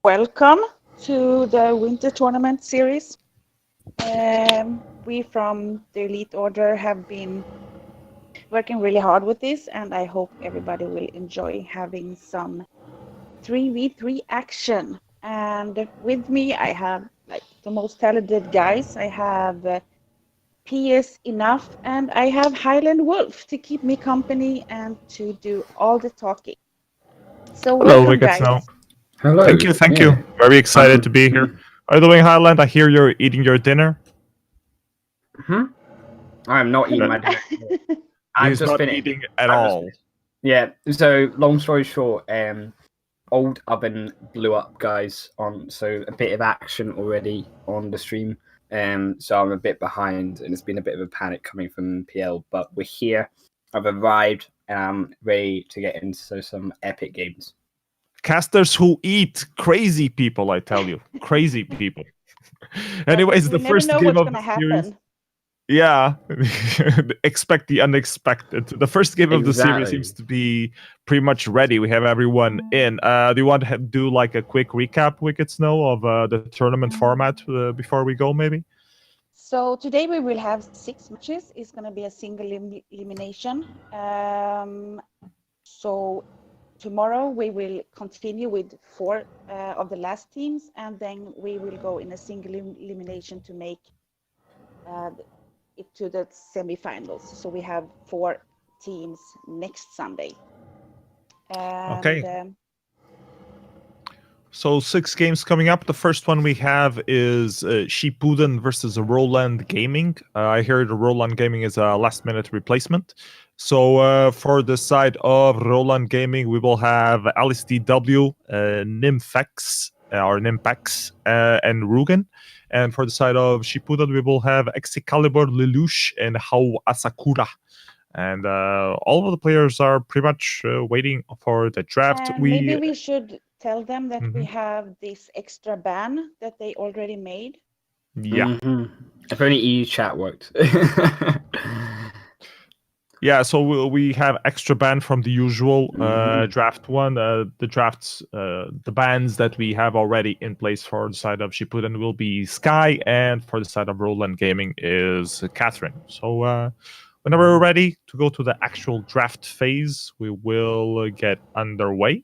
Welcome to the Winter Tournament series. We from the Elite Order have been working really hard with this, and I hope everybody will enjoy having some 3v3 action. And with me, I have like the most talented guys. I have PS Enough, and I have Highland Wolf to keep me company and to do all the talking. So Hello, welcome, Wicked guys. Snow. Hello. Thank you. Yeah. Very excited to be here. Are you doing, Highland? I hear you're eating your dinner. I'm not eating my dinner. I've He's just not finished. eating at all. Yeah. So long story short, old oven blew up, guys. So a bit of action already on the stream. So I'm a bit behind, and it's been a bit of a panic coming from PL. But we're here. I've arrived, and I'm ready to get into some epic games. Casters who eat, crazy people, I tell you, crazy people. Anyways, the first game of the series. Yeah, expect the unexpected. The first game of the series seems to be pretty much ready. We have everyone in. Do you want to do like a quick recap, Wicked Snow, of the tournament format before we go, maybe? So today we will have 6 matches. It's going to be a single elimination. So tomorrow we will continue with 4 of the last teams, and then we will go in a single elimination to make it to the semifinals. So we have 4 teams next Sunday. And, okay. So 6 games coming up. The first one we have is Shippuden versus Roland Gaming. I heard Roland Gaming is a last-minute replacement. So for the side of Roland Gaming, we will have LSDW, Nymphex, and Rugen. And for the side of Shippuden, we will have Excalibur, Lelouch, and Hao Asakura. And all of the players are pretty much waiting for the draft. And maybe we should tell them that we have this extra ban that they already made. Yeah. If only EU chat worked. Yeah, so we have extra ban from the usual draft one. The bans that we have already in place for the side of Shippuden will be Sky, and for the side of Roland Gaming is Catherine. So whenever we're ready to go to the actual draft phase, we will get underway.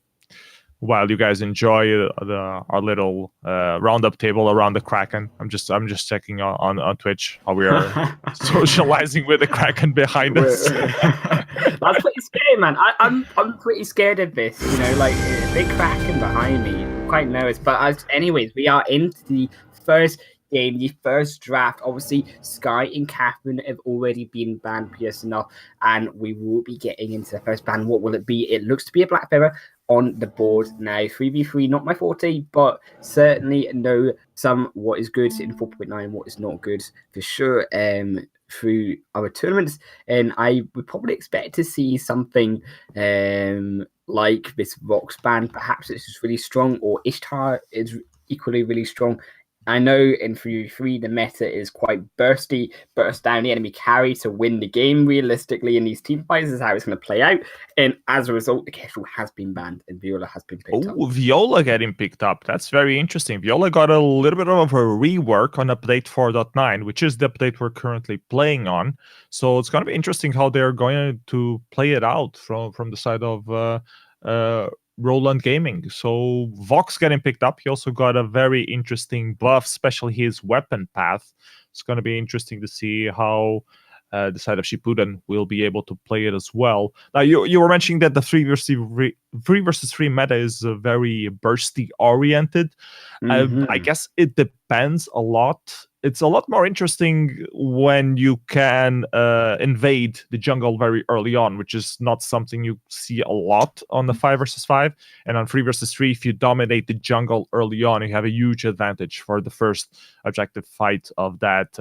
While you guys enjoy our little roundup table around the Kraken, I'm just checking on Twitch how we are socializing with the Kraken behind us. That's pretty scary, man. I'm pretty scared of this. You know, like a big Kraken behind me. I'm quite nervous. But anyways, we are into the first game, the first draft. Obviously, Sky and Catherine have already been banned PS enough, and we will be getting into the first ban. What will it be? It looks to be a Black Feather on the board now. 3v3, not my forte, but certainly know what is good in 4.9, what is not good for sure through our tournaments. And I would probably expect to see something like this Vox band. Perhaps it's just really strong, or Ishtar is equally really strong. I know in 3v3 the meta is quite burst down the enemy carry to win the game realistically in these team fights is how it's going to play out. And as a result, the Kestrel has been banned and Viola has been picked up. Oh, Viola getting picked up. That's very interesting. Viola got a little bit of a rework on update 4.9, which is the update we're currently playing on. So it's going to be interesting how they're going to play it out from the side of Roland Gaming. So Vox getting picked up. He also got a very interesting buff, especially his weapon path. It's going to be interesting to see how the side of Shippuden will be able to play it as well. Now, you were mentioning that the 3 versus 3 meta is very bursty oriented. I guess it depends a lot. It's a lot more interesting when you can invade the jungle very early on, which is not something you see a lot on the 5 versus 5. And on 3 versus 3, if you dominate the jungle early on, you have a huge advantage for the first objective fight of that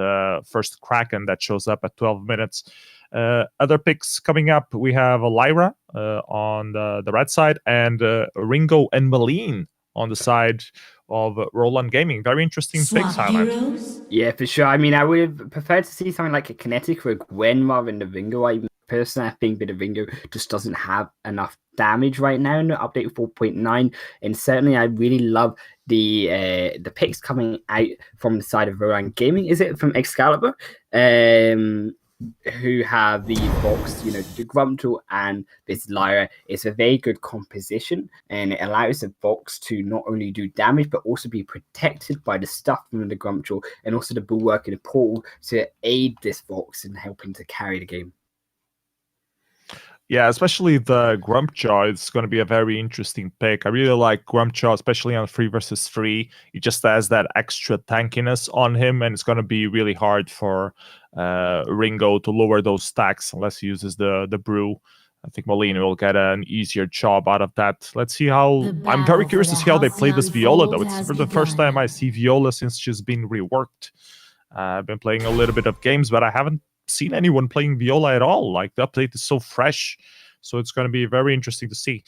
first Kraken that shows up at 12 minutes. Other picks coming up, we have Lyra on the red side, and Ringo and Malene on the side of Roland Gaming. Very interesting picks, Highland. Yeah, for sure. I mean, I would have preferred to see something like a Kinetic or a Gwen rather than the Vainglory. Personally, I think Bingo just doesn't have enough damage right now in the update 4.9, and certainly I really love the picks coming out from the side of Roland Gaming. Is it from Excalibur? Who have the box, the Grumptool and this Lyra. It's a very good composition, and it allows the box to not only do damage but also be protected by the stuff from the Grumptool and also the Bulwark and the Portal to aid this box in helping to carry the game. Yeah, especially the Grumpjaw is going to be a very interesting pick. I really like Grumpjaw, especially on 3 versus 3. He just has that extra tankiness on him, and it's going to be really hard for Ringo to lower those stacks unless he uses the brew. I think Molina will get an easier job out of that. Let's see how... I'm very curious to see how they play this Viola, though. It's for the first time I see Viola since she's been reworked. I've been playing a little bit of games, but I haven't seen anyone playing Viola at all. Like, the update is so fresh, so it's going to be very interesting to see.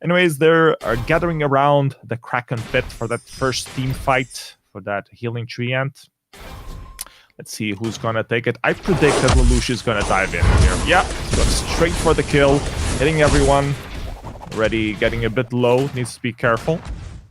Anyways, they're gathering around the Kraken pit for that first team fight for that healing tree ant. Let's see who's going to take it. I predict that Lelouch is going to dive in here. Yeah, he's going straight for the kill, hitting everyone. Already getting a bit low, needs to be careful.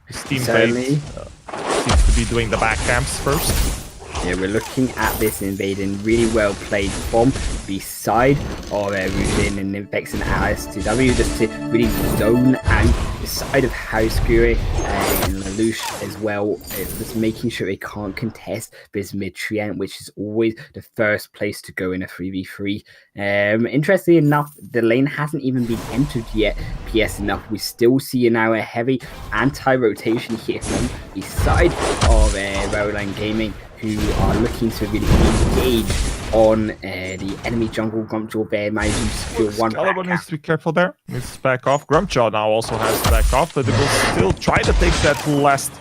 His teammate seems to be doing the back camps first. Yeah, we're looking at this invading really well played from the side of Rudin and Nimpex and Alice to W, just to really zone out the side of House Fury and Lelouch as well, just making sure they can't contest this mid treant, which is always the first place to go in a 3v3. Interestingly enough, the lane hasn't even been entered yet. PS enough, we still see now a heavy anti-rotation here from the side of Roland Gaming, who are looking to really engage on the enemy jungle. Grumpjaw there managing to secure one back. Excalibur needs to be careful there. Needs to back off. Grumpjaw now also has to back off, but it will still try to take that last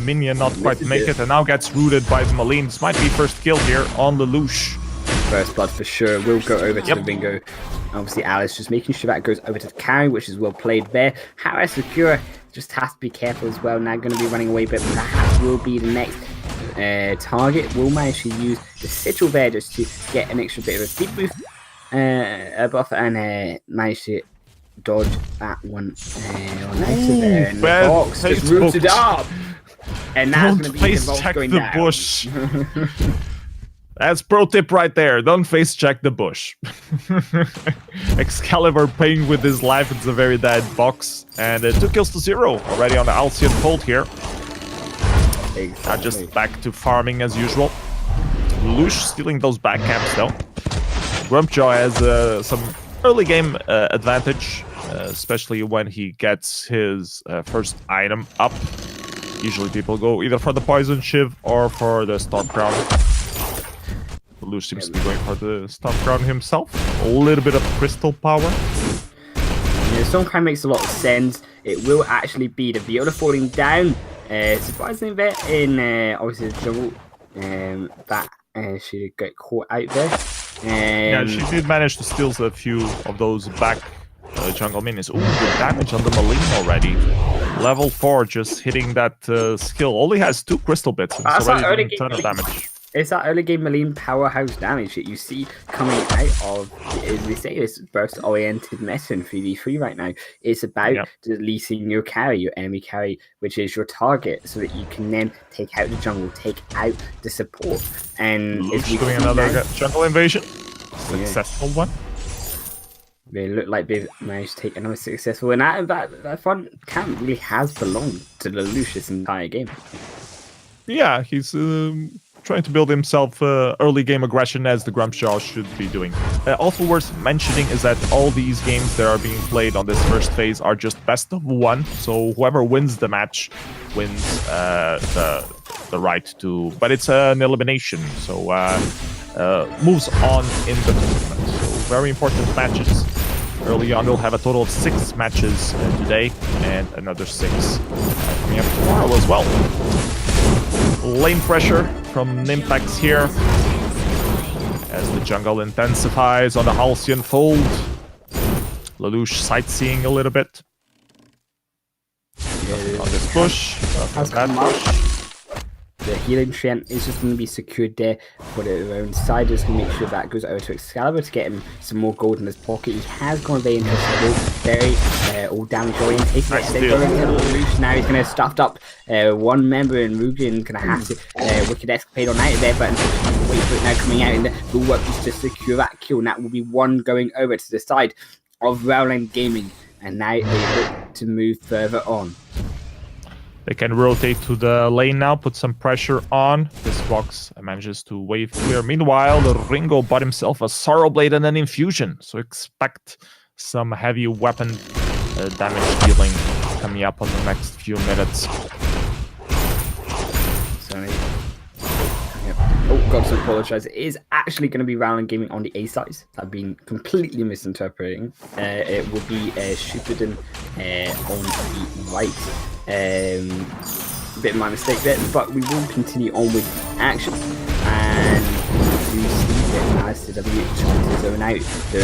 minion, not quite make it, and now gets rooted by the Maline. This might be first kill here on Lelouch. First blood for sure. Will go over to the Ringo. Obviously, Alice just making sure that goes over to the carry, which is well played there. Harris secure just has to be careful as well. Now going to be running away, but perhaps will be the next target. Will manage to use the sigil there just to get an extra bit of a speed boost buff and manage to dodge that one on there in the box. Just roots it up, and that's going to be face the check going the down. bush. That's pro tip right there. Don't face check the bush. Excalibur playing with his life. It's a very dead box. And 2 kills to 0 already on the Alcyon Fold here. Now just back to farming as usual. Lelouch stealing those back camps though. Grumpjaw has some early game advantage, especially when he gets his first item up. Usually people go either for the Poison Shiv or for the Storm Crown. Lelouch seems to be going for the Storm Crown himself. A little bit of crystal power. Yeah, Storm Crown makes a lot of sense. It will actually be the Viola falling down. Surprisingly there in obviously the jungle. That she got caught out there. Yeah, she did manage to steal a few of those back jungle minions. Ooh, good damage on the Maline already. Level 4 just hitting that skill. Only has 2 crystal bits. And it's already doing a ton of damage. It's that early game Maline powerhouse damage that you see coming out of, as we say, this burst-oriented meta in 3v3 right now. It's about deleting your carry, your enemy carry, which is your target, so that you can then take out the jungle, take out the support. And Lelouch doing another jungle invasion. Successful one. They look like they've managed to take another successful, and that front camp really has belonged to Lelouch this entire game. Yeah, he's trying to build himself early game aggression as the Grumpjaw should be doing. Also worth mentioning is that all these games that are being played on this first phase are just best of 1, so whoever wins the match wins the right to... But it's an elimination, so moves on in the tournament. So very important matches. Early on, we'll have a total of 6 matches today, and another 6 coming up tomorrow as well. Lane pressure from Nimpex here as the jungle intensifies on the Halcyon Fold. Lelouch sightseeing a little bit. Nothing on this bush, nothing on that bush. The healing treant is just going to be secured there for their own side. Just going to make sure that goes over to Excalibur to get him some more gold in his pocket. He has gone very interesting, very all damage oriented. Nice Now he's going to stuffed up one member, and Rugen going to have to Wicked Escapade on out of there, but wait for it now coming out, and the bulwark is to secure that kill, and that will be one going over to the side of Rowland Gaming, and now they look to move further on. They can rotate to the lane now, put some pressure on. This Vox manages to wave clear. Meanwhile, the Ringo bought himself a Sorrow Blade and an Infusion, so expect some heavy weapon damage dealing coming up on the next few minutes. Sorry. Oh, got to apologise. It is actually going to be Rowland Gaming on the A side. I've been completely misinterpreting. It will be Shupidin on the right. Bit of my mistake there, but we will continue on with action. And we see that as the W tries to zone out, the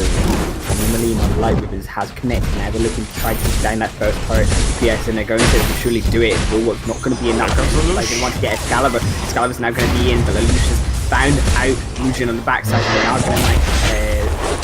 Malina on the light ribbons has connected. Now they're looking to try to take down that first turret. PS, and they're going to surely do it. The bulwark's not going to be enough. Like they want to get Excalibur. Excalibur's now going to be in, but Lucius found out Lucian on the backside. They are going to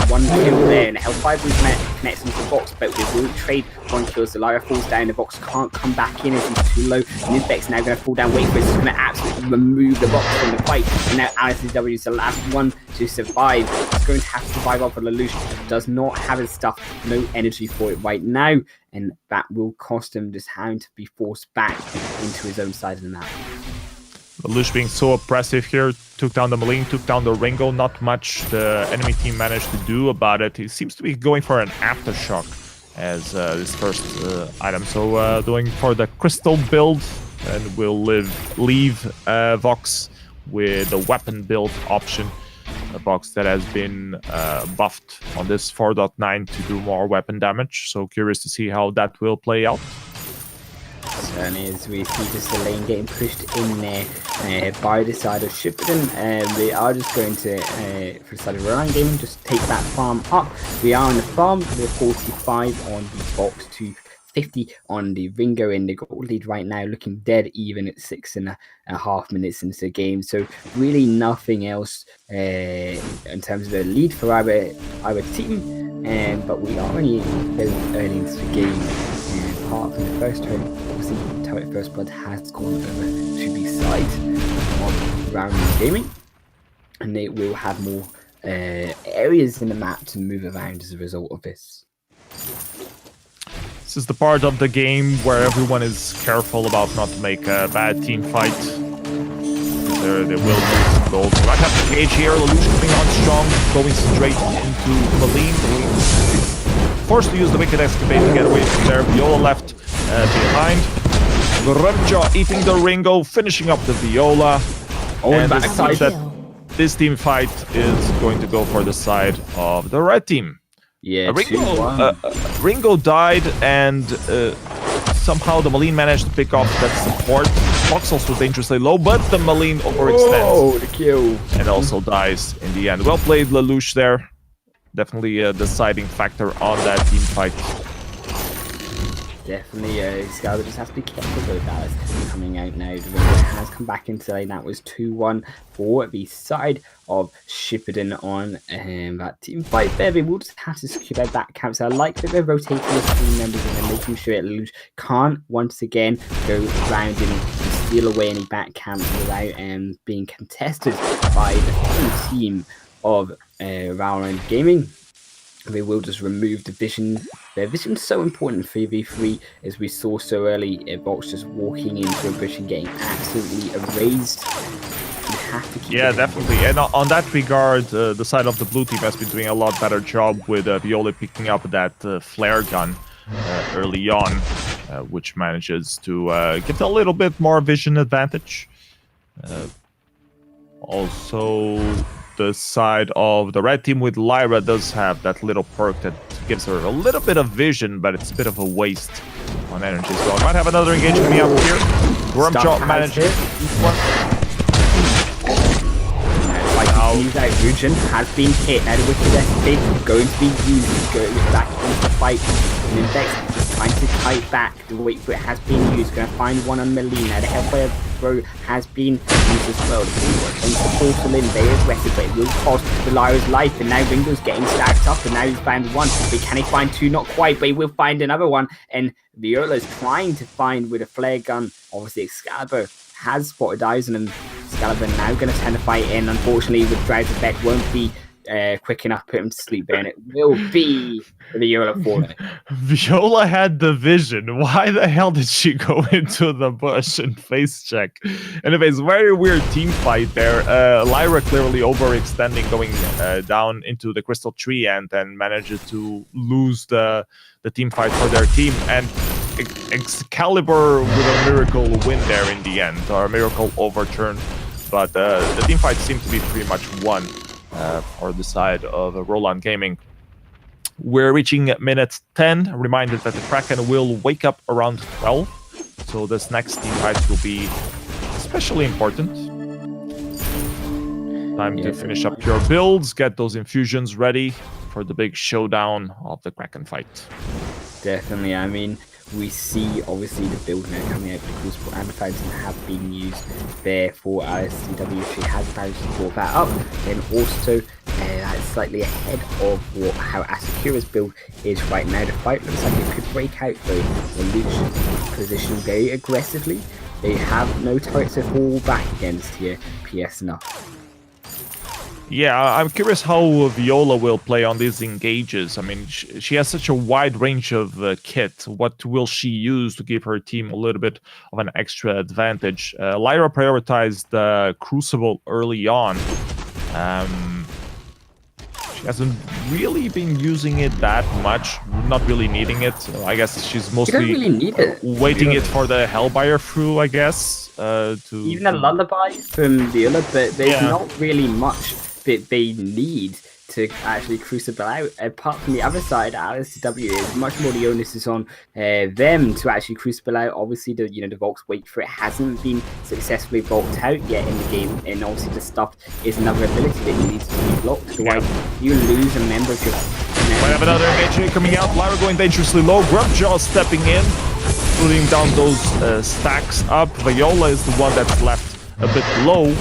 one kill there, and the Hellfire Boost connects into the box, but they will trade one kill. So Lyra falls down, the box can't come back in as he's too low. Nidbeck's now going to fall down. Wait for it, it's going to absolutely remove the box from the fight. And now Alice's W is the last one to survive. He's going to have to survive off of Lelouch. Does not have his stuff, no energy for it right now, and that will cost him just having to be forced back into his own side of the map. Lelouch being so oppressive here, took down the Malign, took down the Ringo. Not much the enemy team managed to do about it. He seems to be going for an Aftershock as his first item. So going for the Crystal build, and we'll leave Vox with a weapon build option. A Vox that has been buffed on this 4.9 to do more weapon damage. So curious to see how that will play out. Certainly, as we see just the lane getting pushed in there by the side of Shipton, they are just going to, for the side of Rowland Gaming, just take that farm up. We are on the farm, we're 45 on the box to 50 on the Ringo in the gold lead right now, looking dead even at 6.5 minutes into the game. So really nothing else in terms of the lead for our team, but we are only very early into the game. Apart from the first turn, obviously Turret First Blood has gone over to the side of Rowland Gaming, and they will have more areas in the map to move around as a result of this. This is the part of the game where everyone is careful about not to make a bad team fight. They will lose some gold. So I have to engage here. Lelouch coming on strong, going straight into Malign. Forced to use the Wicked Escapade to get away from there. Viola left behind. Grimjaw eating the Ringo, finishing up the Viola. And this seems that this team fight is going to go for the side of the red team. Yeah, Ringo died, and somehow the Malign managed to pick off that support. Fox also dangerously low, but the Malign overextends. Oh, the kill. And also dies in the end. Well played, Lelouch there. Definitely a deciding factor on that team fight. Definitely, Excalibur just has to be careful with that. It's coming out now. The Ringo has come back into lane. That was 2-1 for the side of Shipperton on that team fight there. They will just have to secure their back camps. I like that they're rotating the team members and they're making sure that Lelouch can't once again go round and steal away any back camps without being contested by the full team of Rowland Gaming. They will just remove the vision. Their vision's so important in 3v3, as we saw so early. Vox just walking into a bush and getting absolutely erased. You have to keep definitely. And on that regard, the side of the blue team has been doing a lot better job with Viola picking up that flare gun early on, which manages to give a little bit more vision advantage. Also, the side of the red team with Lyra does have that little perk that gives her a little bit of vision, but it's a bit of a waste on energy. So I might have another engagement coming up here. Wormjaw manages one. That Rugen has been hit. Now the Wicked Escapade going to be used to go back into the fight. And Index trying to fight back. The wait for it has been used. Going to find one on Melina. The Hellfire throw has been used as well. And the portal in very aggressive, but it will cost the Lyra's life. And now Ringo's getting stacked up, and now he's found one. But can he find two? Not quite, but he will find another one. And Viola's trying to find with a flare gun. Obviously, Excalibur has spotted Aizen, and Excalibur now going to turn the fight in. Unfortunately, with Drow's effect, won't be quick enough to put him to sleep, and it will be the Viola falling. Viola had the vision. Why the hell did she go into the bush and face check? Anyways, very weird team fight there. Lyra clearly overextending, going down into the crystal tree, and then manages to lose the team fight for their team. And Excalibur with a miracle win there in the end, or a miracle overturn. But the team fight seemed to be pretty much won for the side of Roland Gaming. We're reaching minute 10. Reminded that the Kraken will wake up around 12. So this next team fight will be especially important. Time to finish up your builds, get those infusions ready for the big showdown of the Kraken fight. Definitely, I mean, we see obviously the build now coming out, the Crucible and the Fountain have been used there for LSTW. She has managed to pull that up, and also that's slightly ahead of how Asakura's build is right now. The fight looks like it could break out though. The Lucian position very aggressively. They have no turrets to fall back against here. PS enough. Yeah, I'm curious how Viola will play on these engages. I mean, she has such a wide range of kit. What will she use to give her team a little bit of an extra advantage? Lyra prioritized the Crucible early on. She hasn't really been using it that much, not really needing it. I guess she's mostly waiting it for the Hellfire through, I guess. Even a lullaby from Viola, but there's not really much that they need to actually crucible out. Apart from the other side, LSTW is much more the onus is on them to actually crucible out. Obviously, the Volk's wait for it hasn't been successfully volked out yet in the game, and obviously the stuff is another ability that you need to be blocked. Otherwise, you lose a member of your. Might have another engagement coming out. Lyra going dangerously low. Grubjaw stepping in, putting down those stacks up. Viola is the one that's left a bit low.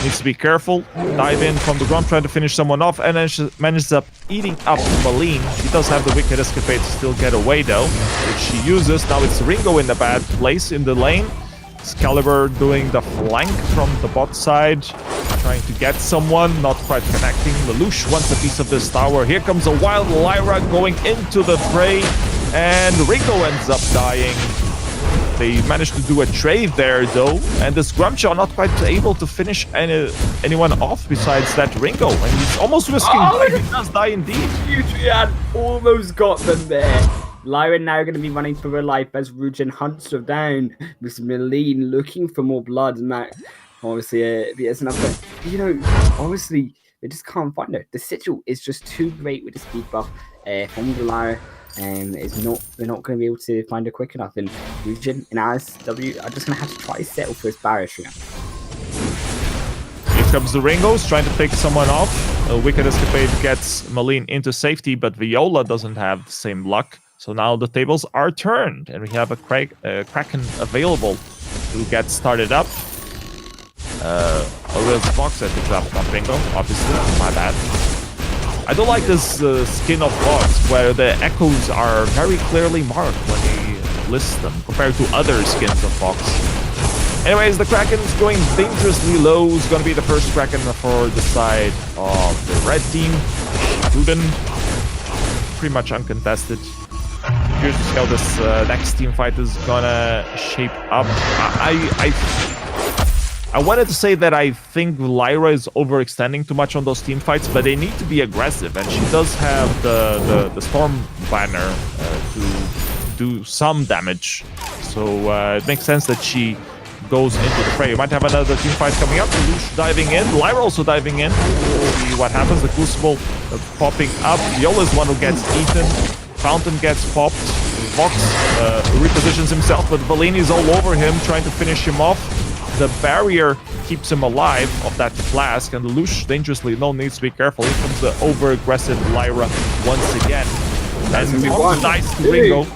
Needs to be careful. Dive in from the ground, trying to finish someone off, and then she manages up eating up Malene. She does have the Wicked Escapade to still get away though, which she uses. Now it's Ringo in the bad place in the lane. Excalibur doing the flank from the bot side, trying to get someone, not quite connecting. Lelouch wants a piece of this tower. Here comes a wild Lyra going into the fray, and Ringo ends up dying. They managed to do a trade there though, and this Grumjaw not quite able to finish anyone off besides that Ringo, and he's almost risking dying. He does die indeed. Adrian almost got them there. Lyra now going to be running for her life as Rugen hunts her down. Miss Melene looking for more blood, and that obviously there's another. Obviously they just can't find her. The sigil is just too great with the speed buff from the Lyra. They're not going to be able to find her quick enough. And Rugen and RSW are just going to have to try to settle for his barrier here. Here comes the Ringos, trying to pick someone off. A Wicked Escapade gets Malene into safety, but Viola doesn't have the same luck. So now the tables are turned, and we have a Kraken available to get started up. Aurelius Fox at the drop, not Ringo, obviously. My bad. I don't like this skin of Fox, where the echoes are very clearly marked when you list them, compared to other skins of Fox. Anyways, the Kraken's going dangerously low. It's going to be the first Kraken for the side of the red team. Shipuden, pretty much uncontested. Curious to see how this next team fight is gonna shape up. I wanted to say that I think Lyra is overextending too much on those team fights, but they need to be aggressive, and she does have the Storm Banner to do some damage. So it makes sense that she goes into the fray. You might have another team fight coming up. Lelouch diving in, Lyra also diving in. We'll see what happens. The Crucible popping up. Viola is one who gets eaten. Fountain gets popped. Vox repositions himself, but Valini's all over him, trying to finish him off. The barrier keeps him alive of that flask, and Lelouch dangerously low, needs to be careful. Here comes the over-aggressive Lyra once again. And nice Ringo.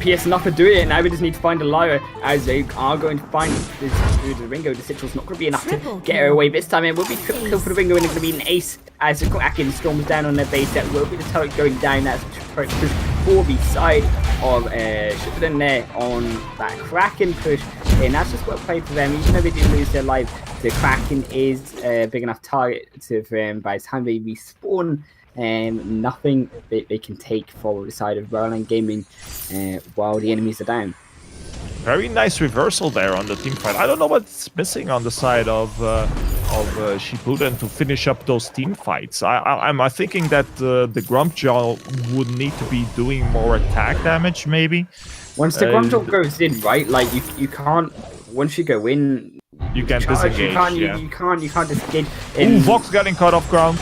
PS enough to do it. Now we just need to find a Lyra, as they are going to find this through the Ringo. The Citral's not going to be enough to get her away this time. It will be triple kill for the Ringo, and it's going to be an ace as the Kraken storms down on their base. That will be the turret going down. That's turret push for the side of Shippuden there on that Kraken push. And that's just well played for them. Even though they did lose their life, the Kraken is a big enough target for them. By the time they respawn, nothing they can take for the side of Roland Gaming while the enemies are down. Very nice reversal there on the team fight. I don't know what's missing on the side of Shippuden to finish up those team fights. I'm thinking that the Grumpjaw would need to be doing more attack damage, maybe. Once the Grumpjaw goes in, right? Like you can't. Once you go in, you can't disengage. You can't disengage. Ooh, Vox getting caught off ground.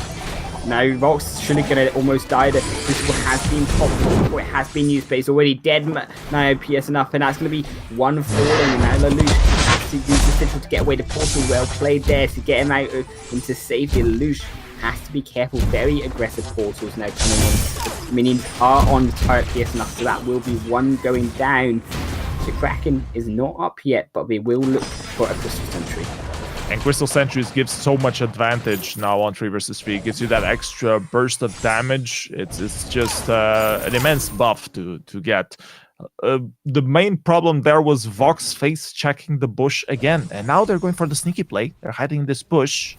Now, Vox should have gonna almost died. Crucible has been popped, or it has been used, but it's already dead. Now, PS enough, and that's gonna be one falling. And now Lelouch has to use the Citral to get away. The portal well played there to get him out into safety. Lelouch has to be careful. Very aggressive portals now coming in. Minions are on the turret, PS enough, so that will be one going down. The Kraken is not up yet, but they will look for a Crystal Sentry. And Crystal Sentries gives so much advantage now on 3 versus 3. It gives you that extra burst of damage. It's just an immense buff to get. The main problem there was Vox face checking the bush again. And now they're going for the sneaky play. They're hiding this bush.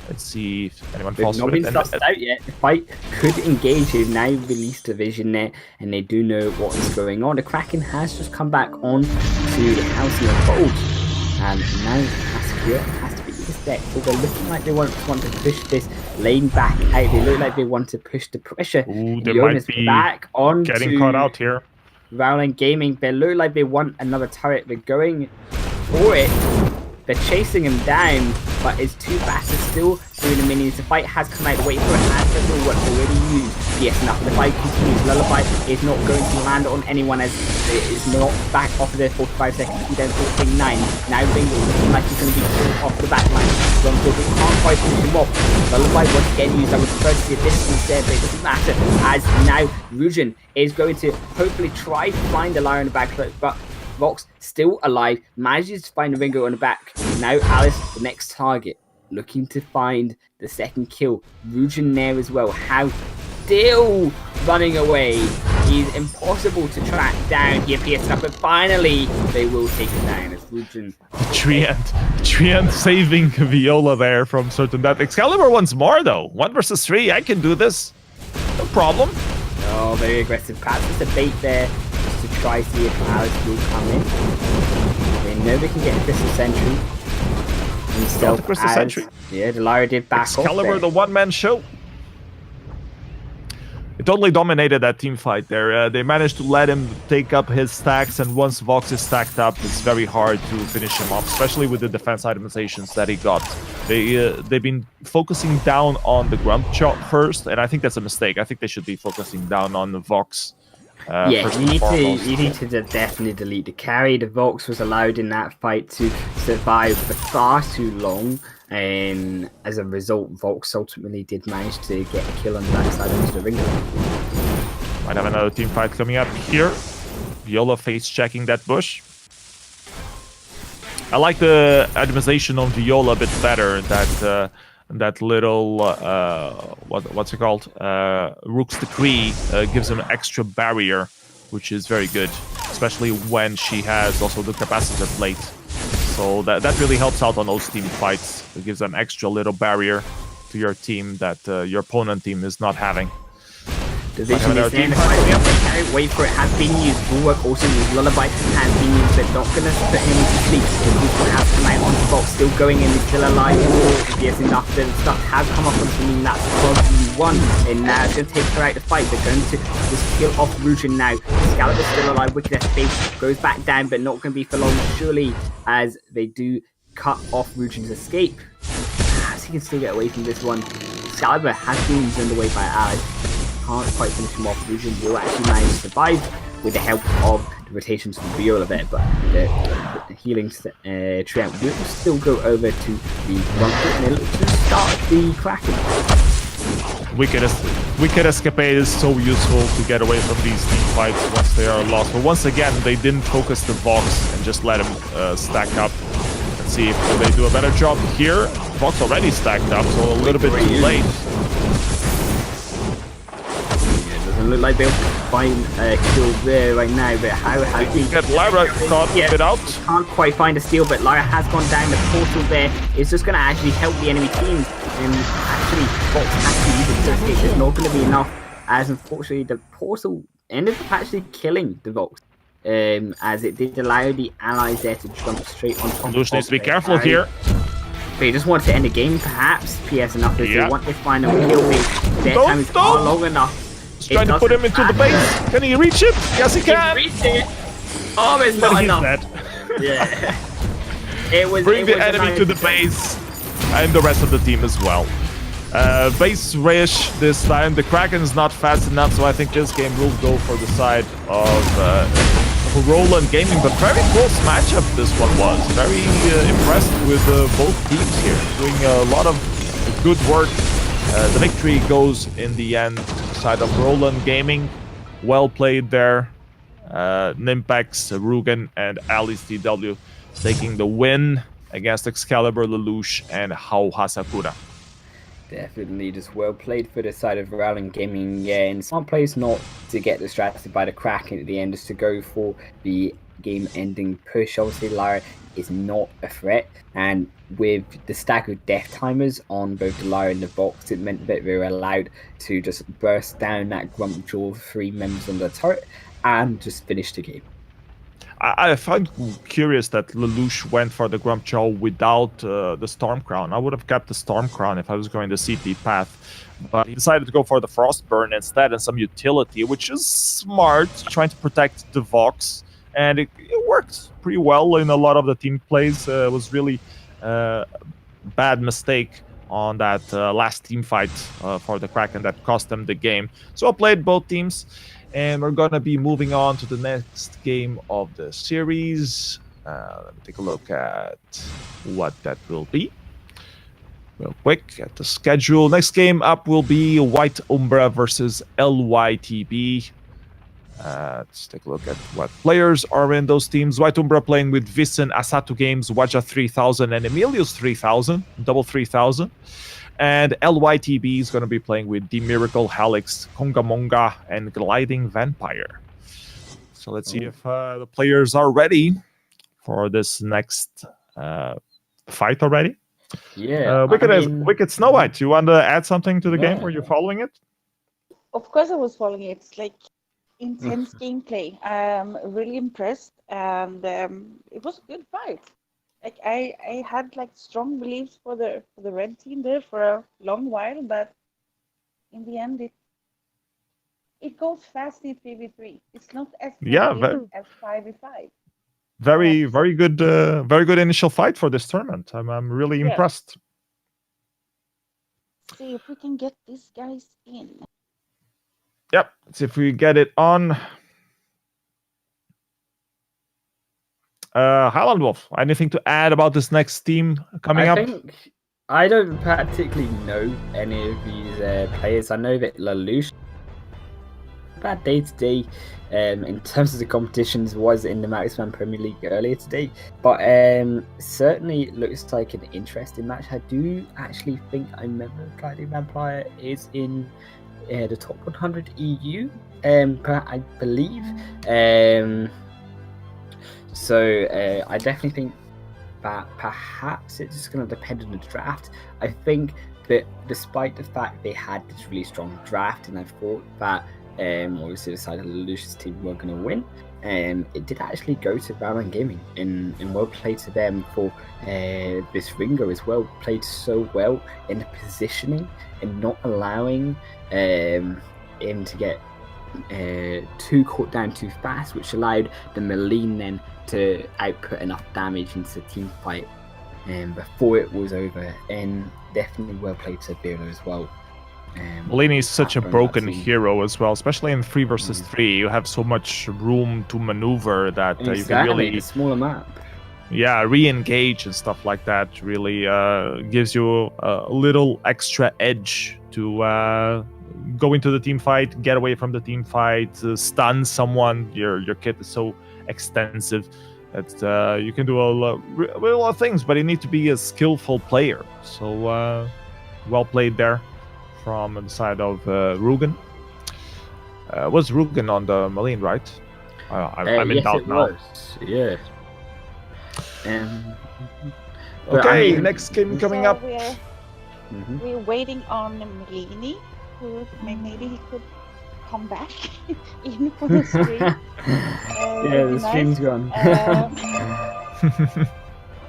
Let's see if anyone falls for it. They've not been sussed out yet. The fight could engage. They've now released a vision there, and they do know what is going on. The Kraken has just come back on to the House of Gold. And now Mascure has to be his deck. So they're looking like they want to push this lane back out. They look like they want to push the pressure. Ooh, they might be back on getting caught out here. Rowling Gaming. They look like they want another turret. They're going for it. They're chasing him down, but it's too fast. It's still doing the minions. The fight has come out. Wait for it. Has several what's already used. Yes, enough. The fight continues. Lullaby is not going to land on anyone as it is not back off of their 45 seconds. He then 49. Now Vainglory looking like he's going to be pulled off the back line. Ronto can't quite finish him off. Lullaby once again used. I would prefer to see a distance there, but it doesn't matter. As now Rujin is going to hopefully try to find the Lyra in the back, but Vox still alive, manages to find a Ringo on the back. Now Alice, the next target, looking to find the second kill. Rujin there as well. How still running away. He's impossible to track down here, PS up, but finally they will take it down as Rujin. Treant saving Viola there from certain death. Excalibur once more though. 1 versus 3, I can do this. No problem. Oh, very aggressive. Perhaps it's a bait there. To try see if Alex will come in. They know they can get a Crystal Sentry. Himself Crystal Sentry. Yeah, the Lyra did back Excalibur, off the one-man show. It totally dominated that team fight there. They managed to let him take up his stacks, and once Vox is stacked up, it's very hard to finish him off, especially with the defense itemizations that he got. They've been focusing down on the Grumpjaw first, and I think that's a mistake. I think they should be focusing down on the Vox. Yeah, you need to definitely delete the carry. The Vox was allowed in that fight to survive for far too long, and as a result, Vox ultimately did manage to get a kill on the backside of the Ringo. Might have another team fight coming up here. Viola face checking that bush. I like the itemization on Viola a bit better. That little what's it called? Rook's Decree gives him an extra barrier, which is very good, especially when she has also the capacitor plate. So that really helps out on those team fights. It gives an extra little barrier to your team that your opponent team is not having. The vision is there. Wait for it. Has been used. Bulwark also used. Lullaby has been used. They're not going to put him to sleep. The Bulwark has come out on the box. Still going in. He's still alive. Yes, enough. The stuff has come up on something that's probably won. And now it's going to take her out the fight. They're going to just kill off Rujin now. Excalibur's still alive. Wicked Escape goes back down, but not going to be for long, surely, as they do cut off Rujin's escape. As he can still get away from this one. Excalibur has been turned away by Alice. Can't quite finish him off. Rujin will actually manage to survive with the help of the rotations from Viola there, but the healing Treant will still go over to the Grumpjaw and it'll just start the Kraken. Wicked Escapade is so useful to get away from these team fights once they are lost. But once again, they didn't focus the Vox and just let them stack up. Let's see if they do a better job here. Vox already stacked up, so a little bit too late. Doesn't look like they'll find a kill there right now, but how You get Lyra caught a bit out. Can't quite find a steal, but Lyra has gone down. The portal there is just going to actually help the enemy teams. And actually, Fox actually using the escape is not going to be enough, as unfortunately the portal ended up actually killing the Vox. As it did allow the allies there to jump straight on top. Lush needs to be careful here. They just want to end the game, perhaps. PS enough is they want this final kill. Their time is not long enough. Just trying to put him into the base. Can he reach it? Yes, he can. Reach it. Oh, it's not enough. Yeah. Bring the enemy to the base and the rest of the team as well. Base Rish this time. The Kraken's not fast enough, so I think this game will go for the side of Roland Gaming. But very close matchup this one was. Very impressed with both teams here. Doing a lot of good work. The victory goes in the end to the side of Roland Gaming. Well played there. Nimpex, Rugen, and Alice TW taking the win against Excalibur, Lelouch, and Hao Hasakura. Definitely just well played for the side of Roland Gaming. Yeah, and smart plays not to get distracted by the Kraken at the end, just to go for the game-ending push. Obviously, Lyra is not a threat, and with the staggered death timers on both the Lyra and the Vox, it meant that they were allowed to just burst down that Grump Jaw 3 members on the turret and just finish the game. I find curious that Lelouch went for the Grump Jaw without the Storm Crown. I would have kept the Storm Crown if I was going the CT path, but he decided to go for the Frostburn instead and some utility, which is smart, trying to protect the Vox, and it worked pretty well in a lot of the team plays. It was really bad mistake on that last team fight for the Kraken that cost them the game. So I played both teams. And we're going to be moving on to the next game of the series. Let me take a look at what that will be. Real quick at the schedule. Next game up will be White Umbra versus LYTB. Let's take a look at what players are in those teams. White Umbra playing with Vissen, Asatu Games, Waja 3000, and Emilius 3000. Double 3000. And LYTB is going to be playing with The Miracle, Helix, Kongamonga, and Gliding Vampire. So let's see if the players are ready for this next fight already. Yeah. Wicked Snow White, you want to add something to the game? Were you following it? Of course I was following it. It's like intense gameplay. I'm really impressed, and it was a good fight. Like I had like strong beliefs for the red team there for a long while, but in the end it goes fast in 3v3. It's not as as 5v5. Very good initial fight for this tournament. I'm really impressed. See if we can get these guys in. Yep, let's see if we get it on. Highland Wolf, anything to add about this next team coming up? I don't particularly know any of these players. I know that Lelouch, bad day today in terms of the competitions, was in the Maxman Premier League earlier today, but certainly looks like an interesting match. I do actually think I remember Gliding Vampire is in the top 100 EU, I believe. So I definitely think that perhaps it's just going to depend on the draft. I think that despite the fact they had this really strong draft, and I thought that obviously the side of Lelouch's team were going to win, it did actually go to Valorant Gaming, and well played to them for this Ringo as well. Played so well in the positioning and not allowing him to get too caught down too fast, which allowed the Malign then to output enough damage into the team fight before it was over. And definitely well played to Birlo as well. Malign is such a broken hero as well, especially in 3 versus 3. You have so much room to maneuver that you can really a smaller map. re-engage and stuff like that really gives you a little extra edge to go into the team fight, get away from the team fight, stun someone. Your kit is so extensive that you can do a lot of things, but you need to be a skillful player. So well played there from the side of Rugen. Was Rugen on the Marine, right? I'm in yes, doubt it now. was. Yeah. But Okay, I mean, next game coming So up. we're waiting on Melini, who maybe he could come back in for the stream. yeah, the stream's gone.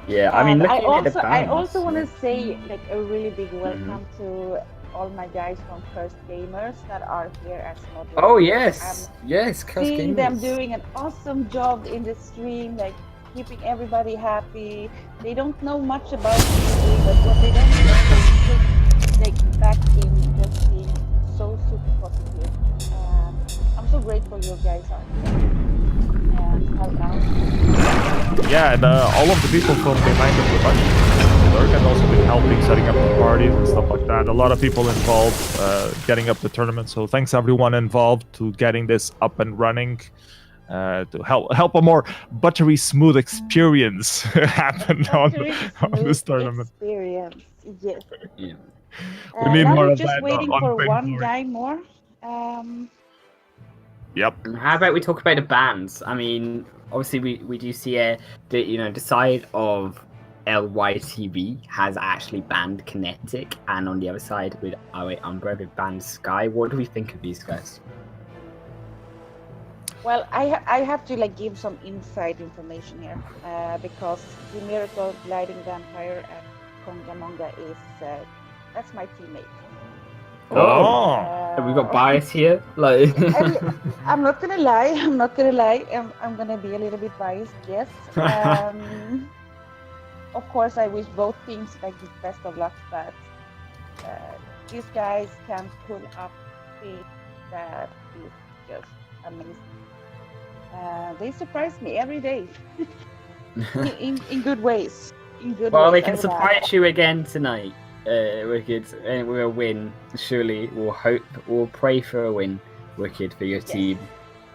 Yeah, I mean, And looking at the I bands, also want to yeah. say like a really big welcome to all my guys from First Gamers that are here as moderators. Oh yes, yes, Chaos Seeing them Gamers. doing an awesome job in the stream, like keeping everybody happy. They don't know much about me, but what they don't know is like back in just being so super positive. I'm so grateful you guys are here and help out. Yeah, and all of the people from behind the production and also been helping setting up the parties and stuff like that. A lot of people involved getting up the tournament. So thanks everyone involved to getting this up and running. To help a more buttery smooth experience happen on this tournament. Experience, yes. Yeah. We need Now more we're of just that waiting on for one Vainglory. guy more. Yep. And how about we talk about the bands? I mean, obviously we do see the side of LYTV has actually banned Kinetic, and on the other side with our Umbra they've banned Sky. What do we think of these guys? Well, I have to like give some inside information here because the Miracle Gliding Vampire and Kongamonga is that's my teammate. Oh, have we got bias here? Like, I'm not gonna lie. I'm gonna be a little bit biased. Yes. Of course, I wish both teams like the best of luck, but these guys can pull up feet that is just amazing. They surprise me every day in good ways. In good well, ways. they can surprise you again tonight. Wicked, and we'll win. Surely, we'll pray for a win, Wicked, for your team.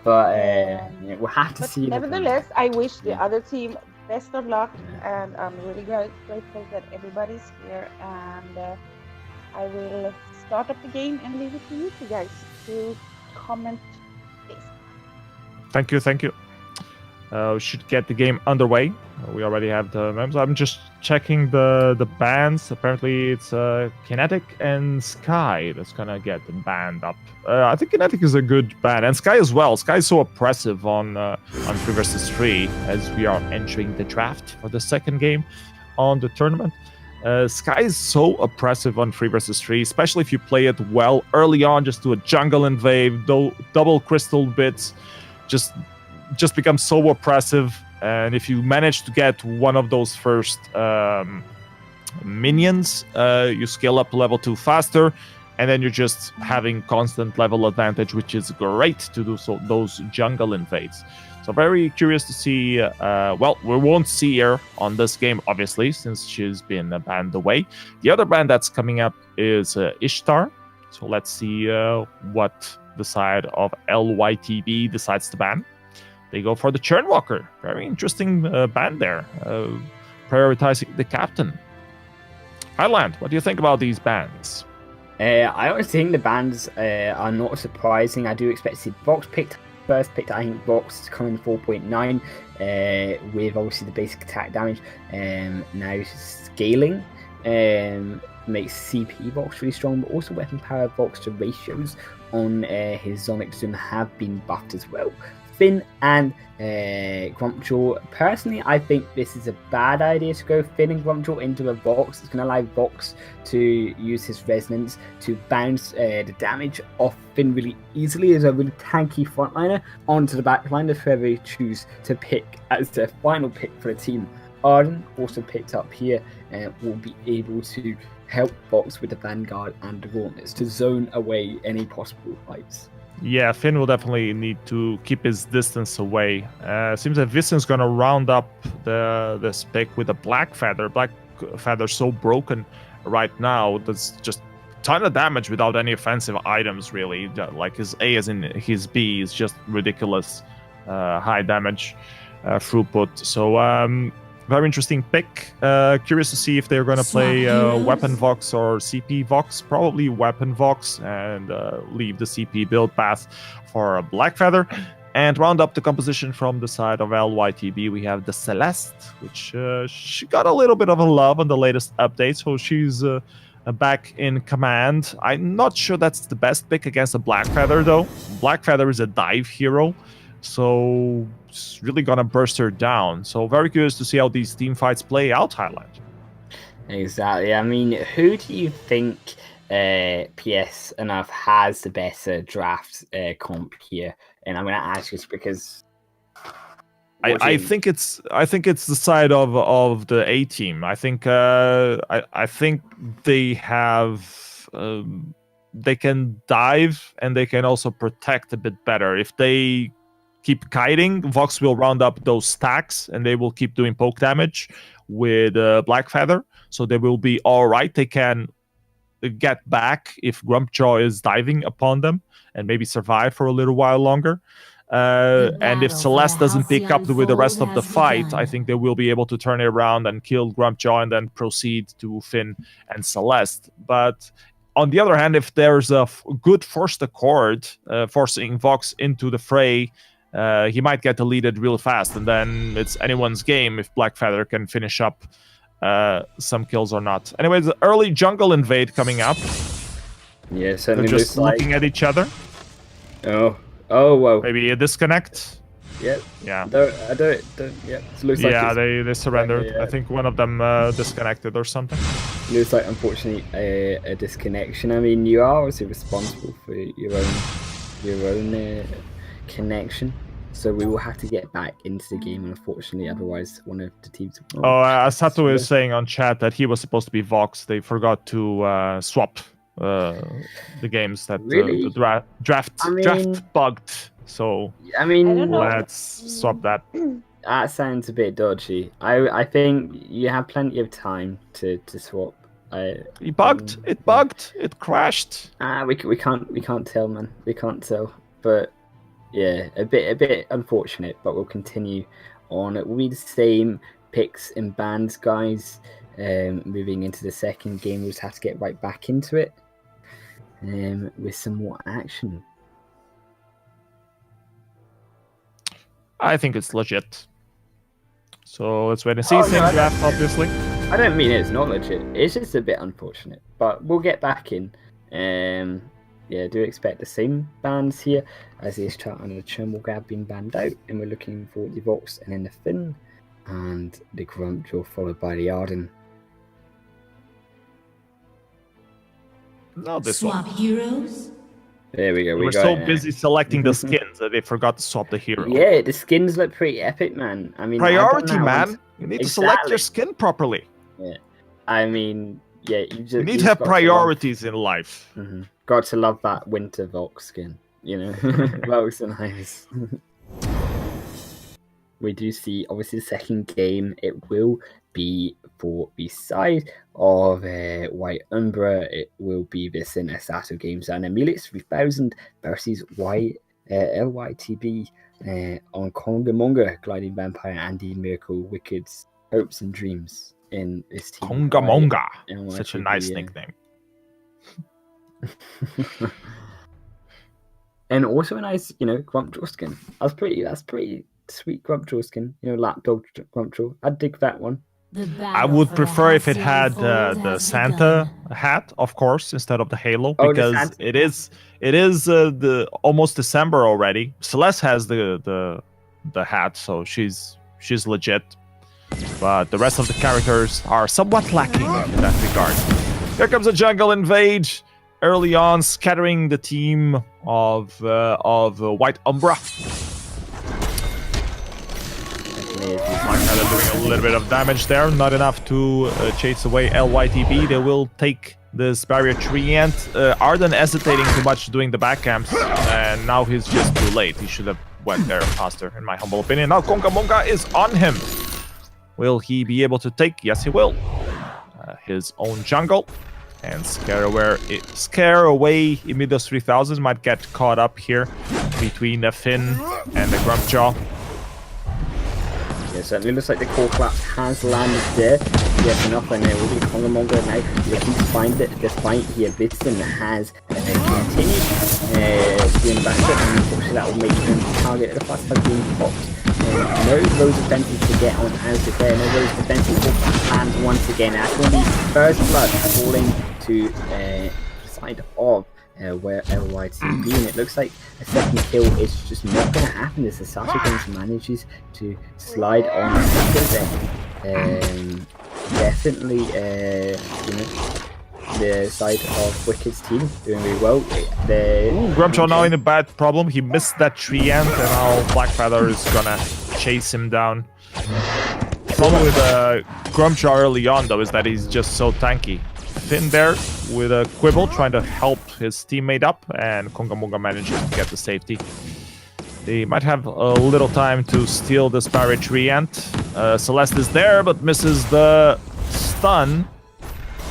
But we'll have to see. Nevertheless, I wish the other team best of luck, and I'm really grateful that everybody's here. And I will start up the game and leave it to you two guys to comment this. Thank you. We should get the game underway. We already have the members. I'm just checking the bans. Apparently, it's Kinetic and Sky that's gonna get the band up. I think Kinetic is a good ban, and Sky as well. Sky is so oppressive on 3 versus 3 as we are entering the draft for the second game on the tournament. Sky is so oppressive on 3 versus 3, especially if you play it well early on. Just do a jungle invade, double crystal bits. Just becomes so oppressive, and if you manage to get one of those first minions, you scale up to level 2 faster, and then you're just having constant level advantage, which is great to do those jungle invades. So very curious to see. Well, we won't see her on this game, obviously, since she's been banned away. The other band that's coming up is Ishtar. So let's see what the side of LYTB decides to ban. They go for the Churnwalker. Very interesting band there, prioritizing the captain. Highland, what do you think about these bans? I honestly think the bans are not surprising. I do expect to see Vox picked first. I think Vox coming 4.9 with obviously the basic attack damage. Now scaling makes CP Vox really strong, but also weapon power Vox to ratios on his Zonic Zoom have been buffed as well. Finn and Grumpjaw. Personally, I think this is a bad idea to go Finn and Grumpjaw into a Vox. It's going to allow Vox to use his resonance to bounce the damage off Finn really easily as a really tanky frontliner onto the backline if they choose to pick as their final pick for the team. Arden also picked up here and will be able to help Vox with the Vanguard and the Gauntlets to zone away any possible fights. Yeah, Finn will definitely need to keep his distance away. Seems that Vissen's gonna round up this pick with a Black Feather. Black Feather so broken right now. That's just a ton of damage without any offensive items, really. Like his A as in his B is just ridiculous high damage throughput. So very interesting pick. Curious to see if they're going to play Weapon Vox or CP Vox. Probably Weapon Vox and leave the CP build path for a Black Feather. And round up the composition from the side of LYTB, we have the Celeste, which she got a little bit of a love on the latest update, so she's back in command. I'm not sure that's the best pick against a Black Feather, though. Black Feather is a dive hero, so it's really gonna burst her down. So very curious to see how these team fights play out, Highland. Exactly. I mean, who do you think PS enough has the better draft comp here? And I'm going to ask this because I think it's the side of the A team. I think I think they have they can dive and they can also protect a bit better. If they keep kiting, Vox will round up those stacks and they will keep doing poke damage with Black Feather, so they will be all right. They can get back if Grumpjaw is diving upon them and maybe survive for a little while longer. And if Celeste doesn't pick up with the rest of the fight, I think they will be able to turn it around and kill Grumpjaw and then proceed to Finn and Celeste. But on the other hand, if there's a good forced accord forcing Vox into the fray, he might get deleted real fast, and then it's anyone's game if Black Feather can finish up some kills or not. Anyways, the early jungle invade coming up. Yeah, certainly. They're just looking at each other. Oh, whoa. Maybe a disconnect. Yep. Yeah. I don't. Yeah. It looks like they surrendered. Yeah. I think one of them disconnected or something. Looks like, unfortunately, a disconnection. I mean, you are obviously responsible for your own connection. So we will have to get back into the game, unfortunately. Otherwise, one of the teams. Sato is saying on chat that he was supposed to be Vox. They forgot to swap the games. That really? The draft bugged. So I mean, let's swap that. That sounds a bit dodgy. I think you have plenty of time to swap. It bugged. It bugged. It crashed. We can't tell, man. We can't tell. But yeah, a bit unfortunate. But we'll continue on. It will be the same picks and bans, guys. Moving into the second game, we'll just have to get right back into it. With some more action. I think it's legit. So let's wait and see. Same draft, obviously. I don't mean it's not legit. It's just a bit unfortunate. But we'll get back in. Yeah, do expect the same bans here. As the Ishtar and the Chermog have been banned out. And we're looking for the Vox and then the Finn. And the Grumpjaw followed by the Arden. No, this Swap one. heroes. There we go. We're so busy selecting the skins that they forgot to swap the hero. Yeah, the skins look pretty epic, man. I mean, priority, man. You need to select your skin properly. Yeah, I mean, yeah, you need to have priorities in life. Mm-hmm. Got to love that winter Vox skin. You know, Vox and nice. We do see, obviously, the second game. It will be for the side of White Umbra. It will be the Sato Games and Emilix 3000 versus LYTB on Konga Monga, Gliding Vampire, Andy Miracle, Wicked, Hopes and Dreams in this team. Konga Monga. Such a nice nickname. And also a nice, Grumpjaw skin. That's pretty sweet Grumpjaw skin. Lapdog Grumpjaw. I'd dig that one. I would prefer if it had the Santa hat, of course, instead of the halo, because it is the almost December already. Celeste has the hat, so she's legit, but the rest of the characters are somewhat lacking in that regard. Here comes a jungle invade early on, scattering the team of White Umbra. Doing a little bit of damage there, not enough to chase away LYTB. They will take this barrier tree, and Arden hesitating too much doing the back camps, and and now he's just too late. He should have went there faster, in my humble opinion. Now Konga Monga is on him. Will he be able to take? Yes, he will. His own jungle. And scare away Emilios 3000 might get caught up here between the Finn and the Grumpjaw. Yeah, certainly looks like the core collapse has landed there. Yes, enough, and will be Konga Monga now looking to find it despite here. Blitzen has continued doing the back step, and unfortunately that will make him target the fast has been popped. No Rose defenses to get on out of there. No Rose defenses will land once again. That's going to be first blood falling to the side of where LYT be, and it looks like a second kill is just not going to happen as the Sasha Games manages to slide on there. Definitely, the side of Wicked's team doing really well. Grumpjaw now in a bad problem. He missed that tree ant, and now Blackfeather is gonna chase him down. The problem with Grumpjaw early on, though, is that he's just so tanky. Finn there with a quibble trying to help his teammate up, and Konga Monga manages to get the safety. They might have a little time to steal this Barret tree ant. Celeste is there, but misses the stun.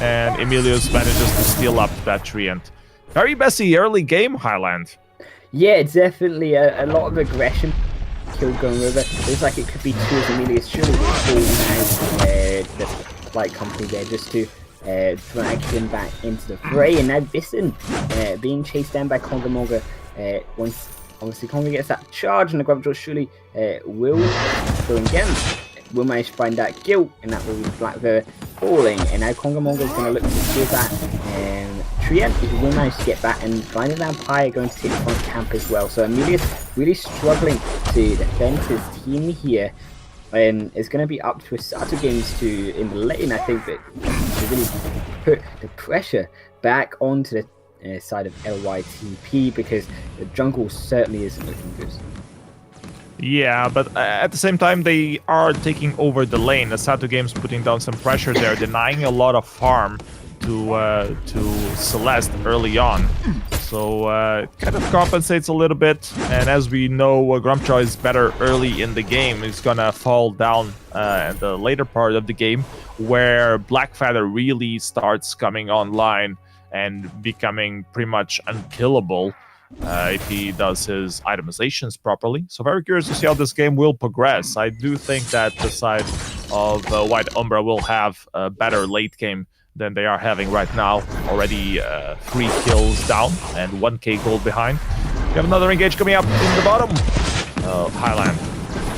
And Emilios manages to steal up that tree ant. Very messy early game, Highland. Yeah, definitely a lot of aggression. Kill going over. Looks like it could be two as Emilios surely will now the flight company there just to drag him back into the fray. And now Visson being chased down by Konga Monga. Once obviously Konga gets that charge, and the Grumpjaw surely will go and get him. Will manage to find that guilt, and that will be Blackfeather falling. And now Konga Monga is going to look to steal that Treant. He will manage to get back, and Blinded Vampire going to take the front camp as well. So Emilios really struggling to defend his team here. It's going to be up to Sato Games to in the lane, I think, but to really put the pressure back onto the side of LYTP, because the jungle certainly isn't looking good. Yeah, but at the same time, they are taking over the lane. The Sato Games putting down some pressure there, denying a lot of farm to Celeste early on. So it kind of compensates a little bit. And as we know, Grumpjaw is better early in the game. He's gonna fall down in the later part of the game, where Blackfeather really starts coming online and becoming pretty much unkillable. If he does his itemizations properly. So very curious to see how this game will progress. I do think that the side of White Umbra will have a better late game than they are having right now. Already 3 kills down and 1k gold behind. We have another engage coming up in the bottom. Highland.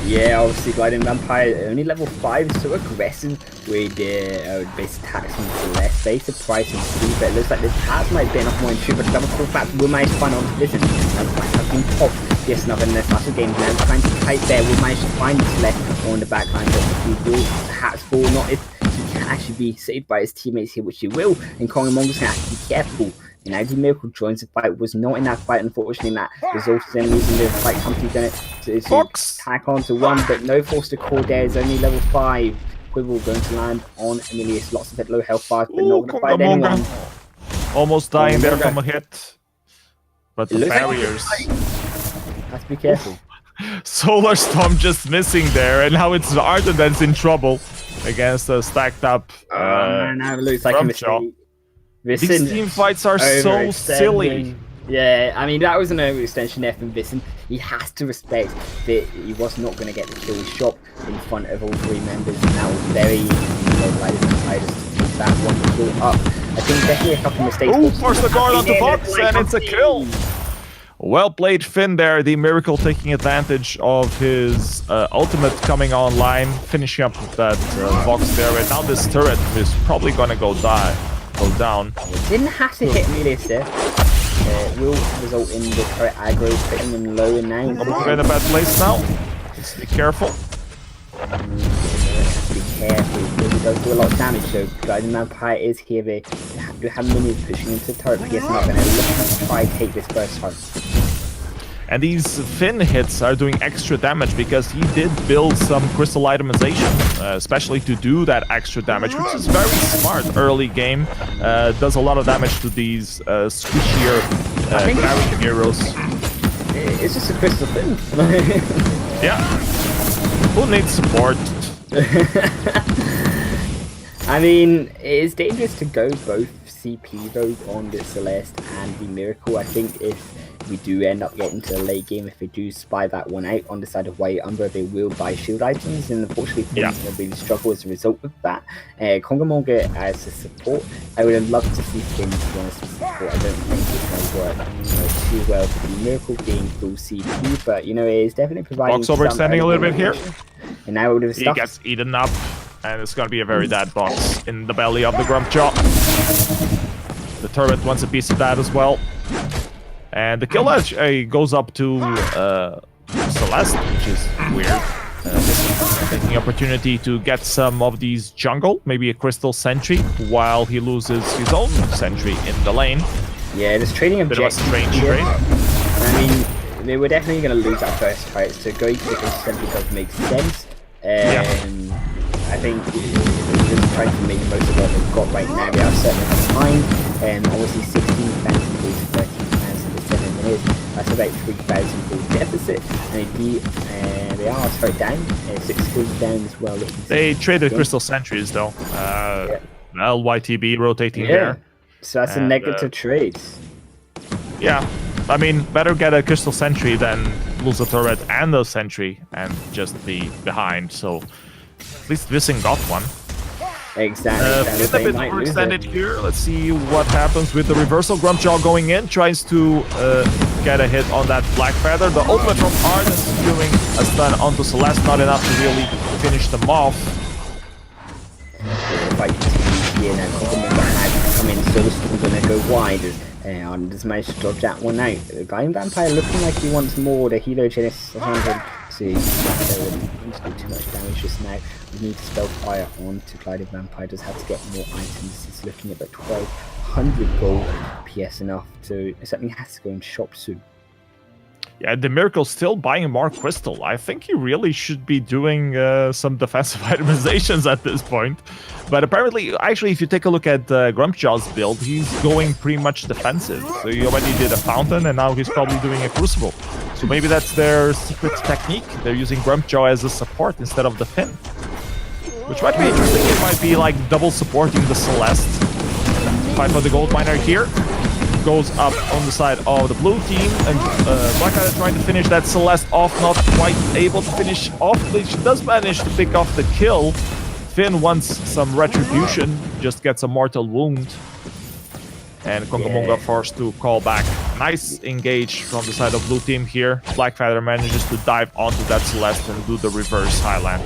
Yeah, obviously Gliding Vampire only level 5, so aggressive with base attacks from Celeste. Very surprising to see, but it looks like this has might be enough more in but double pull back will manage to find on this. Has been popped. Yes, another in the Sasha Games now trying to fight there. Will manage to find Celeste on the backline, but he will perhaps fall. Not if he can actually be saved by his teammates here, which he will. And Konga Monga's gonna have to be careful. And Andy Miracle joins the fight, was not in that fight, unfortunately, that resulted in losing the fight company going to tack on to 1, but no force to call there, is only level 5. Quibble going to land on Emilios, lots of low health bars, but not going to fight anyone. Almost dying there from a hit, but the barriers. Have to be careful. Solar Storm just missing there, and now it's Arden that's in trouble against a stacked up now it looks like a mistake. These team fights are so silly. Yeah, I mean, that was an overextension there from Visson. He has to respect that he was not going to get the kill shot in front of all 3 members. Now, very easy to take that one kill up. I think definitely a couple of mistakes. Oh, force the guard onto Fox, and it's a kill. Well played, Finn there. The Miracle taking advantage of his ultimate coming online, finishing up that Vox there. And now this turret is probably going to go down. It didn't have to hit Emilios there. Will result in the turret aggro, putting him low and now. We're in a bad place now. Let's be careful. Be careful, because he does do a lot of damage, so Gliding Vampire is here. They do have minions pushing into the turret, but he's not going to look to try to take this first time. And these Finn hits are doing extra damage because he did build some crystal itemization, especially to do that extra damage, which is very smart early game. Does a lot of damage to these squishier heroes. it's just a crystal thing. Yeah. Who needs support? I mean, it is dangerous to go both CP though on the Celeste and the Miracle. I think if we do end up getting to the late game, if we do spy that one out on the side of White Umbra, they will buy shield items, and unfortunately Finn's going to really struggle as a result of that. Kongamonga as a support, I would have loved to see Finn to honest with support. I don't think it's going to work too well for the Miracle being full CP, but it is definitely providing Box overextending a little bit here. And now with He gets eaten up, and it's going to be a very dead box in the belly of the Grumpjaw. The turret wants a piece of that as well. And the kill edge goes up to Celeste, which is weird. Taking opportunity to get some of these jungle, maybe a crystal sentry, while he loses his own sentry in the lane. Yeah, just trading objectives. Bit of a strange trade. I mean, they were definitely going to lose that first fight, so going to the crystal sentry does make sense. I think we're just trying to make the most of what they've got right now. They are certainly behind, and obviously 16,000 goals, 13,000 for 7 minutes. That's about 3,000 goal deficit, and they are straight down, 6 kills down as well. They traded crystal sentries though. LYTB rotating there. So that's a negative trade. Yeah, I mean, better get a crystal sentry than lose a turret and a sentry and just be behind. So at least Vissing got one. Exactly. It's a bit overextended here. Let's see what happens with the reversal. Grumpjaw going in, tries to get a hit on that Black Feather. The ultimate from Arden securing a stun onto Celeste, not enough to really finish them off. Come in, so this one's gonna go wide. Arden just managed to dodge that one out. The Guardian Vampire looking like he wants more. The Helogenesis 100. See, to do too much damage just now. We need to spell fire on to Guardian Vampire. Just have to get more items. He's looking at about 1,200 gold PS enough to. Something has to go in shop soon. Yeah, the Miracle's still buying more crystal. I think he really should be doing some defensive itemizations at this point. But apparently, actually, if you take a look at Grumpjaw's build, he's going pretty much defensive. So he already did a fountain, and now he's probably doing a crucible. So maybe that's their secret technique. They're using Grumpjaw as a support instead of the Finn. Which might be interesting. It might be like double supporting the Celeste. Fight for the gold miner here. Goes up on the side of the blue team, and Blackheart trying to finish that Celeste off, not quite able to finish off. She does manage to pick off the kill. Finn wants some retribution, just gets a mortal wound. And Kongamonga forced to call back. Nice engage from the side of blue team here. Blackfeather manages to dive onto that Celeste and do the reverse Highland.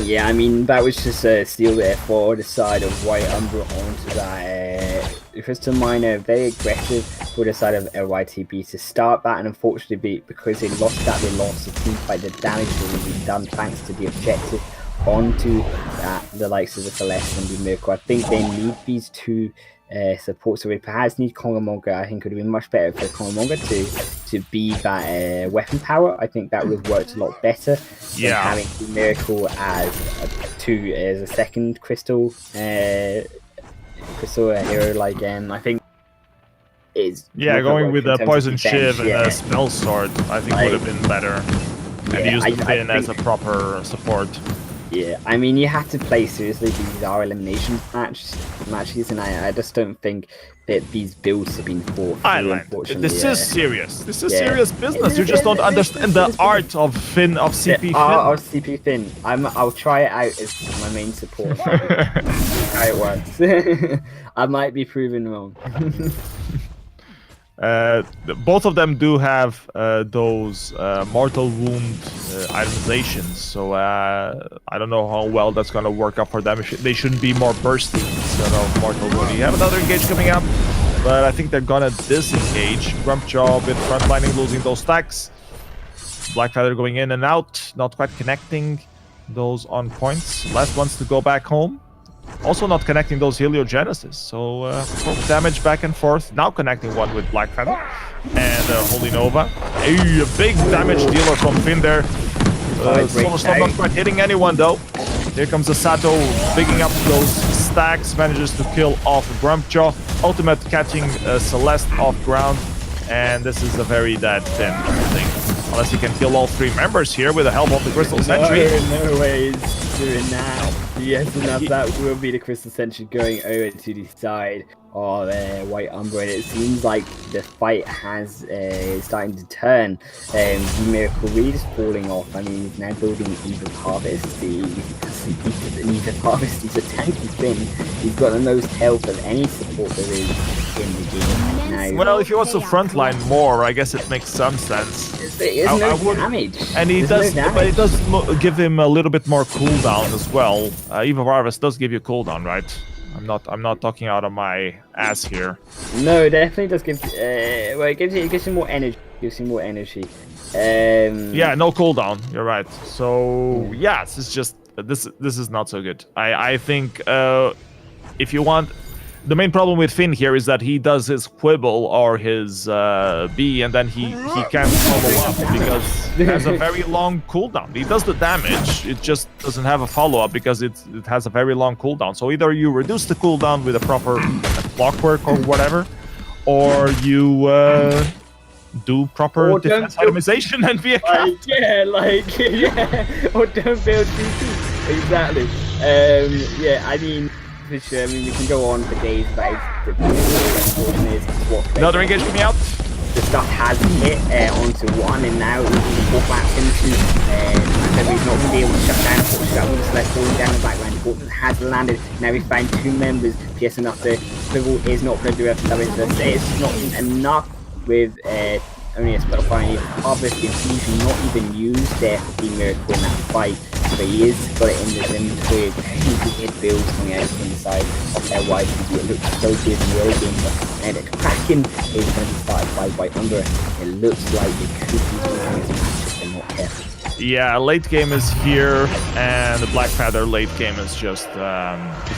Yeah, I mean, that was just a steal there for the side of White Umbra onto that Crystal Miner. Very aggressive for the side of LYTB to start that, and unfortunately, because they lost that, they lost the team fight. The damage has been done thanks to the objective onto the likes of the Celeste and the Miracle. I think they need these two support, so we perhaps need Kongamonga. I think it would have been much better for Kongamonga to be that weapon power. I think that would have worked a lot better than having the Miracle as a second crystal hero. Like I think is going with a poison shiv and a spell sword. I think would have been better. And use the Finn as a proper support. Yeah, I mean, you have to play seriously. These are elimination matches, and I just don't think that these builds have been thought through. This is serious. This is serious business. You just don't understand the art of Finn, of CP Finn. Of CP Finn. I'll try it out as my main support. How it works. I might be proven wrong. Both of them do have those mortal wound itemizations, so I don't know how well that's going to work out for them. They shouldn't be more bursty instead of mortal wound. You have another engage coming up, but I think they're going to disengage. Grumpjaw with frontlining, losing those stacks. Blackfeather going in and out, not quite connecting those on points. Last ones to go back home. Also not connecting those Heliogenesis, so damage back and forth. Now connecting one with Blackfeather and Holy Nova. A big damage dealer from Finn there. Solar Storm not quite hitting anyone though. Here comes the Sato picking up those stacks, manages to kill off Grumpjaw. Ultimate catching Celeste off ground, and this is a very dead Finn, I think. Unless he can kill all 3 members here with the help of the Crystal Sentry. No way he's doing that. Yes, enough. That will be the Crystal Sentry going over to the side of White Umbra. And it seems like the fight has starting to turn. Miracle Reed is falling off. I mean, he's now building Evil Harvest. The Evil Harvest is a tanky thing. He's got the most health of any support there is in the game right now. Well, if he wants to frontline more, I guess it makes some sense. There's no damage. And he does, but it does give him a little bit more cooldown as well. Evil Harvest does give you cooldown, right? I'm not talking out of my ass here. No, it definitely does give. Well, it gives you more energy. Gives you more energy. Yeah, no cooldown. You're right. So yeah, it's just this is not so good. I think if you want. The main problem with Finn here is that he does his quibble or his B, and then he can't follow up because it has a very long cooldown. He does the damage, it just doesn't have a follow-up because it has a very long cooldown. So either you reduce the cooldown with a proper clockwork or whatever, or you do proper defense itemization and be a cat. Or don't build CP. Exactly. Yeah, I mean... For sure. I mean, we can go on for days about another engage from me out. The stuff has hit onto 1, and now we can walk back into we've not been able to shut down the shuttle, so they're falling down the backline. The Fortress has landed. Now we find 2 members. PS enough. The swivel is not going to do enough damage. It's not enough with only a spell fire. Harvest Infusion not even used there for the Miracle in that fight. But he is got it in his inventory. He hit builds coming out from the side of their white. It looks so good in the early game, but now the Kraken is going to be started by White Umbra. It looks like it could be something as a match if they're not careful. Yeah, late game is here, and the Black Feather late game is just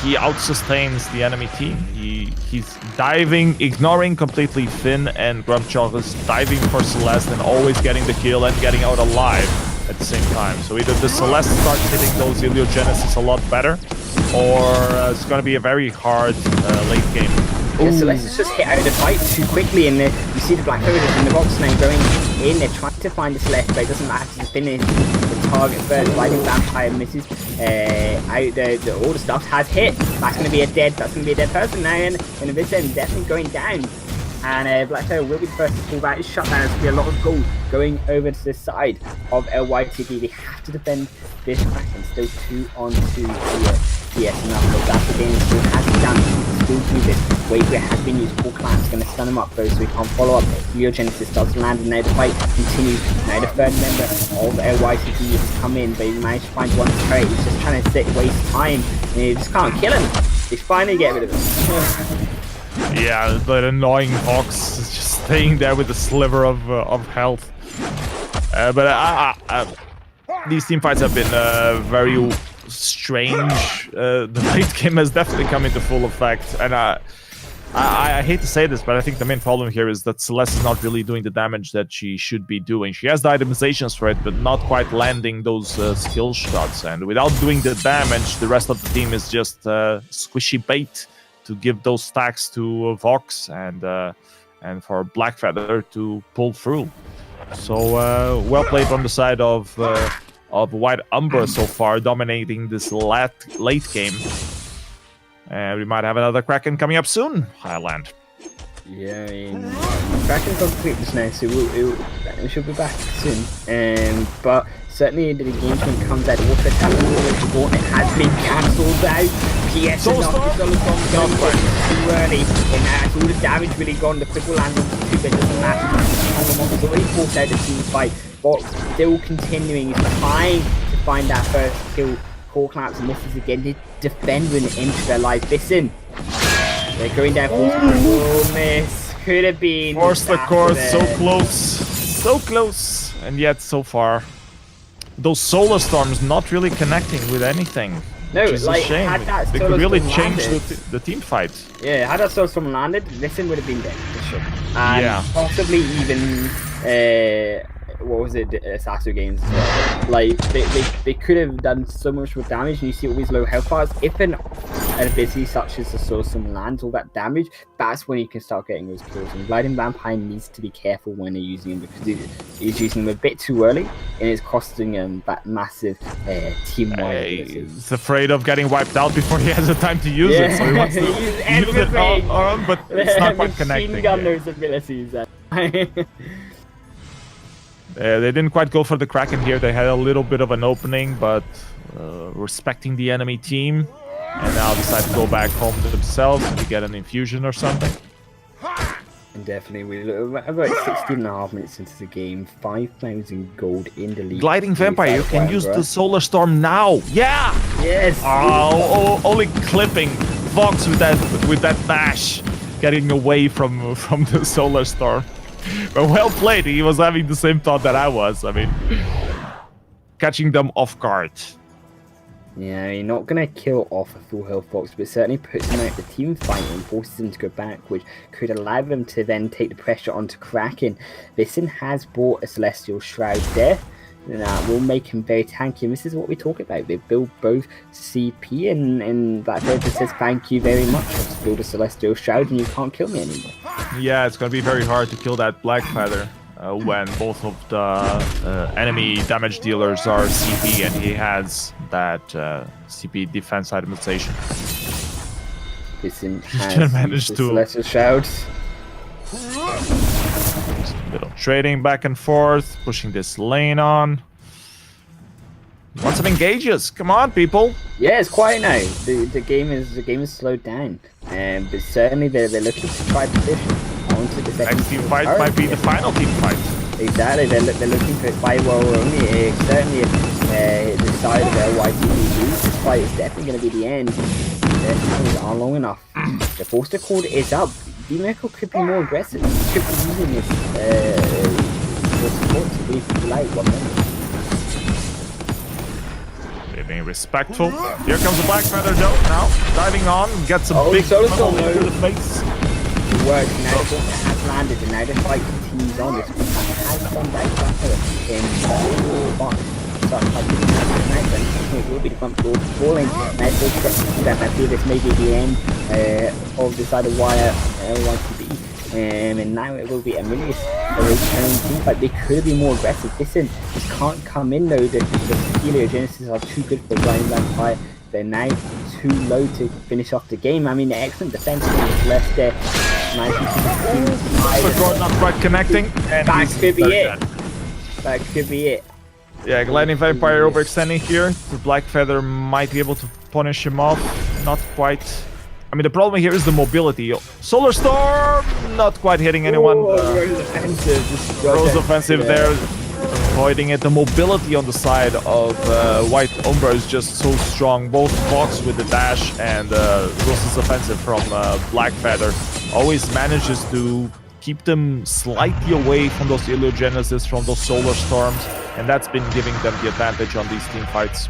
he out-sustains the enemy team. He's diving, ignoring completely Finn and Grumchalk is diving for Celeste and always getting the kill and getting out alive at the same time. So either the Celeste starts hitting those Iliogenesis a lot better, or it's going to be a very hard late game. Yeah, Celeste is just hit out of the fight too quickly, and you see the Black Feathers in the box now going in. They're trying to find the Celeste, but it doesn't matter to finish the target first. Lightning Vampire misses out. All the stuff has hit. That's going to be a dead person now, and this end definitely going down. And Black Feather will be the first to fall back. His shutdown is going to be a lot of gold going over to the side of LYTD. They have to defend this Kraken. Still 2-on-2 here. Yes, enough. But that's the game still has to be done. Still do this. Wait for it has been used. Full Clamps going to stun him up though, so he can't follow up. Heliogenesis starts to land, and now the fight continues. Now the third member of LYTD has come in, but he managed to find one turret. He's just trying to waste time, and he just can't kill him. He's finally get rid of him. Yeah, that annoying Hawks is just staying there with a sliver of health. But these team fights have been very strange. The late game has definitely come into full effect, and I hate to say this, but I think the main problem here is that Celeste is not really doing the damage that she should be doing. She has the itemizations for it, but not quite landing those skill shots. And without doing the damage, the rest of the team is just squishy bait to give those stacks to Vox and for Blackfeather to pull through. So well played on the side of White Umbra so far, dominating this late game. And we might have another Kraken coming up soon, Highland. Yeah, I mean, Kraken's on quickness now, so we should be back soon. But certainly the engagement comes out. Water attack it has been cancelled out. PS is not too early, and that's all the damage really gone. The critical lands on the 2-bit doesn't matter. He's already forced out the team fight, but still continuing. He's trying to find that first kill. Core Clamps and misses again to defend with an inch of their life. Listen, they're going down for miss. Could have been. Force the core, so close, and yet so far. Those solar storms not really connecting with anything. No, which is like a shame. had that they could really change the team fight. Yeah, had that solar storm landed, Listen would have been dead for sure. And yeah, possibly even what was it, Sasso games as well. Like they could have done so much more damage, and you see all these low health bars. If an ability such as the Soulstorm lands all that damage, that's when you can start getting those kills. And Gliding Vampire needs to be careful when they're using him, because he's using them a bit too early, and it's costing him that massive team-wide. He's afraid of getting wiped out before he has the time to use it, so he wants to use it on, but it's not quite connecting. Machine gun those abilities. They didn't quite go for the Kraken here. They had a little bit of an opening, but respecting the enemy team, and now decide to go back home to themselves to get an infusion or something. And definitely, we're about 16.5 minutes into the game, 5,000 gold in the league. Gliding Vampire, you can use the Solar Storm now. Yeah! Yes! Oh, only clipping Vox with that bash, getting away from the Solar Storm. But well played. He was having the same thought that I was. I mean, catching them off guard. Yeah, you're not going to kill off a full health Fox, but certainly puts him out the team fight and forces him to go back, which could allow them to then take the pressure onto Kraken. Vincent has bought a Celestial Shroud there. That will make him very tanky, and this is what we talk about. They build both CP, and that just says thank you very much. Just build a Celestial Shroud and you can't kill me anymore. Yeah, it's going to be very hard to kill that Black Feather when both of the enemy damage dealers are CP, and he has that CP defense itemization. Vincent has managed to Celestial Shrouds. Little trading back and forth, pushing this lane on. Want some engages? Come on, people! Yeah, it's quiet now. The game is slowed down, but certainly they're looking to try to push onto the second next team fight might be the final team fight. Exactly, they're looking for it by well only. Certainly, the side of their YTB lose this fight is definitely going to be the end. Their times aren't long enough. The Forster cord is up. Evil Megacorp could be more aggressive. Could be using this support to really pull out 1 minute. They're being respectful. Here comes the Black Feather though. Now diving on, gets a big tunnel into the face. It works now. It has landed, and now the fight continues on. This has gone down in the box. It will be the front door falling. I feel this may be the end of the side of wire YTB. And now it will be Emilius team fight. They could be more aggressive. Listen, this can't come in though. The Heliogenesis are too good for Gliding Vampire. They're now too low to finish off the game. I mean, excellent defense is left there. Not quite connecting. And that could be it. That could be it. Yeah, Gliding Vampire overextending here. The Black Feather might be able to punish him off. Not quite. I mean, the problem here is the mobility. Solar Storm! Not quite hitting anyone. Rose offensive. Rose offensive there. Avoiding it. The mobility on the side of White Umbra is just so strong. Both Fox with the dash and Rose's offensive from Black Feather always manages to keep them slightly away from those Heliogenesis, from those Solar Storms, and that's been giving them the advantage on these team fights.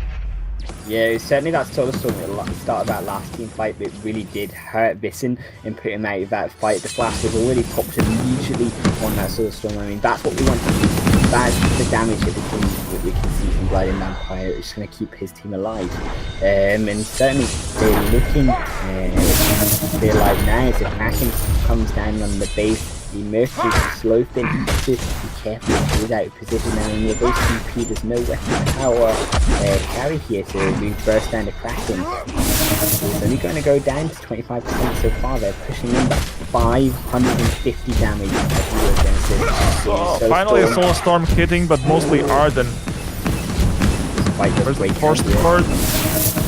Yeah, certainly that Solar Storm at the start of that last team fight that really did hurt Vincent and put him out of that fight. The flash was already popped immediately on that Solar Storm. I mean, that's what we want to do. That's the damage that we can see from Gliding Vampire. It's just going to keep his team alive. And certainly they're looking to be alive now as the Kraken comes down on the base. The Mercury slow thing to be careful if he's out of position now. In your base CP, there's no weapon power carry here to reverse down the Kraken. It's only going to go down to 25% so far. They're pushing in back 550 damage. Finally a Solar Storm hitting, but mostly Arden. Where's the force card?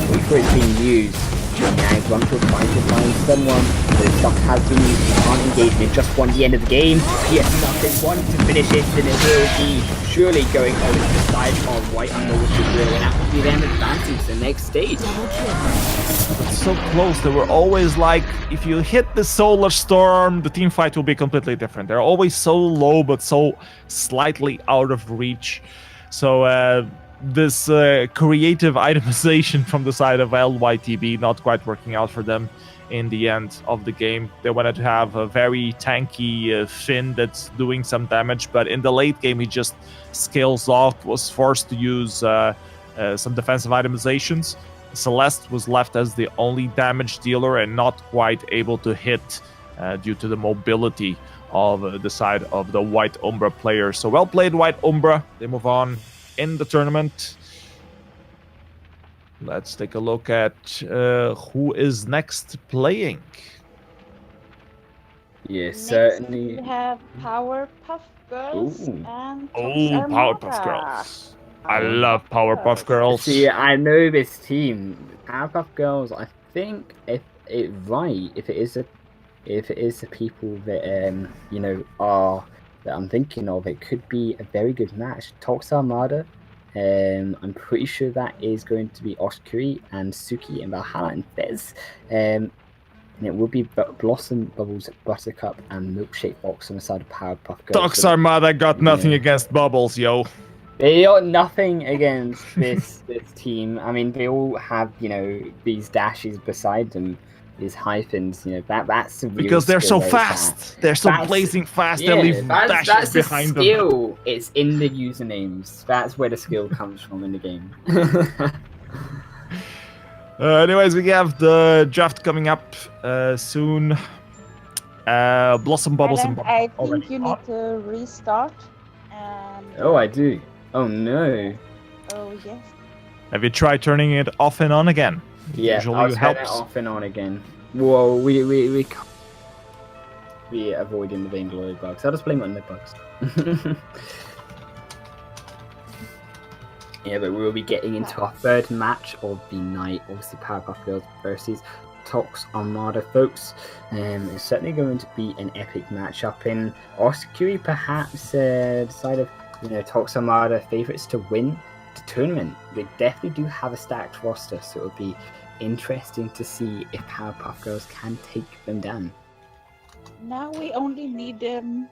Wait for it being used. Now Grumpy trying to find someone. The stuff has been used. He can't engage, and it just won the end of the game. PS nothing one to finish it, and it will be surely going over to the side of White Umbra, which is real, and that will be them advancing to the next stage. It's so close. They were always like, if you hit the Solar Storm, the team fight will be completely different. They're always so low, but so slightly out of reach. So this creative itemization from the side of LYTB not quite working out for them. in the end of the game. They wanted to have a very tanky Finn that's doing some damage, but in the late game he just scales off, was forced to use some defensive itemizations. Celeste was left as the only damage dealer and not quite able to hit due to the mobility of the side of the White Umbra players. So well played, White Umbra. They move on in the tournament. Let's take a look at who is next playing. Yes, Next, certainly. we have Powerpuff Girls Ooh. and Oh, Powerpuff Girls. I love Powerpuff Girls. See, I know this team, Powerpuff Girls. I think if it is the people that you know are that I'm thinking of, it could be a very good match. Tox Armada. I'm pretty sure that is going to be Oscuri and Suki and Valhalla and Fez. And it will be Blossom, Bubbles, Buttercup, and Milkshake Box on the side of Powerpuff Girls. Tox Armada got nothing against Bubbles, yo. They got nothing against this team. I mean, they all have, you know, these dashes beside them, these hyphens. You know, that's the real Because they're so skill fast. They're so blazing fast. Yeah, they leave that's dashes the behind them. skill. It's in the usernames. That's where the skill comes from in the game. Anyways, we have the draft coming up soon. Blossom, Bubbles, and I think already you need to restart. And Oh, I do. Oh no. oh yes. Have you tried turning it off and on again? Yeah, Usually I'll turn it helps. off and on again. Whoa, we avoiding the Vainglory bugs. I'll just blame it on the bugs. Yeah, but we will be getting into our third match of the night. Obviously, Powerpuff Girls versus Tox Armada, folks. It's certainly going to be an epic matchup. In Oscuri, perhaps decided, you know, Tox Armada favourites to win the tournament. They definitely do have a stacked roster, so it'll be interesting to see if Powerpuff Girls can take them down. Now we only need Team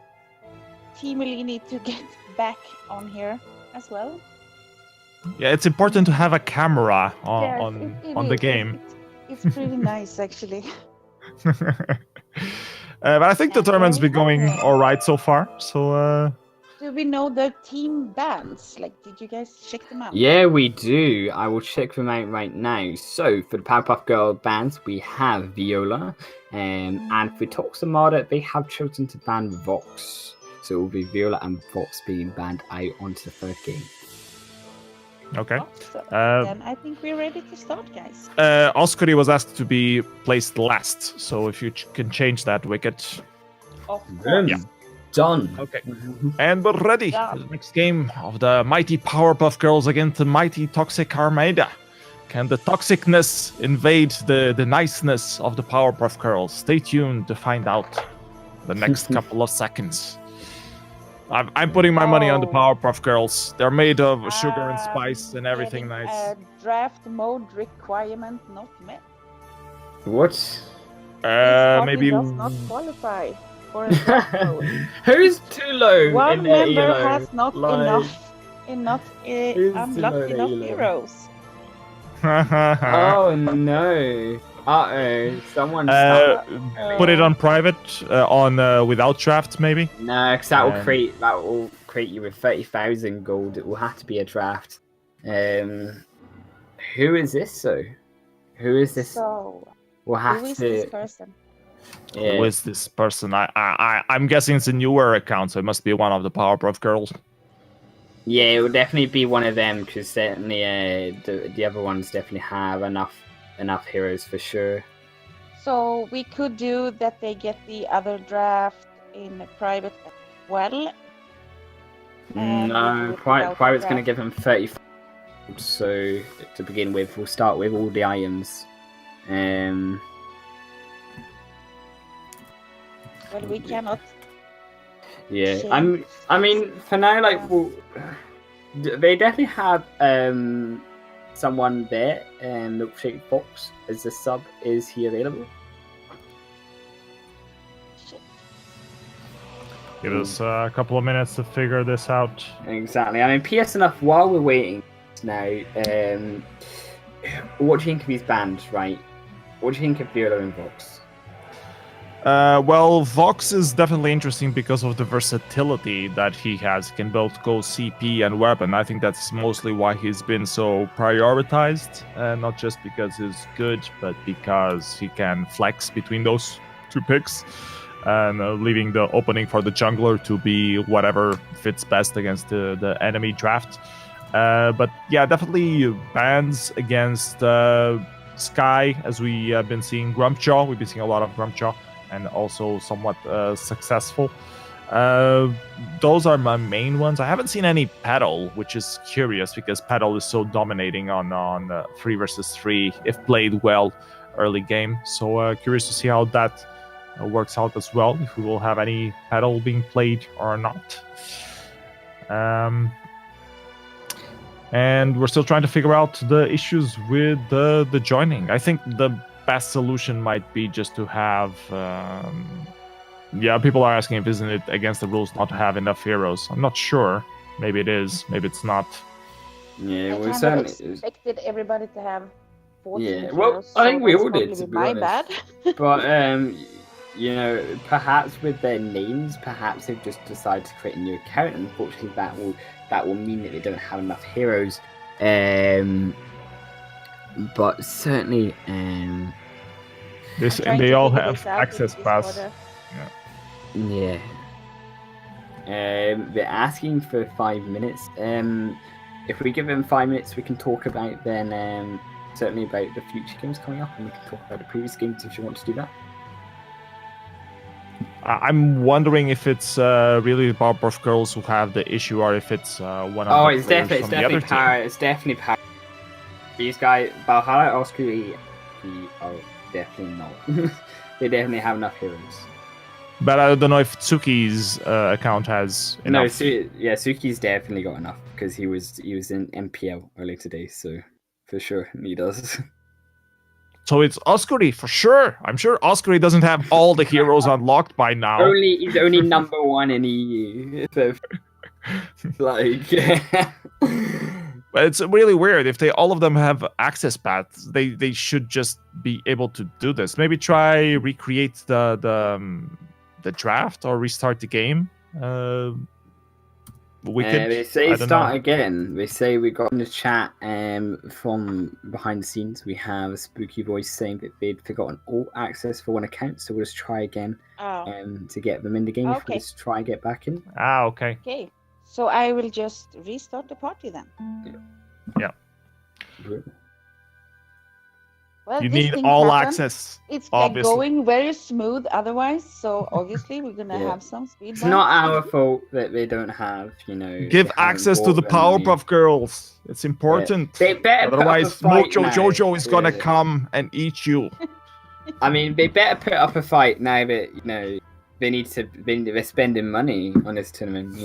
Elini to get back on here as well. Yeah, it's important to have a camera Yes, on the game. It's pretty nice, actually. But I think the tournament's been going all right so far. So Do we know the team bands? Like, did you guys check them out? Yeah, we do. I will check them out right now. So, for the Powerpuff Girl bands, we have Viola. And for Tox Armada, they have chosen to ban Vox. So, it will be Viola and Vox being banned out onto the third game. okay. So, then I think we're ready to start, guys. Oscuri was asked to be placed last, so if you can change that, Wicket. Of Boom. Yeah. Done. Okay. And we're ready for the next game of the mighty Powerpuff Girls against the mighty Toxic Armada. Can the toxicness invade the niceness of the Powerpuff Girls? Stay tuned to find out the next couple of seconds. I'm putting my money on the Powerpuff Girls. They're made of sugar and spice and everything Getting nice. A draft mode requirement not met. What? This Maybe. does not qualify for a draft mode. Who's too low? One in their member elo? has not Like- enough Who's unlocked enough Elo? heroes. Oh no! Uh-oh, someone. Put it on private, on without draft, maybe. No, because that will create you with 30,000 gold. It will have to be a draft. Who is this though? Who is this? So, We'll who have is to. this person? Yeah. Who is this person? I'm guessing it's a newer account, so it must be one of the Powerpuff Girls. Yeah, it will definitely be one of them because certainly the other ones definitely have enough heroes for sure. So we could do that. They get the other draft in private as well. And we do No, it without Private's the going to give him 30. So to begin with, we'll start with all the items. Well, we cannot. Yeah, change. I mean, for now, like, they definitely have someone there. Milkshake Fox as the sub. Is he available? Shit. Give us a couple of minutes to figure this out. Exactly. I mean, PS enough. While we're waiting now, what do you think of these bands? Right. What do you think of Viola and Vox? Well, Vox is definitely interesting because of the versatility that he has. He can both go CP and weapon. I think that's mostly why he's been so prioritized. Not just because he's good, but because he can flex between those two picks. And leaving the opening for the jungler to be whatever fits best against the enemy draft. But yeah, definitely bans against Sky, as we have been seeing Grumpjaw. We've been seeing a lot of Grumpjaw. And also somewhat successful. Those are my main ones. I haven't seen any Petal, which is curious because Petal is so dominating on 3 versus 3 if played well early game. So curious to see how that works out as well, if we will have any Petal being played or not. And we're still trying to figure out the issues with the joining. I think the best solution might be just to have people are asking if isn't it against the rules not to have enough heroes. I'm not sure. Maybe it is, maybe it's not. Yeah, I we kind certainly of expected everybody to have 40 Yeah, well, heroes, I think so we that's all did, probably to be my honest. bad. But you know, perhaps with their names, perhaps they've just decided to create a new account. Unfortunately, that will mean that they don't have enough heroes. But certainly, They all have access pass. Yeah. They're asking for 5 minutes. If we give them 5 minutes, we can talk about then certainly about the future games coming up, and we can talk about the previous games if you want to do that. I'm wondering if it's really the Powerpuff Girls who have the issue, or if it's one of the it's players definitely from the other team. power. It's definitely power. These guys, Valhalla, Oscary, are definitely not. They definitely have enough heroes. But I don't know if Tsuki's account has enough. Suki's definitely got enough because he was in MPL earlier today, so for sure he does. So it's Oscary for sure. I'm sure Oscary doesn't have all the heroes unlocked by now. He's only number 1 in EU. So, But it's really weird. If all of them have access paths, they should just be able to do this. Maybe try recreate the draft or restart the game. They say start again. They say we got in the chat from behind the scenes. We have a spooky voice saying that they'd forgotten all access for one account, so we'll just try again to get them in the game. Okay. We'll just try and get back in. Okay. Okay, so I will just restart the party then. Yeah. Well, You these need things all happen. access. It's obviously. going very smooth otherwise, so obviously we're gonna have some speed It's bumps. not our fault that they don't have, Give they haven't access to bought the them any. Powerpuff Girls. It's important. They better put up a Otherwise, fight Mojo now. Jojo is gonna Yeah. come and eat you. I mean, they better put up a fight now that they're spending money on this tournament.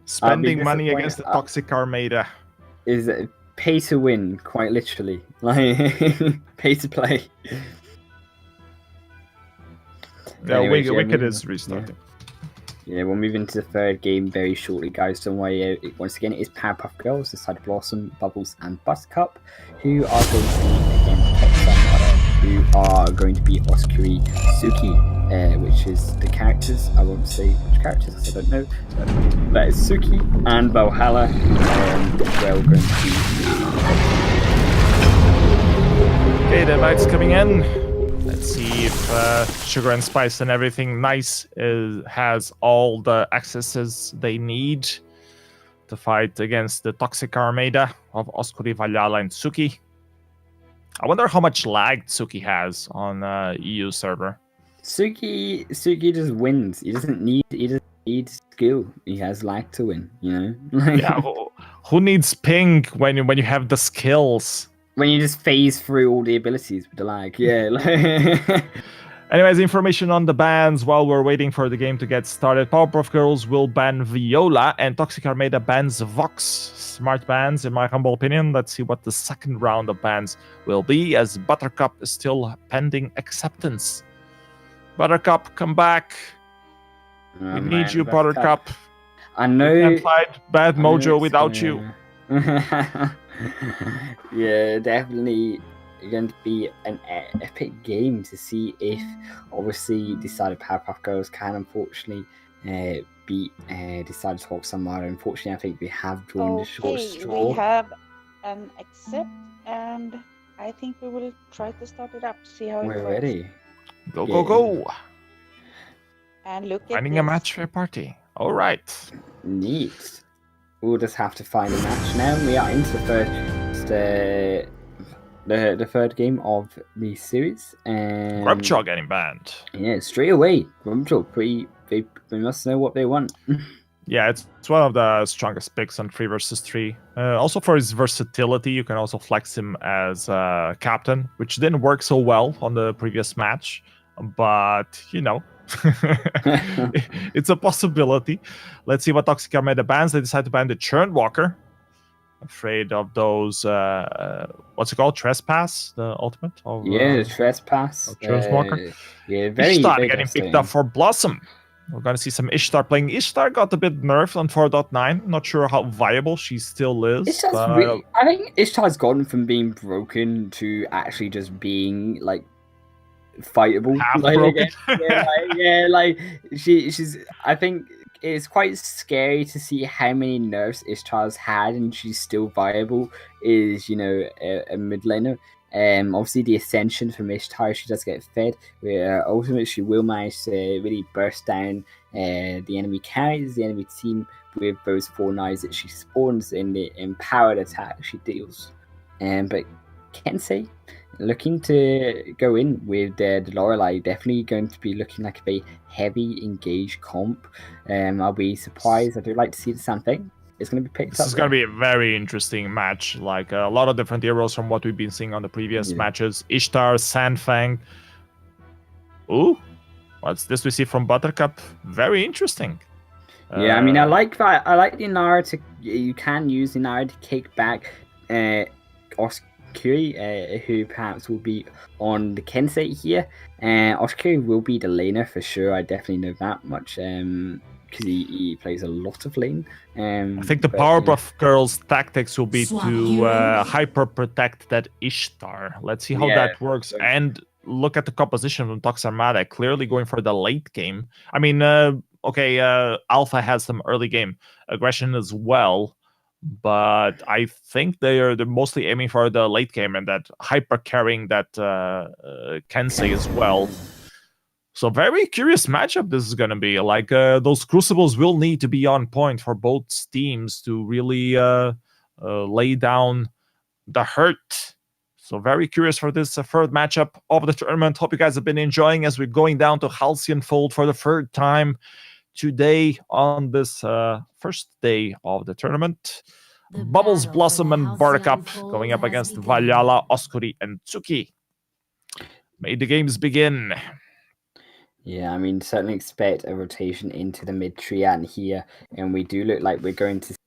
Spending money disappointed. against the Toxic Armada. Is pay to win, quite literally. Pay to play. Yeah, Anyways, Wicked is restarting. Yeah, we'll move into the third game very shortly, guys. Don't worry. Once again, it is Powerpuff Girls, the side of Blossom, Bubbles, and Buttercup, who are going to be against Texan, who are going to be Oscary, Suki, which is the characters. I won't say which characters, I don't know. But it's Suki and Valhalla, well going to be. Okay, the invites coming in. Let's see if Sugar and Spice and everything nice has all the accesses they need to fight against the Toxic Armada of Oscary, Valhalla, and Suki. I wonder how much lag Suki has on EU server. Suki just wins. He doesn't need skill. He has lag to win. Yeah, who needs ping when you have the skills? When you just phase through all the abilities with the lag, yeah. Anyways, information on the bans while we're waiting for the game to get started. Powerpuff Girls will ban Viola, and Toxic Armada bans Vox. Smart bans, in my humble opinion. Let's see what the second round of bans will be, as Buttercup is still pending acceptance. Buttercup, come back. We need you, Buttercup. I know. We can't fight Bad Mojo without you. Yeah, definitely. going to be an epic game to see if, obviously, Decided Powerpuff Girls can unfortunately beat Decided Talk Samara. Unfortunately, I think we have drawn the short straw. We have an accept, and I think we will try to start it up. See how it We're works. ready. Go, go, go. And look at Finding a match for a party. All right. Neat. We'll just have to find a match now. We are into the third game of the series. Grubjaw getting banned. Yeah, straight away. Grubjaw, they must know what they want. Yeah, it's one of the strongest picks on 3 versus 3. Also for his versatility, you can also flex him as captain, which didn't work so well on the previous match. But, you know, it's a possibility. Let's see what Toxic Armada bans. They decide to ban the Churnwalker. Afraid of those, what's it called? Trespass? The ultimate? Of, the Trespass. Churnwalker. Yeah, very Ishtar very getting picked up for Blossom. We're going to see some Ishtar playing. Ishtar got a bit nerfed on 4.9. Not sure how viable she still is. I think Ishtar's gone from being broken to actually just being, like, fightable. Half like, broken. She's. I think it's quite scary to see how many nerfs Ishtar's had, and she's still viable. Is, you know, a mid laner. Obviously the ascension from Ishtar, she does get fed. Ultimately, she will manage to really burst down the enemy carries, the enemy team with those 4 knives that she spawns in the empowered attack she deals. But Kensei looking to go in with the Lorelei, definitely going to be looking like a very heavy engaged comp. I'll be surprised. I do like to see the same thing. It's going to be picked up. This is going to be a very interesting match. Like a lot of different heroes from what we've been seeing on the previous matches. Ishtar, Sandfang. Ooh, what's this we see from Buttercup? Very interesting. Yeah, I mean, I like that. I like the Inara to. You can use the Inara to kick back Oskuri, who perhaps will be on the Kensei here. Oskuri will be the laner for sure. I definitely know that much. Because he plays a lot of lane. I think the Powerpuff Girls' tactics will be to hyper protect that Ishtar. Let's see how that works. And look at the composition from Tox Armada, clearly going for the late game. I mean, Alpha has some early game aggression as well, but I think they're mostly aiming for the late game and that hyper carrying that Kensei as well. So very curious matchup this is going to be. Like, those Crucibles will need to be on point for both teams to really lay down the hurt. So very curious for this third matchup of the tournament. Hope you guys have been enjoying as we're going down to Halcyon Fold for the third time today on this first day of the tournament. Bubbles, Blossom, and Buttercup going up against Valjala, Oskuri, and Tsuki. May the games begin. Yeah, I mean, certainly expect a rotation into the mid triad here, and we do look like we're going to see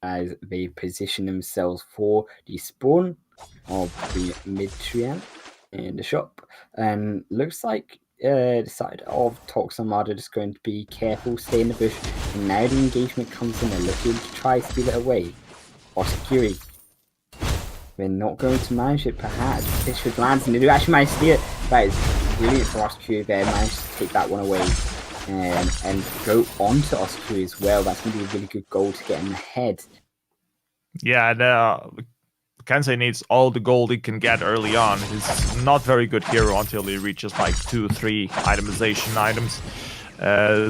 as they position themselves for the spawn of the mid triad in the shop. And looks like the side of Tox Armada just going to be careful, stay in the bush, and now the engagement comes in, they're looking to try to steal it away. Oskuri, they're not going to manage it, perhaps. This should land, and they do actually manage to steal it. That is brilliant for Oskuri there, managed to take that one away and go on to Oskuri as well. That's going to be a really good goal to get in the head. Yeah, Kensei needs all the gold he can get early on. He's not very good hero until he reaches like 2-3 itemization items.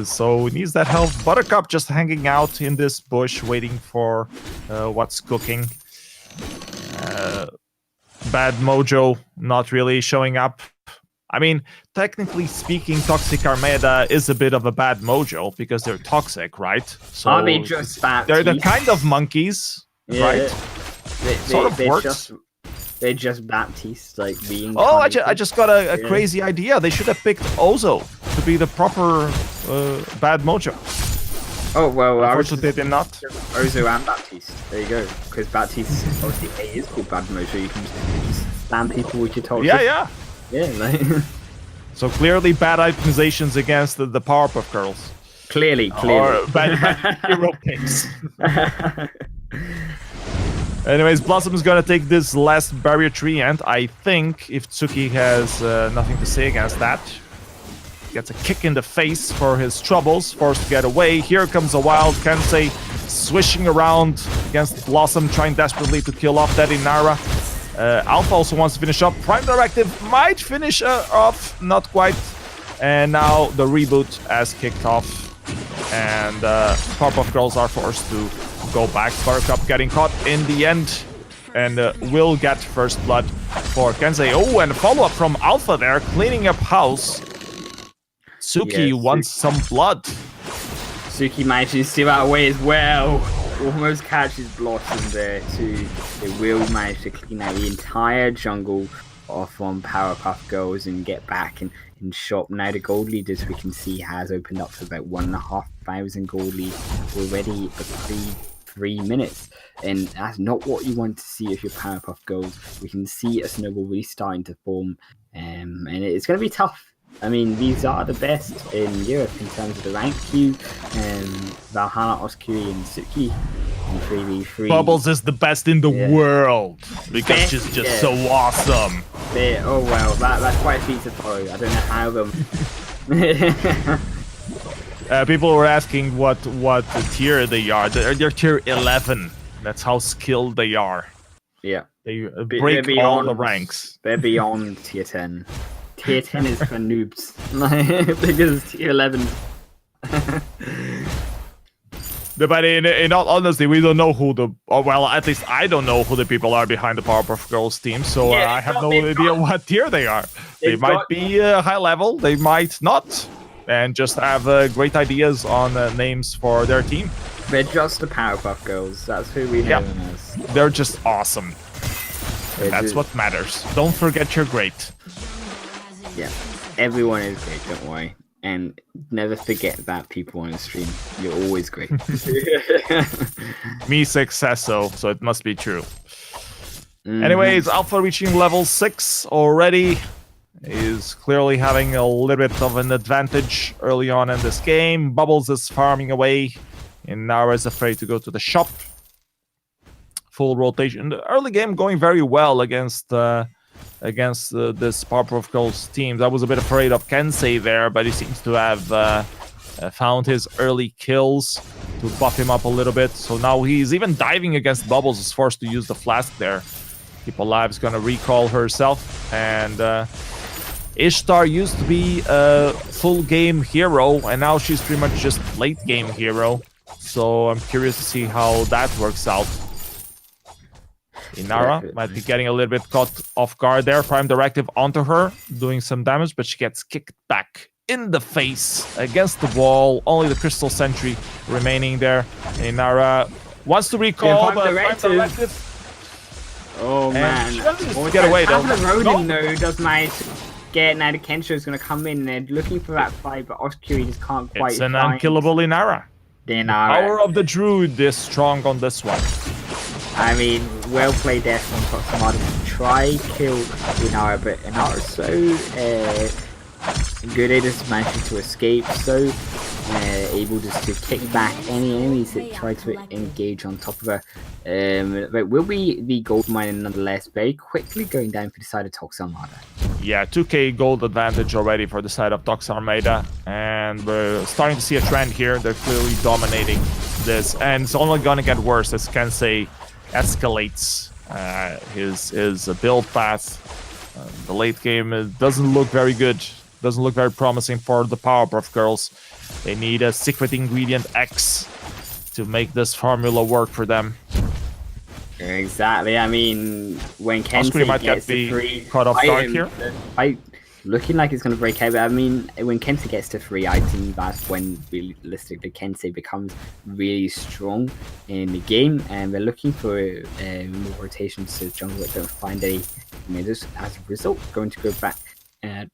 So he needs that help. Buttercup just hanging out in this bush, waiting for what's cooking. Bad Mojo not really showing up. I mean, technically speaking, Toxic Armada is a bit of a bad mojo because they're toxic, right? So are they just bad? They're the kind of monkeys, right? They're just Baptiste, like being. Oh, I just got a crazy idea. They should have picked Ozo to be the proper bad mojo. Oh well, unfortunately they did not. Ozo and Baptiste. There you go. Because Baptiste, obviously, A is called bad mojo. You can just spam people with your toxic. Yeah. Yeah, like... So clearly bad optimizations against the Powerpuff Girls. Clearly. Or bad hero picks. Anyways, Blossom is gonna take this last barrier tree, and I think if Tsuki has nothing to say against that, gets a kick in the face for his troubles, forced to get away. Here comes a wild Kensei swishing around against Blossom, trying desperately to kill off that Inara. Alpha also wants to finish up. Prime Directive might finish off, not quite. And now the reboot has kicked off, and Powerpuff Girls are forced to go back. Buttercup getting caught in the end, and will get first blood for Kensei. Oh, and a follow-up from Alpha there, cleaning up house. Suki wants some blood. Suki manages to steal out away as well. Almost catches Blossom there too. They will manage to clean out the entire jungle off on Powerpuff Girls and get back and shop. Now the gold leaders we can see has opened up to about 1,500 gold lead already for 3 minutes, and that's not what you want to see if you're Powerpuff Girls. We can see a snowball really starting to form, and it's going to be tough. I mean, these are the best in Europe in terms of the rank queue, Valhalla, Oskiri, and Suki in 3v3. Bubbles is the best in the world because she's just so awesome. Oh well, that's quite a feat to follow. I don't know how them. People were asking what tier they are. They're tier 11. That's how skilled they are. Yeah, they break all the ranks. They're beyond tier 10. Tier 10 is for noobs, because tier 11. But in all honesty, we don't know who well, at least I don't know who the people are behind the Powerpuff Girls team, so I have no idea what tier they are. They might be high level, they might not, and just have great ideas on names for their team. They're just the Powerpuff Girls, that's who we know them as. They're just awesome. That's what matters. Don't forget you're great. Yeah, everyone is great, don't worry. And never forget that people on the stream. You're always great. Me successo, so it must be true. Anyways, Alpha reaching level 6 already. Is clearly having a little bit of an advantage early on in this game. Bubbles is farming away, and Nara is afraid to go to the shop. Full rotation. The early game going very well against this Powerpuff Girls team. I was a bit afraid of Kensei there, but he seems to have found his early kills to buff him up a little bit. So now he's even diving against Bubbles, is forced to use the flask there. Keep Alive is gonna recall herself, and Ishtar used to be a full game hero, and now she's pretty much just late game hero. So I'm curious to see how that works out. Inara might be getting a little bit caught off guard there. Prime Directive onto her, doing some damage, but she gets kicked back in the face against the wall. Only the Crystal Sentry remaining there. Inara wants to recall, but Prime Directive. Oh man! Get away though. The Ronin though does manage to get. Now the Kensho is going to come in. They're looking for that fight, but Oskiri just can't quite. It's an unkillable Inara. The Inara. Power of the Druid is strong on this one. I mean, well played there from Proximata to try kill Inara, but Inara's so good at just managing to escape, so able just to kick back any enemies that try to engage on top of her. But will be the gold miner nonetheless, very quickly going down for the side of Tox Armada. Yeah, 2k gold advantage already for the side of Tox Armada, and we're starting to see a trend here. They're clearly dominating this, and it's only gonna get worse as Kensei escalates his build path. The late game doesn't look very good, doesn't look very promising for the Powerpuff Girls. They need a secret ingredient X to make this formula work for them. Exactly. I mean, when Kensei gets to 3 caught off guard here, looking like it's going to break out. But I mean, when Kensei gets to 3 items, that's when realistically Kensei becomes really strong in the game. And they're looking for more rotations to jungle that don't find any. Just as a result, going to go back and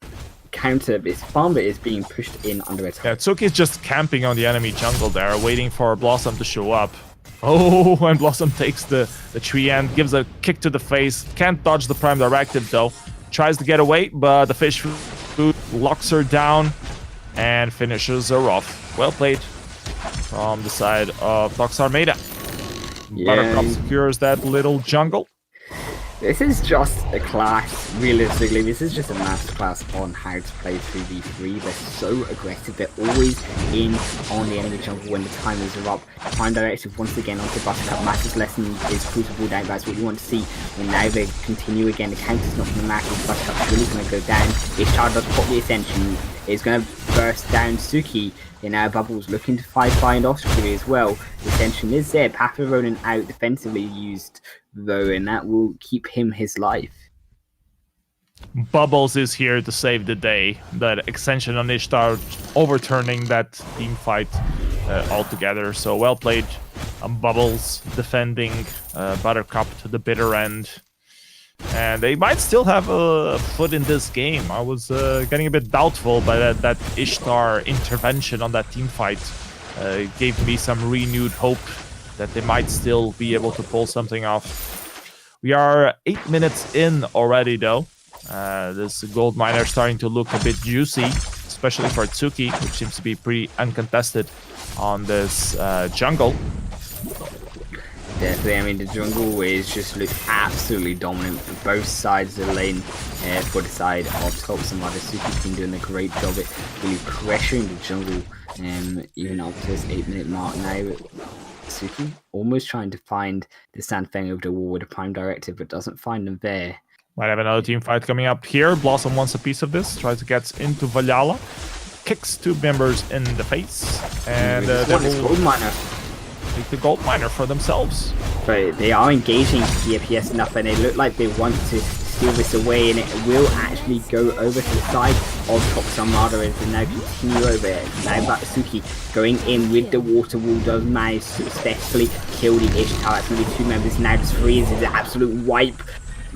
counter this farm, but is being pushed in under attack. Yeah, Tsuki's just camping on the enemy jungle there, waiting for Blossom to show up. Oh, and Blossom takes the tree and gives a kick to the face. Can't dodge the Prime Directive though. Tries to get away, but the fish food locks her down and finishes her off. Well played from the side of Tox Armada. Buttercup secures that little jungle. This is just a class, realistically, this is just a masterclass on how to play 3v3. They're so aggressive, they're always in on the enemy jungle when the timers are up. Prime directive once again onto Buttercup. Massive lesson is crucible down, that's what you want to see. And now they continue again, the counter's not going to matter, Buttercup's really going to go down. Ishtar does pop the ascension, is going to burst down Suki. In our Bubbles looking to find Osprey as well. The tension is there. Papa Ronin out defensively used though, and that will keep him his life. Bubbles is here to save the day. That extension on Ishtar overturning that team fight altogether. So well played. Bubbles defending Buttercup to the bitter end. And they might still have a foot in this game. I was getting a bit doubtful, but that Ishtar intervention on that team fight gave me some renewed hope that they might still be able to pull something off. We are 8 minutes in already, though. This gold miner starting to look a bit juicy, especially for Tsuki, which seems to be pretty uncontested on this jungle. Definitely, I mean, the jungle is just absolutely dominant for both sides of the lane. For the side of top, Suki's been doing a great job at really pressuring the jungle, even up to this 8-minute mark now. Suki almost trying to find the Sandfang over the wall with a prime directive, but doesn't find them there. Might have another team fight coming up here. Blossom wants a piece of this, tries to get into Valhalla, kicks 2 members in the face, and they will take the gold miner for themselves. But they are engaging DPS enough, and they look like they want to steal this away, and it will actually go over to the side of Top Armada as they now continue over it. Now Batsuki going in with the water wall does manage to successfully kill the Ishtar. That's going to be 2 members now. Just freezes an absolute wipe.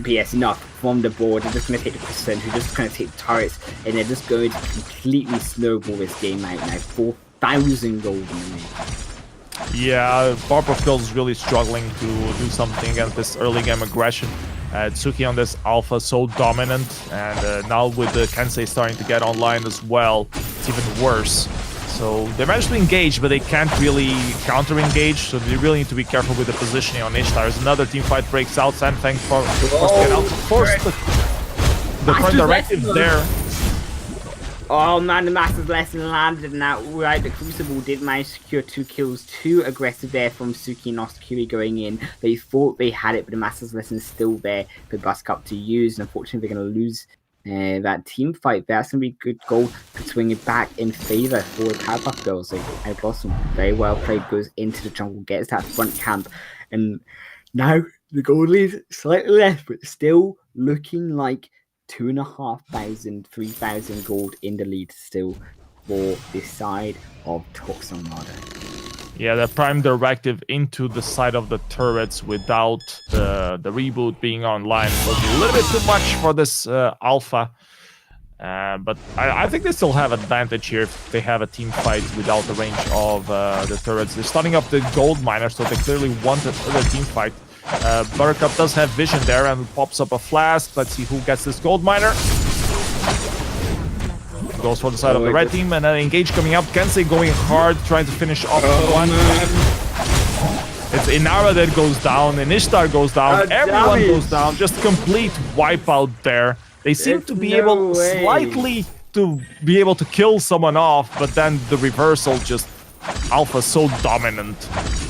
PS enough from the board. They're just going to take the percent, who just going to take the turrets, and they're just going to completely snowball this game out now. 4,000 gold in the league. Yeah, Barprov Girls is really struggling to do something against this early game aggression. Tsuki on this alpha so dominant, and now with the Kensei starting to get online as well, it's even worse. So they managed to engage, but they can't really counter-engage, so they really need to be careful with the positioning on Ishtar. As another team fight breaks out, Sandfang forced to get out. Forced the front directive there. Oh man, the massive lesson landed, and that right, the Crucible did manage to secure 2 kills, 2 aggressive there from Suki and Osakiri going in. They thought they had it, but the massive lesson is still there for Buttercup to use, and unfortunately they're going to lose that team fight. That's going to be good goal to swing it back in favour for the Powerpuff Girls. So Blossom, very well played, goes into the jungle, gets that front camp, and now the gold lead slightly less, but still looking like 2,500, 3,000 gold in the lead still for this side of Tox Armada. Yeah, the prime directive into the side of the turrets without the reboot being online was a little bit too much for this alpha. But I think they still have advantage here if they have a team fight without the range of the turrets. They're starting up the gold miner, so they clearly want another team fight. Buttercup does have vision there and pops up a flask. Let's see who gets this gold miner. Goes for the side of the red team, and then engage coming up. Kensei going hard, trying to finish off one. It's Inara that goes down, and Ishtar goes down, everyone goes down. Just complete wipeout there. They seem to be able slightly to be able to kill someone off, but then the reversal, just Alpha so dominant,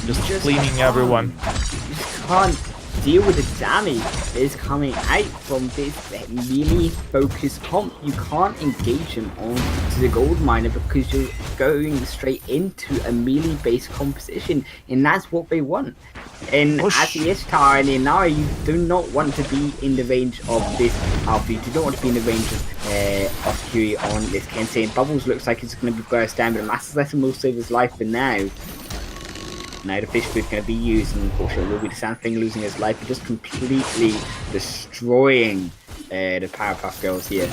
just cleaning everyone. You just can't deal with the damage that is coming out from this melee focused comp. You can't engage him on to the gold miner because you're going straight into a melee based composition, and that's what they want. And as the Ishtar and the Inara, you do not want to be in the range of this Alpha. You do not want to be in the range of Fury on this Kensei. And Bubbles looks like it's going to be burst down, but a Master's Lesson will save his life for now. Now the fish food is going to be used, and unfortunately will be the Sand Thing losing his life and just completely destroying the Powerpuff Girls here.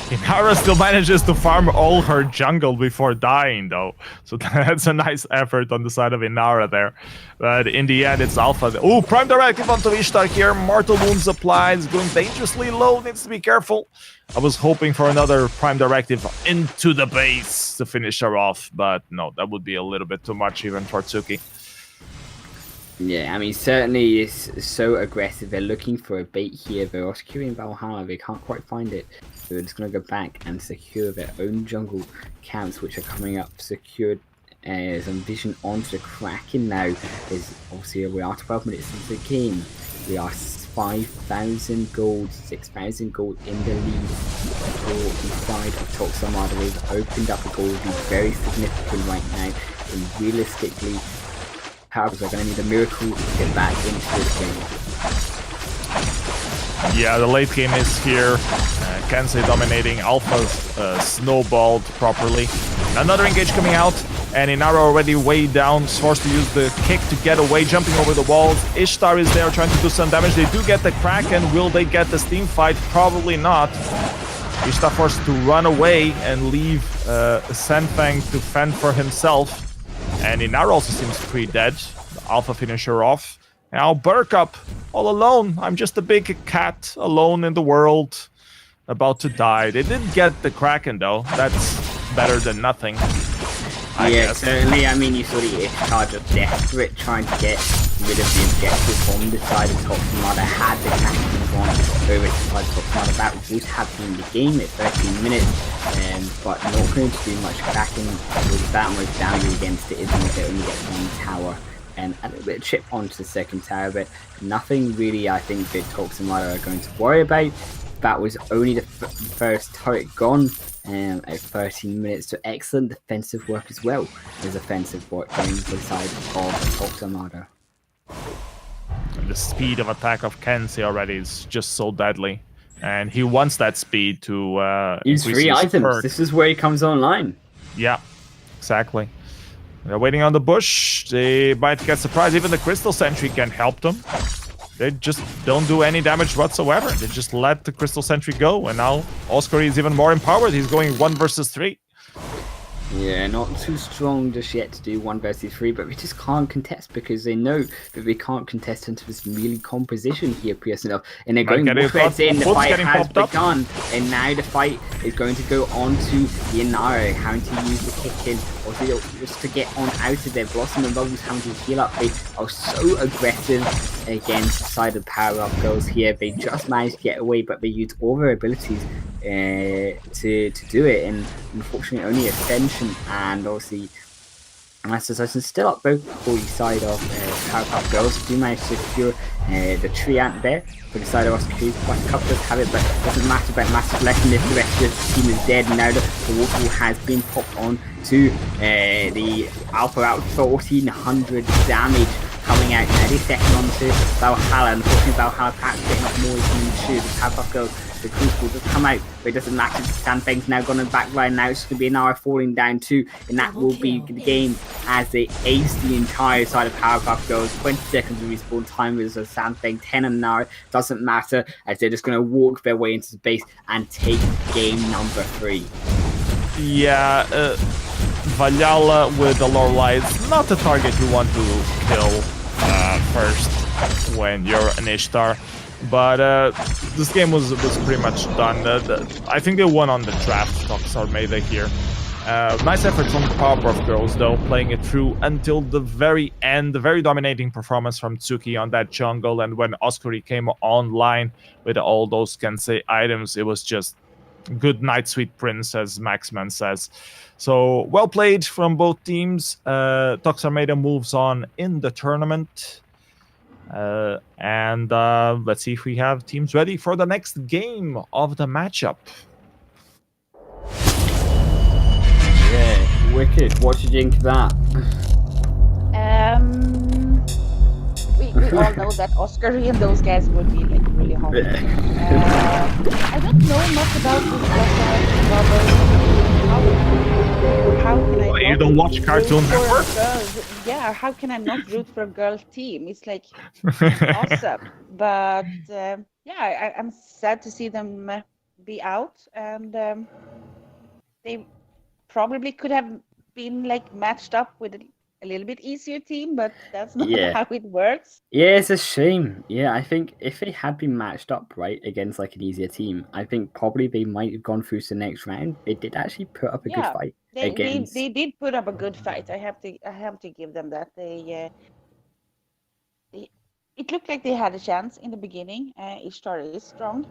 Inara still manages to farm all her jungle before dying, though. So that's a nice effort on the side of Inara there. But in the end, it's Alpha. Oh, Prime Directive onto Ishtar here. Mortal Wounds applied. It's going dangerously low. Needs to be careful. I was hoping for another Prime Directive into the base to finish her off. But no, that would be a little bit too much even for Tsuki. Yeah, I mean, certainly it's so aggressive. They're looking for a bait here. They're securing Valhalla. They can't quite find it. So they're just going to go back and secure their own jungle camps, which are coming up secured. Some vision onto the Kraken now. Is obviously we are 12 minutes into the game. We are 5,000 gold, 6,000 gold in the lead for the side of Tox Armada. They've opened up a goal lead very significant right now. And realistically, Powers are going to need a miracle to get back into this game. Yeah, the late game is here. Kensei dominating. Alpha's snowballed properly. Another engage coming out. And Inara already way down. Is forced to use the kick to get away, jumping over the walls. Ishtar is there trying to do some damage. They do get the Kraken. Will they get the steam fight? Probably not. Ishtar forced to run away and leave Senfang to fend for himself. And Inara also seems pretty dead. The Alpha finisher off. Now Burkup, all alone. I'm just a big cat, alone in the world, about to die. They did get the Kraken though. That's better than nothing. I guess. Certainly. I mean, you saw the Ishtar just desperate trying to get rid of the objective on the side of Tox Armada. Had the Kraken gone over to the side of Tox Armada, that would have been the game at 13 minutes. But not going to do much. Kraken with that much value against it, isn't it? They only get one tower and a little bit of chip onto the second tower, but nothing really I think that Tox Armada are going to worry about. That was only the first turret gone at 13 minutes, so excellent defensive work as well as offensive work going for the side of Tox Armada. And the speed of attack of Kensei already is just so deadly. And he wants that speed to use free items. Perk. This is where he comes online. Yeah, exactly. They're waiting on the bush. They might get surprised. Even the Crystal Sentry can help them. They just don't do any damage whatsoever. They just let the Crystal Sentry go. And now Oscar is even more empowered. He's going 1 versus 3. Yeah, not too strong just yet to do 1 versus 3, but we just can't contest because they know that we can't contest into this melee composition here, Pearson. And they're going threads in, the fight has begun, and now the fight is going to go on to the Inara, having to use the kick in, or just to get on out of there. Blossom and Bubbles having to heal up. They are so aggressive against the side of power-up girls here. They just managed to get away, but they use all their abilities to do it, and unfortunately only Ascension and obviously Master Assassin still up both for the side of Powerpuff Girls. Do manage to secure the Treant there for the side of Oscar. Cup does have it, but it doesn't matter about Massive Lesson if the rest of the team is dead. Now the waterfall has been popped on to the Alpha out 1400 damage coming out now. This second on to Valhalla. Unfortunately, Valhalla perhaps getting up more than the shoe. The Powerpuff Girls, the Crucible does come out, but it doesn't matter. Sandbang's now gone in the back line. Now it's going to be an hour falling down too, and that will be the game as they ace the entire side of Powerpuff Girls. 20 seconds of respawn time with a Sandbang, 10 an hour. Doesn't matter, as they're just going to walk their way into the base and take game number 3. Yeah, Valhalla with the Lorelei is not the target you want to kill first when you're an Ishtar. But this game was pretty much done. I think they won on the draft, Tox Armada here. Nice effort from the Powerpuff Girls, though, playing it through until the very end. The very dominating performance from Tsuki on that jungle, and when Oscuri came online with all those Kensei items, it was just good night, sweet prince, as Maxman says. So, well played from both teams. Tox Armada moves on in the tournament. And let's see if we have teams ready for the next game of the matchup. Yeah, wicked. What did you think of that? We all know that Oscar and those guys would be like really hard. I don't know much about this how can I you don't watch Cartoon Network? Yeah, how can I not root for a girl team? It's like awesome. But yeah, I'm sad to see them be out, and they probably could have been like matched up with a little bit easier team, but that's not how it works. Yeah, it's a shame. Yeah, I think if they had been matched up right against like an easier team, I think probably they might have gone through to the next round. They did actually put up a good fight. They did put up a good fight. I have to give them that. it looked like they had a chance in the beginning. Each starter is strong.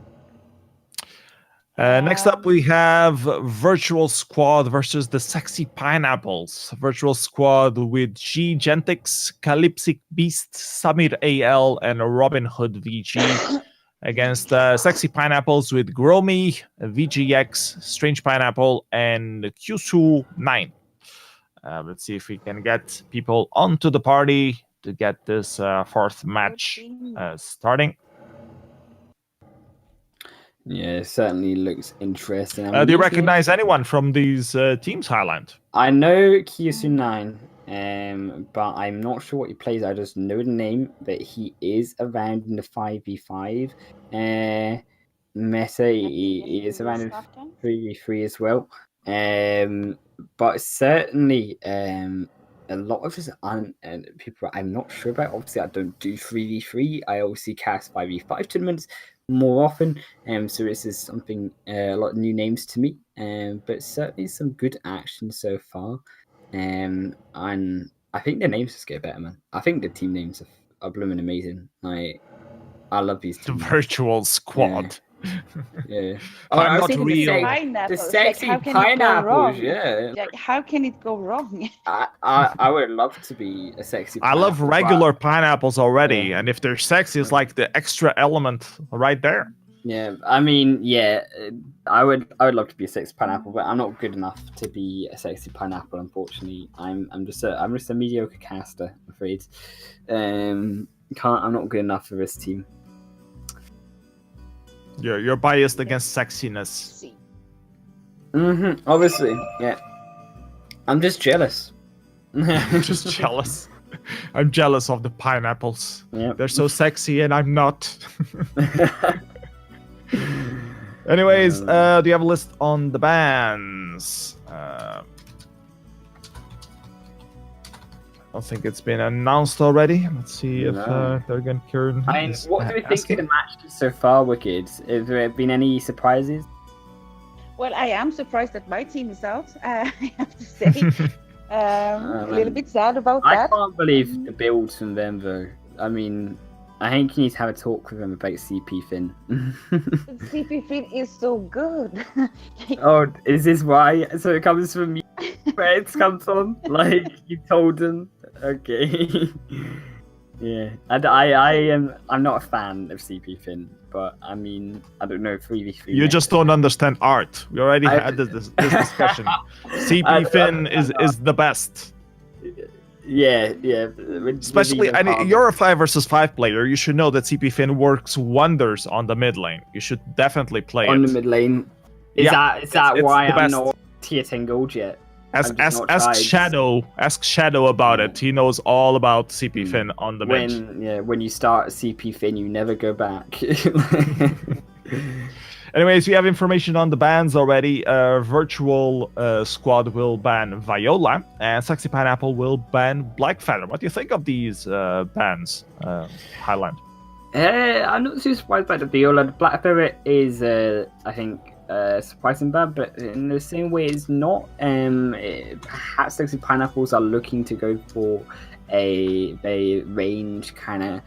Next up, we have Virtual Squad versus the Sexy Pineapples. Virtual Squad with G Gentix, Calypsic Beast, Samir AL, and Robin Hood VG. Against Sexy Pineapples with Gromy, VGX, Strange Pineapple, and Kyusu9. Let's see if we can get people onto the party to get this fourth match starting. Yeah, it certainly looks interesting. Do you recognize anyone from these teams, Highland? I know Kyusu9, but I'm not sure what he plays. I just know the name, that he is around in the 5v5 meta. He is around in 3v3 as well. But certainly a lot of his people I'm not sure about. Obviously, I don't do 3v3. I obviously cast 5v5 tournaments more often, so this is something a lot of new names to me, but certainly some good action so far, and I think the names just get better, man. I think the team names are blooming amazing. I love these the Virtual Squad. Yeah. I'm not real. The sexy pineapples, yeah. Like, how can it go wrong? I would love to be a sexy pineapple. I love regular pineapples already, and if they're sexy, it's like the extra element right there. Yeah, I mean, yeah, I would love to be a sexy pineapple, but I'm not good enough to be a sexy pineapple. Unfortunately, I'm just a mediocre caster, I'm afraid. I'm not good enough for this team. You're biased against sexiness. Obviously, yeah. I'm just jealous. I'm just jealous. I'm jealous of the pineapples. Yep. They're so sexy, and I'm not. Anyways, do you have a list on the bands? I don't think it's been announced already. Let's see if Durgan Kieran. What do we think of the match so far, Wicked? Have there been any surprises? Well, I am surprised that my team is out. I have to say, a little bit sad about that. I can't believe the builds from them, though. I mean, I think you need to have a talk with them about CP Finn. CP Finn is so good. Oh, is this why? So it comes from you, where it comes from? Like, you told them? Okay. Yeah. And I'm not a fan of CP Finn, but I mean, I don't know, 3v3. You just don't understand art. We already had this discussion. CP Finn is the best. Yeah. Especially, you're a 5 versus 5 player. You should know that CP Finn works wonders on the mid lane. You should definitely play on it. the mid lane. Is that why I'm not tier 10 gold yet? Ask Shadow about it. He knows all about CP Finn on the mid. When you start CP Finn, you never go back. Anyways, we have information on the bans already. Virtual Squad will ban Viola, and Sexy Pineapple will ban Blackfeather. What do you think of these bans, Highland? I'm not too surprised by the Viola. The Blackfeather is, I think, surprising bad, but in the same way, it's not. Perhaps Sexy Pineapples are looking to go for a range kind of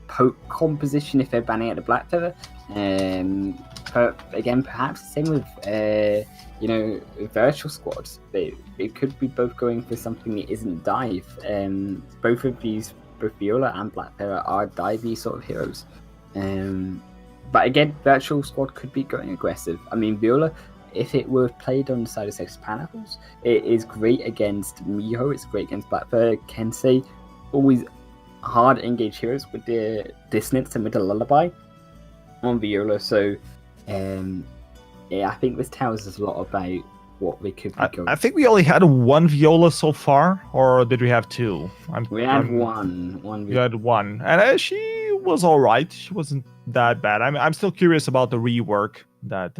poke composition if they're banning out the Blackfeather. But again, perhaps the same with Virtual Squads. They could be both going for something that isn't dive. Both Viola and Blackfeather are divey sort of heroes. But again, Virtual Squad could be going aggressive. I mean, Viola, if it were played on the side of Sexy Pineapples, it is great against Miho, it's great against Blackfeather, Kensei, always hard engage heroes with the Dissonance and with the Lullaby on Viola. So, I think this tells us a lot about what they could be going. I think we only had one Viola so far, or did we have two? We had one. We had one, and she was all right. She wasn't that bad. I'm still curious about the rework that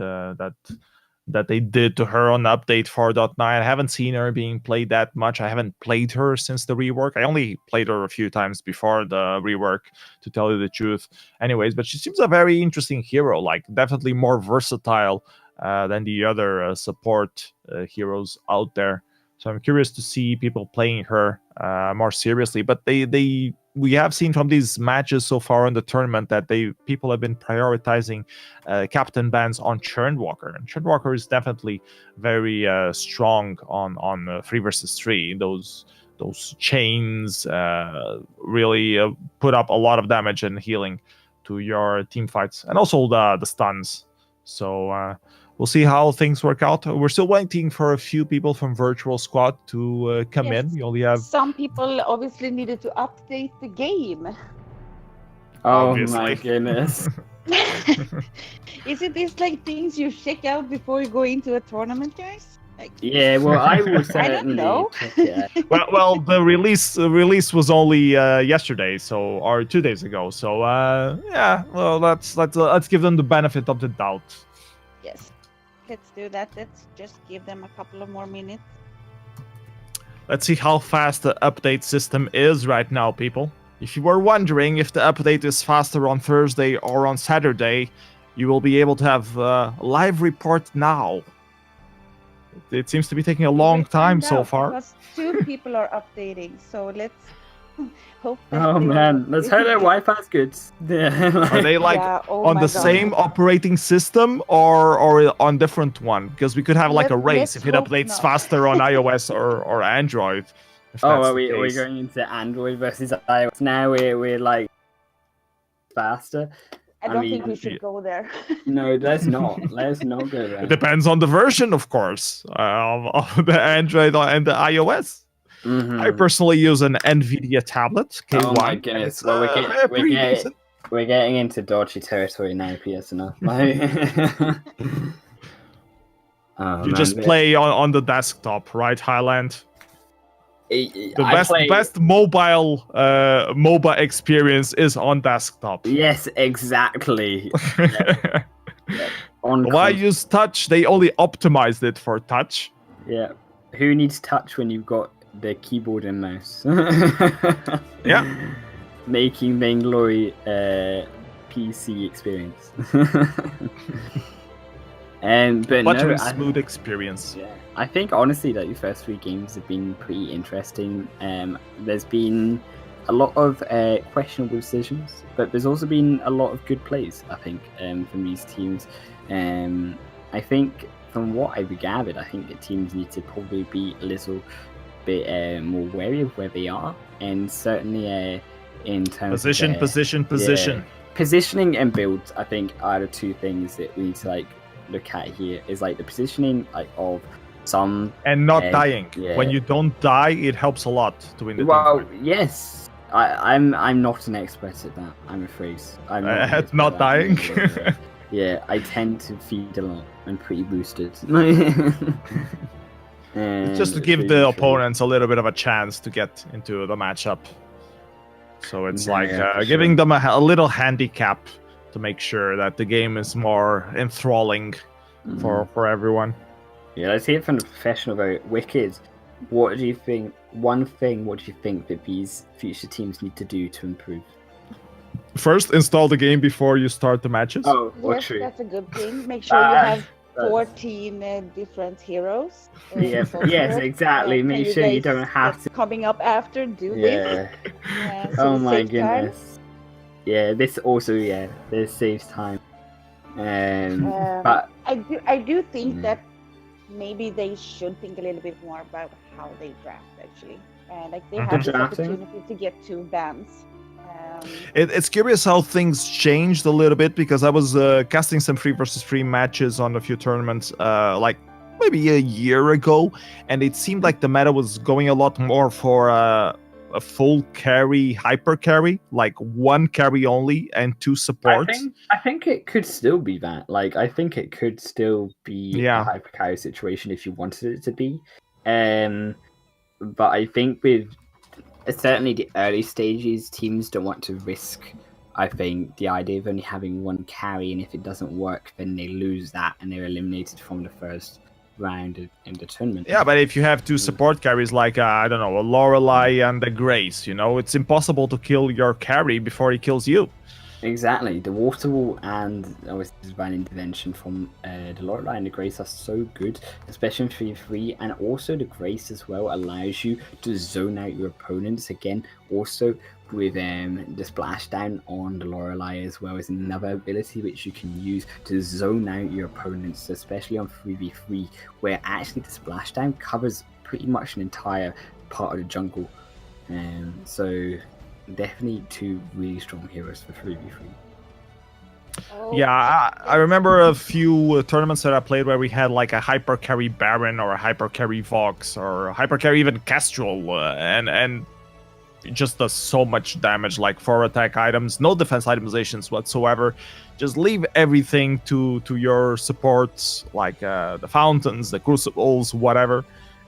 they did to her on update 4.9. I haven't seen her being played that much. I haven't played her since the rework. I only played her a few times before the rework, to tell you the truth. Anyways, but she seems a very interesting hero, like definitely more versatile than the other support heroes out there. So I'm curious to see people playing her more seriously. But they we have seen from these matches so far in the tournament that people have been prioritizing captain bans on Churnwalker, and Churnwalker is definitely very strong on 3 versus 3. Those chains really put up a lot of damage and healing to your team fights, and also the stuns. So we'll see how things work out. We're still waiting for a few people from Virtual Squad to come Yes. in. We only have Some people obviously needed to update the game. Oh Obviously. my goodness. Isn't this like things you check out before you go into a tournament, guys? Like, Yeah, well, I will I don't certainly know. check it out. well, the release was only yesterday, or 2 days ago. So yeah, well, let's give them the benefit of the doubt. Yes, let's do that. Let's just give them a couple of more minutes. Let's see how fast the update system is right now, people. If you were wondering if the update is faster on Thursday or on Saturday, you will be able to have a live report now. It seems to be taking a long We'll time find so out, far. because 2 people are updating, so let's hope that Oh they will man, let's hope their Wi-Fi's good. Are they like Yeah, oh on my the God. same operating system or on different one? Because we could have like a race Let's if it hope updates not. faster on iOS or Android. If Oh, that's are the we case. going into Android versus iOS now? We're like faster. I don't think we mean, should go there. No, let's not. Let's not go there. It depends on the version, of course, of the Android and the iOS. Mhm. I personally use an NVIDIA tablet, K1. Oh my and goodness! it's, Well, pretty decent. we're getting into dodgy territory now, PSNL. Oh, You man, just but play on the desktop, right, Highland? The I play- best mobile MOBA experience is on desktop. Yes, exactly. On Why con- use touch? They only optimized it for touch. Yeah. Who needs touch when you've got the keyboard and mouse? Yeah. Making Vainglory PC experience. But Buttery no, smooth experience. Yeah, I think honestly that your first 3 games have been pretty interesting. There's been a lot of questionable decisions, but there's also been a lot of good plays, I think, from these teams. I think from what I've gathered, I think the teams need to probably be a little bit more wary of where they are, and certainly in terms Position, of position. positioning and builds. I think are the 2 things that we need to look at here. Is the positioning of some And not dying. yeah. When you don't die, it helps a lot to win the Well, team fight. yes. I'm not an expert at that, I'm afraid. I'm not, an expert Not at dying. that. Yeah, I tend to feed a lot. I'm pretty boosted. Just to give the opponents a little bit of a chance to get into the matchup. So it's Yeah, for giving sure. them a little handicap to make sure that the game is more enthralling for everyone. Yeah, let's hear it from the professional vote. Wicked, what do you think? One thing, what do you think that these future teams need to do to improve? First, install the game before you start the matches. Oh, well, Yes, true. that's a good thing. Make sure you have 14 different heroes. Yeah, for yes, it. exactly. Make sure you guys don't have that's to. coming up after do this. Yeah. So Oh it my saves time. goodness. Yeah, this also, this saves time. Um, But I do think that maybe they should think a little bit more about how they draft actually. They have this Drafting? opportunity to get 2 bans. It's curious how things changed a little bit, because I was casting some 3 versus 3 matches on a few tournaments maybe a year ago, and it seemed like the meta was going a lot more for a full carry, hyper carry, like 1 carry only and 2 supports. I think it could still be that. I think it could still be a hyper carry situation if you wanted it to be. But I think with certainly the early stages, teams don't want to risk, I think, the idea of only having 1 carry, and if it doesn't work, then they lose that and they're eliminated from the first round in the tournament. Yeah, but if you have 2 support carries like, I don't know, a Lorelei and a Grace, it's impossible to kill your carry before he kills you. Exactly. The water wall and obviously divine intervention from the Lorelei and the Grace are so good, especially in 3-3, and also the Grace as well allows you to zone out your opponents again. Also, with the splashdown on the Lorelei as well as another ability which you can use to zone out your opponents, especially on 3v3, where actually the splashdown covers pretty much an entire part of the jungle. So definitely two really strong heroes for 3v3. Yeah, I remember a few tournaments that I played where we had like a hyper carry Baron or a hyper carry Vox or a hyper carry even Kestrel, and it just does so much damage, like 4 attack items, no defense itemizations whatsoever. Just leave everything to your supports, like the fountains, the crucibles, whatever.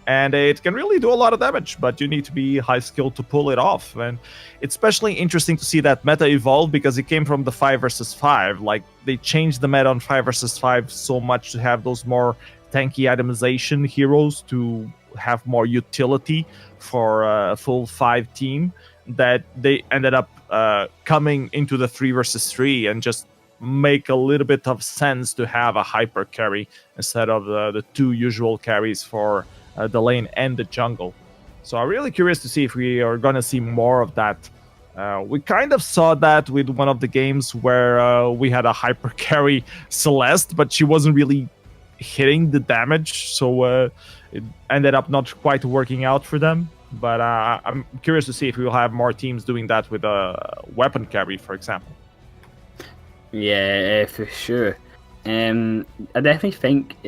And it can really do a lot of damage, but you need to be high skilled to pull it off. And it's especially interesting to see that meta evolve because it came from the 5 versus 5. Like, they changed the meta on 5 versus 5 so much to have those more tanky itemization heroes to have more utility for a full 5 team, that they ended up coming into the 3 versus 3 and just make a little bit of sense to have a hyper carry instead of the 2 usual carries for the lane and the jungle. So I'm really curious to see if we are going to see more of that. We kind of saw that with one of the games where we had a hyper carry Celeste, but she wasn't really hitting the damage, so it ended up not quite working out for them. But I'm curious to see if we will have more teams doing that with a weapon carry, for example. Yeah, for sure. I definitely think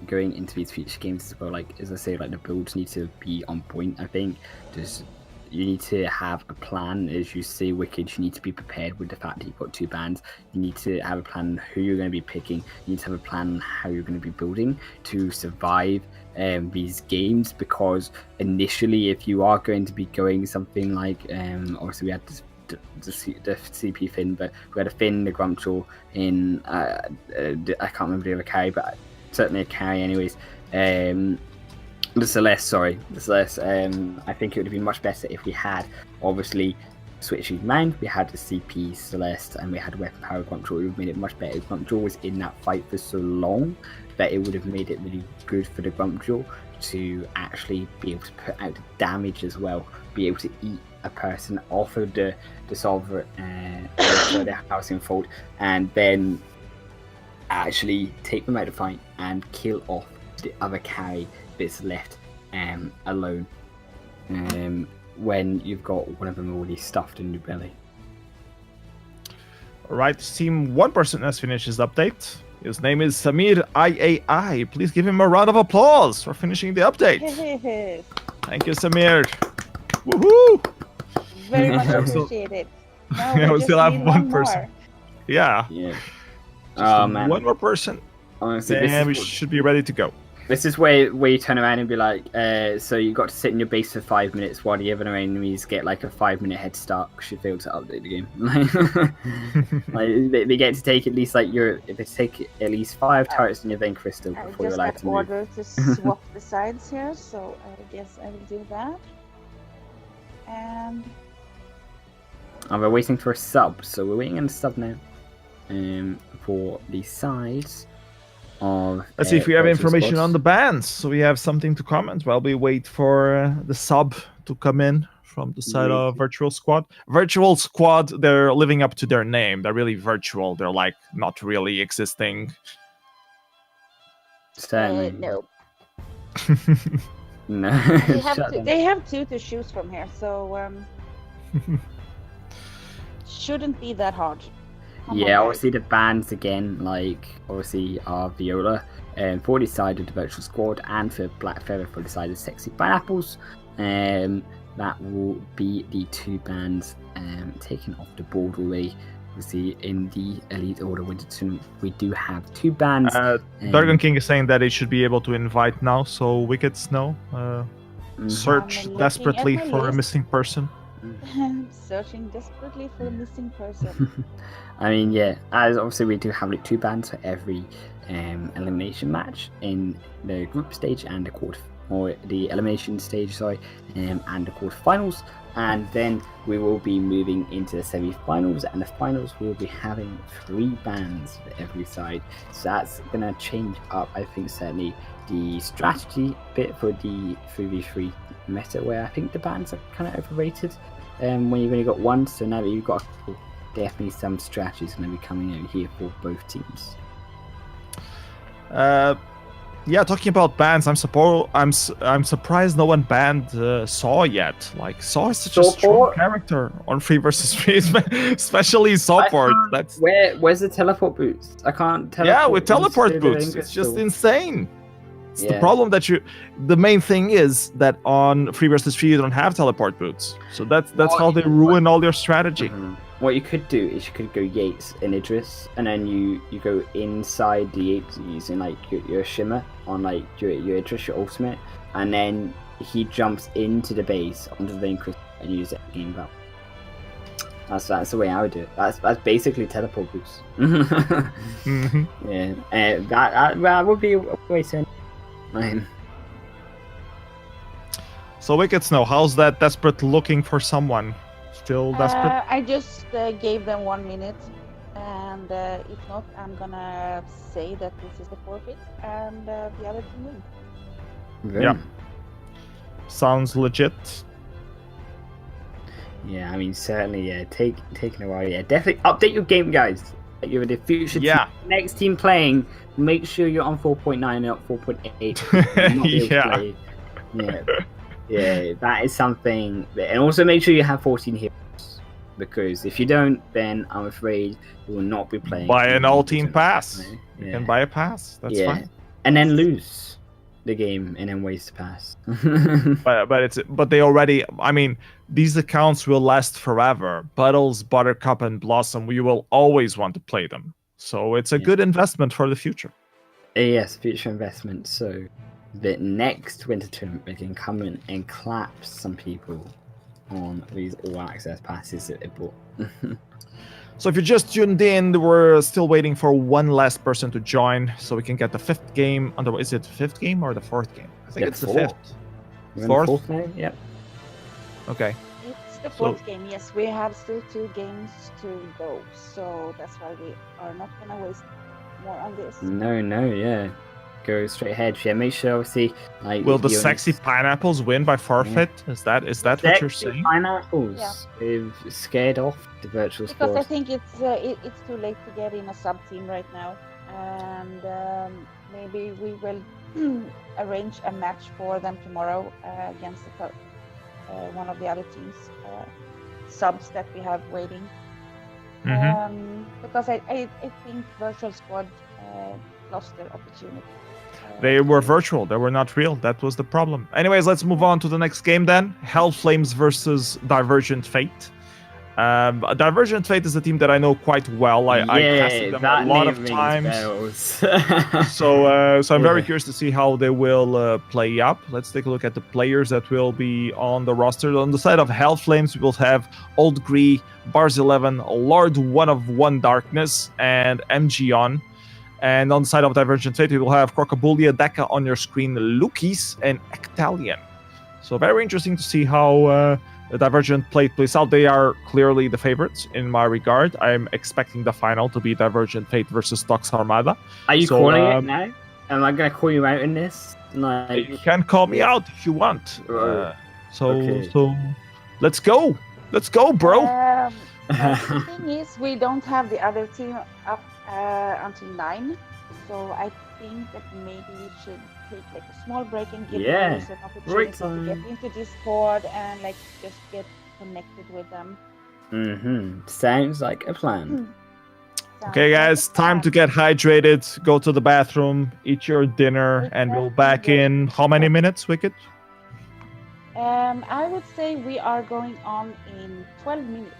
going into these future games as well, like as I say, like the builds need to be on point. I think just you need to have a plan. As you say, Wicked, you need to be prepared with the fact that you've got 2 bans. You need to have a plan on who you're going to be picking. You need to have a plan on how you're going to be building to survive these games, because initially, if you are going to be going something like obviously we had the CP Finn, but we had a Finn, the Grumpjaw in I can't remember the other carry, but certainly a carry anyways. The Celeste, I think it would have been much better if we had obviously switching mind, we had the CP Celeste and we had weapon power Grumpjaw. It would have made it much better if Grumpjaw was in that fight for so long, that it would have made it really good for the Grumpjaw to actually be able to put out the damage as well, be able to eat a person off of the solver the housing fold, and then actually take them out of the fight and kill off the other carry that's left alone when you've got one of them already stuffed in your belly. Alright, Team 1% has finished his update. His name is Samir IAI. Please give him a round of applause for finishing the update. Thank you, Samir. Woohoo! Very much appreciated. Yeah, we still have one person. More. Yeah. Oh man, one more person. Honestly, and we should be ready to go. This is where you turn around and be like, so you got to sit in your base for 5 minutes while the other enemies get like a 5-minute head start because you failed to update the game. Like, they get to take at least like if they take at least 5 turrets in your vein crystal before you're allowed to move. I just got order to swap the sides here, so I guess I will do that. And we're waiting for a sub, so we're waiting on a sub now for the sides. Let's see if we have information on the bans, so we have something to comment while we wait for the sub to come in from the side of Virtual Squad. Virtual Squad, they're living up to their name. They're really virtual. They're like not really existing. Certainly. no. No. They have 2 to choose from here, so shouldn't be that hard. Yeah, obviously the bans again, like obviously are Viola for the side of the Virtual Squad, and for Black Feather for the side of Sexy Pineapples. That will be the 2 bans taken off the board already. Obviously in the Elite Order Winter Tournament, we do have 2 bans. Dragon King is saying that it should be able to invite now, so Wickets know. Search desperately for a missing person. I'm searching desperately for a missing person. I mean, yeah, as obviously we do have like 2 bans for every elimination match in the group stage and the elimination stage, and the quarterfinals. And then we will be moving into the semi-finals, and the finals we will be having 3 bans for every side. So that's gonna change up, I think, certainly the strategy bit for the 3v3 meta, where I think the bans are kind of overrated. when you've only got one. So now that you've got a couple, definitely some strategies going to be coming out here for both teams. Yeah, talking about bans, I'm surprised no one banned Saw yet. Like Saw is such a strong character on 3 vs 3, especially support. Where's the teleport boots? I can't teleport. Yeah, with teleport boots, it's just insane. It's the problem that the main thing is that on 3 vs 3 you don't have teleport boots. So that's how they ruin all your strategy. Mm-hmm. What you could do is you could go Yates and Idris, and then you go inside the Yates using like your shimmer on like your Idris, your ultimate, and then he jumps into the base onto the Vainglory and use it game battle. That's the way I would do it. That's basically teleport boost. Mm-hmm. Yeah, that would be a way to. So Wicked Snow, how's that desperate looking for someone? Still desperate? I just gave them 1 minute, and if not, I'm gonna say that this is the forfeit, and the other team win. Yeah. Sounds legit. Yeah, I mean, certainly, yeah. Taking a while, yeah. Definitely update your game, guys. You're the future team. Next team playing, make sure you're on 4.9 and not 4.8. Yeah. Yeah, that is something. And also make sure you have 14 heroes, because if you don't, then I'm afraid you will not be playing. Buy an all-team pass. Yeah. You can buy a pass. That's fine. And then lose the game and then waste the pass. but they already. I mean, these accounts will last forever. Battles, Buttercup, and Blossom. We will always want to play them. So it's a good investment for the future. Yes, future investment. So the next winter tournament, we can come in and clap some people on these all-access passes that they bought. So if you just tuned in, we're still waiting for one last person to join so we can get the 5th game. Is it the 5th game or the 4th game? I think it's the 5th. Fourth game? Yep. Okay. It's the 4th game, yes. We have still 2 games to go, so that's why we are not going to waste more on this. No, yeah. Go straight ahead. Yeah, make sure obviously. Like, will the sexy pineapples win by forfeit? Yeah. Is that what you're saying? Pineapples is scared off the virtual squad. Because I think it's too late to get in a sub team right now, and maybe we will arrange a match for them tomorrow against one of the other teams subs that we have waiting. Mm-hmm. Because I think virtual squad lost their opportunity. They were virtual. They were not real. That was the problem. Anyways, let's move on to the next game then. Hellflames versus Divergent Fate. Divergent Fate is a team that I know quite well. I casted them a lot of times. So I'm very curious to see how they will play up. Let's take a look at the players that will be on the roster. On the side of Hellflames, we will have Old Gree, Bars 11, Lord One of One Darkness, and MGon. And on the side of Divergent Fate, we will have Crocobulia, Deka on your screen, Lukis, and Ectalion. So very interesting to see how the Divergent plays out. They are clearly the favorites in my regard. I'm expecting the final to be Divergent Fate versus Tox Armada. Are you calling it now? Am I going to call you out in this? Like... You can call me out if you want. So let's go. Let's go, bro. The thing is, we don't have the other team up until 9, so I think that maybe we should take like a small break and give them an opportunity to get into Discord and like just get connected with them. Sounds like a plan. Okay, guys, time to get hydrated, go to the bathroom, eat your dinner, and we'll back in how many minutes, Wicked? I would say we are going on in 12 minutes.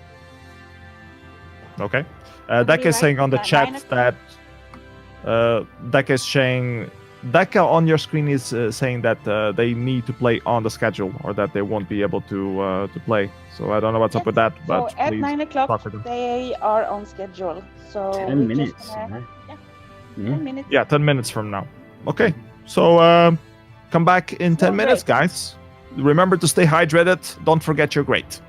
Okay. Deka is saying on the chat that Deka on your screen is saying that they need to play on the schedule or that they won't be able to play. So I don't know what's up with that, but at 9 o'clock they are on schedule. So 10 minutes. 10 minutes. Yeah, 10 minutes from now. Okay. So come back in 10 minutes, guys. Remember to stay hydrated. Don't forget you're great.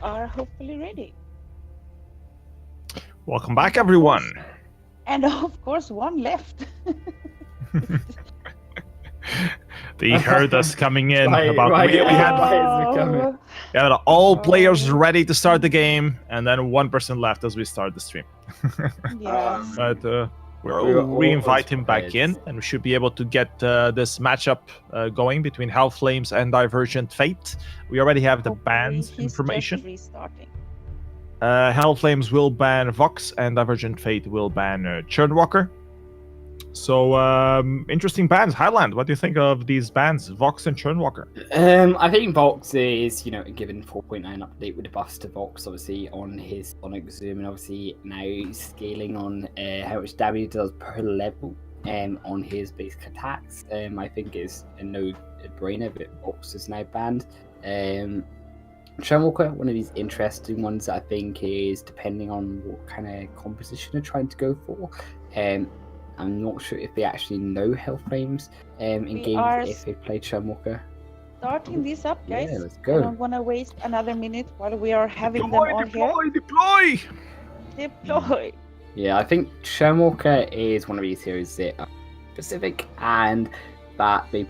are hopefully ready. Welcome back, everyone. And of course, one left. They heard us coming in. Right, about right, we had Oh, all players Oh. ready to start the game, and then one person left as we start the stream. yes. But We were we'll all re-invite him back prepared. in, and we should be able to get this matchup going between Hellflames and Divergent Fate. We already have the Hopefully bans he's information. Just restarting. Hellflames will ban Vox, and Divergent Fate will ban Churnwalker. So, interesting bans. Highland, what do you think of these bans, Vox and Churnwalker? I think Vox is, given 4.9 update with the buffs to Vox, obviously on his Sonic Zoom, and obviously now scaling on how much damage he does per level on his basic attacks. I think is a no-brainer, but Vox is now banned. Churnwalker, one of these interesting ones that I think is depending on what kind of composition they're trying to go for. I'm not sure if they actually know Hellflames in We games are if they play Churnwalker. Starting this up, guys. Yeah, let's I go. don't want to waste another minute while we are having them all Deploy! here. Deploy. Yeah, I think Churnwalker is one of these heroes that are specific and that they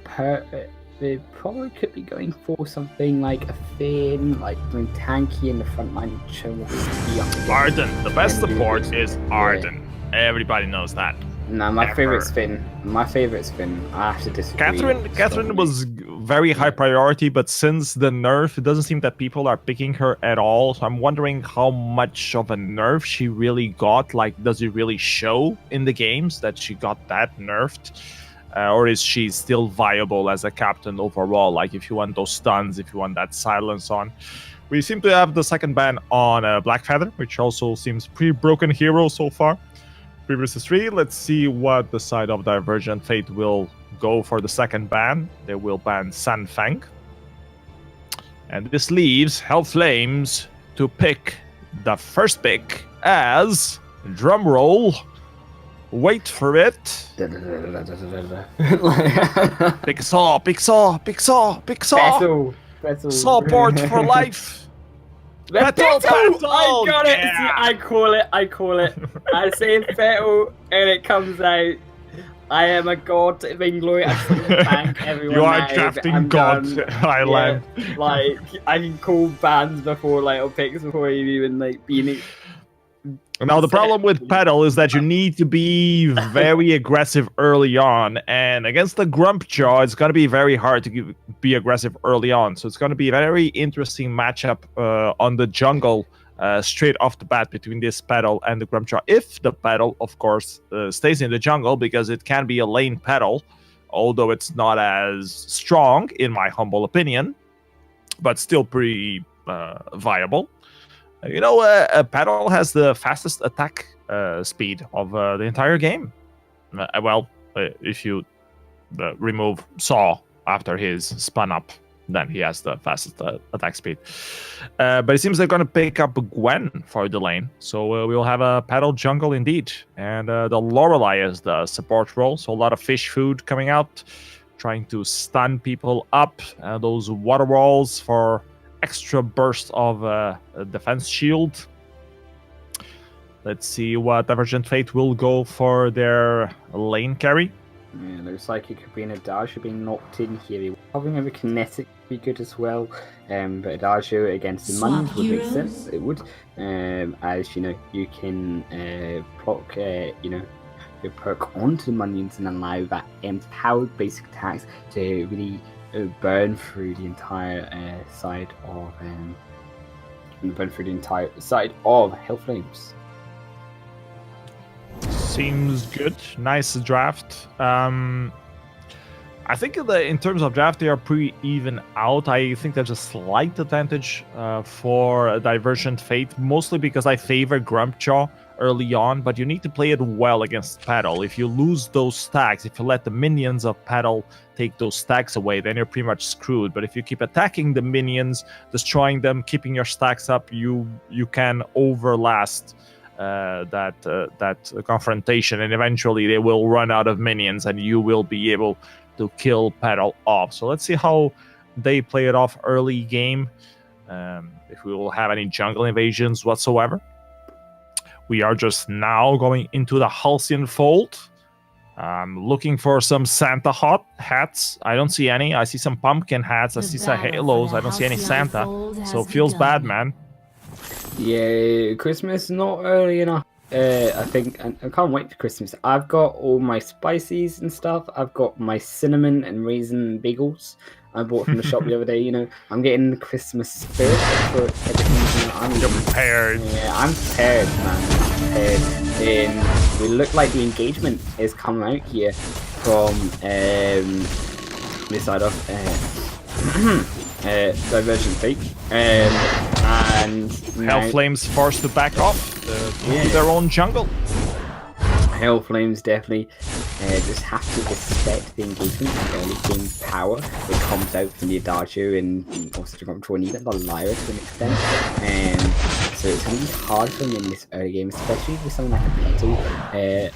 probably could be going for something like a Finn, like doing tanky in the front line. Churnwalker Arden. The best And support Arden. is Arden. Everybody knows that. No, my Ever. favorite's Finn. My favorite's Finn. I have to disagree. Catherine was very high priority, but since the nerf, it doesn't seem that people are picking her at all. So I'm wondering how much of a nerf she really got. Like, does it really show in the games that she got that nerfed? Or is she still viable as a captain overall? Like, if you want those stuns, if you want that silence on. We seem to have the second ban on Blackfeather, which also seems pretty broken hero so far. 3 versus 3. Let's see what the side of Divergent Fate will go for the second ban. They will ban Sanfeng. And this leaves Hellflames to pick the first pick as, drumroll, wait for it, Big Saw, Big Saw, Big Saw, Big Saw, Battle. Sawport for life. Battle! Battle! I got it! Yeah. See, I call it. I say Battle and it comes out. I am a god, Vainglory. I can thank everyone. You are now. drafting I'm God, done. Highland. Yeah, like, I can call bans before, like, or picks before you even, like, being. Now, the problem with Pedal is that you need to be very aggressive early on, and against the Grumpjaw, it's going to be very hard to be aggressive early on. So it's going to be a very interesting matchup on the jungle straight off the bat between this Pedal and the Grumpjaw. If the Pedal, of course, stays in the jungle, because it can be a lane Pedal, although it's not as strong, in my humble opinion, but still pretty viable. Pedal has the fastest attack speed of the entire game. If you remove Saw after his spun up, then he has the fastest attack speed. But it seems they're going to pick up Gwen for the lane. So we'll have a Pedal jungle indeed. And the Lorelei is the support role. So a lot of fish food coming out, trying to stun people up. Those water walls for extra burst of defense shield. Let's see what Divergent Fate will go for their lane carry. Yeah, looks like it could be an Adagio being knocked in here. Having a kinetic would be good as well. But Adagio against the Mons would make sense. It would. As you can proc, your perk onto the minions and allow that empowered basic attacks to really burn through the entire side of Hellflames. Seems good. Nice draft. I think in terms of draft, they are pretty even out. I think there's a slight advantage for Divergent Fate, mostly because I favor Grumpjaw early on, but you need to play it well against Pedal. If you lose those stacks, if you let the minions of Pedal take those stacks away, then you're pretty much screwed. But if you keep attacking the minions, destroying them, keeping your stacks up, you can overlast that confrontation, and eventually they will run out of minions and you will be able to kill Pedal off. So let's see how they play it off early game. if we will have any jungle invasions whatsoever. We are just now going into the Halcyon Fold. Looking for some Santa hats. I don't see any. I see some pumpkin hats. I see some halos. I don't see any Santa. So it feels bad, man. Yeah, Christmas not early enough. I think I can't wait for Christmas. I've got all my spices and stuff. I've got my cinnamon and raisin bagels I bought from the shop the other day. You know, I'm getting the Christmas spirit for everything. You're prepared. Yeah, I'm prepared, man. I'm prepared. We look like the engagement is coming out here from this side of Divergent Fate. And Hellflame's forced to back off to their own jungle. Hellflames definitely just have to respect the engagement and early game power that comes out from the Adagio and also control even the Lyra to an extent. So it's going to be hard for them in this early game, especially with someone like a Petal.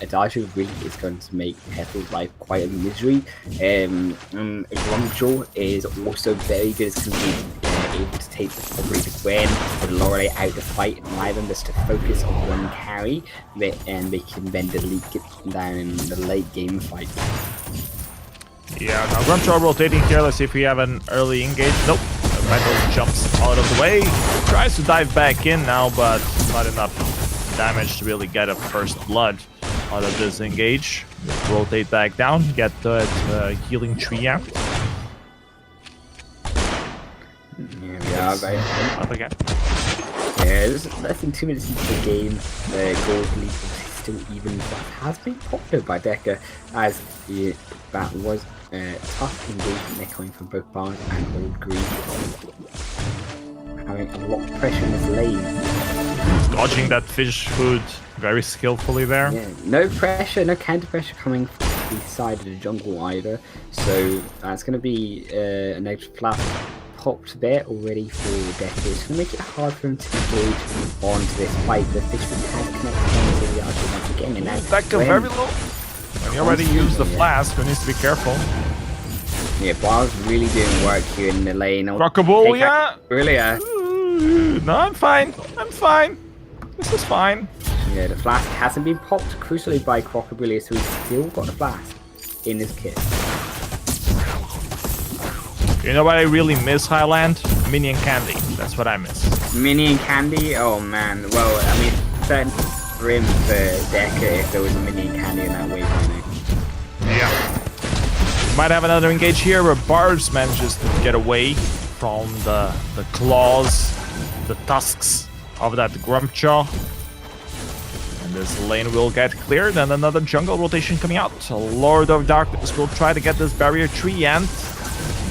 Adagio really is going to make Petal's life quite a misery. Grumjaw is also very good as able to take probably the Gwen with Lorelei out to fight and allow them just to focus on one carry, and they can then delete get them down in the late game fight. Yeah, now Grumjaw rotating here. Let's see if we have an early engage. Nope. Metal jumps out of the way. Tries to dive back in now, but not enough damage to really get a first blood out of this engage. Rotate back down, get that healing tree out. Yeah, right. Up again. Yeah, there's less than 2 minutes into the game. The gold lead is still even, but has been popular by Deca, as that was tough engagement there coming from both Barnes and Old Green. Having a lot of pressure in this lane. Dodging that fish food very skillfully there. Yeah, no pressure, no counter pressure coming from the side of the jungle either. So that's going to be a negative flash popped there already for Deca. It's going to make it hard for him to engage onto this fight. The fish food has connected onto the archer once again. And now Deca very low. When you already use the flask, you need to be careful. Yeah, Bar's really doing work here in the lane. Rockable, yeah. Really, yeah. No, I'm fine. I'm fine. This is fine. Yeah, the flask hasn't been popped crucially by Crocabilia, so he's still got the flask in his kit. You know what I really miss, Highland? Minion candy. That's what I miss. Minion candy? Oh man. Well, I mean, certain rim for Deca if there was a minion candy in that wave by now. Yeah. Might have another engage here where Bars manages to get away from the claws, the tusks of that Grumjaw. And this lane will get cleared, and another jungle rotation coming out. A Lord of Darkness will try to get this barrier tree ant,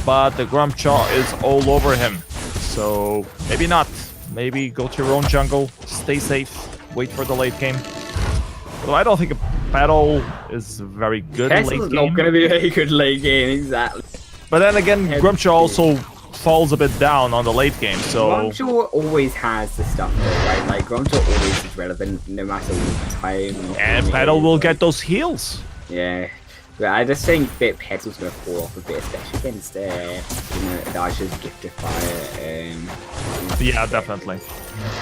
but the Grumjaw is all over him. So maybe not. Maybe go to your own jungle, stay safe, wait for the late game. Well, I don't think a battle is very good late game. It's not going to be a very good late game, exactly. But then again, Grumjaw also falls a bit down on the late game, so... Grumjaw always has the stuff though, right? Like, Grumjaw always is relevant, no matter what time. And Petal will get those heals. Yeah. But I just think that Petal's going to fall off a bit, especially against, Adagio's Gift of Fire. Yeah, definitely.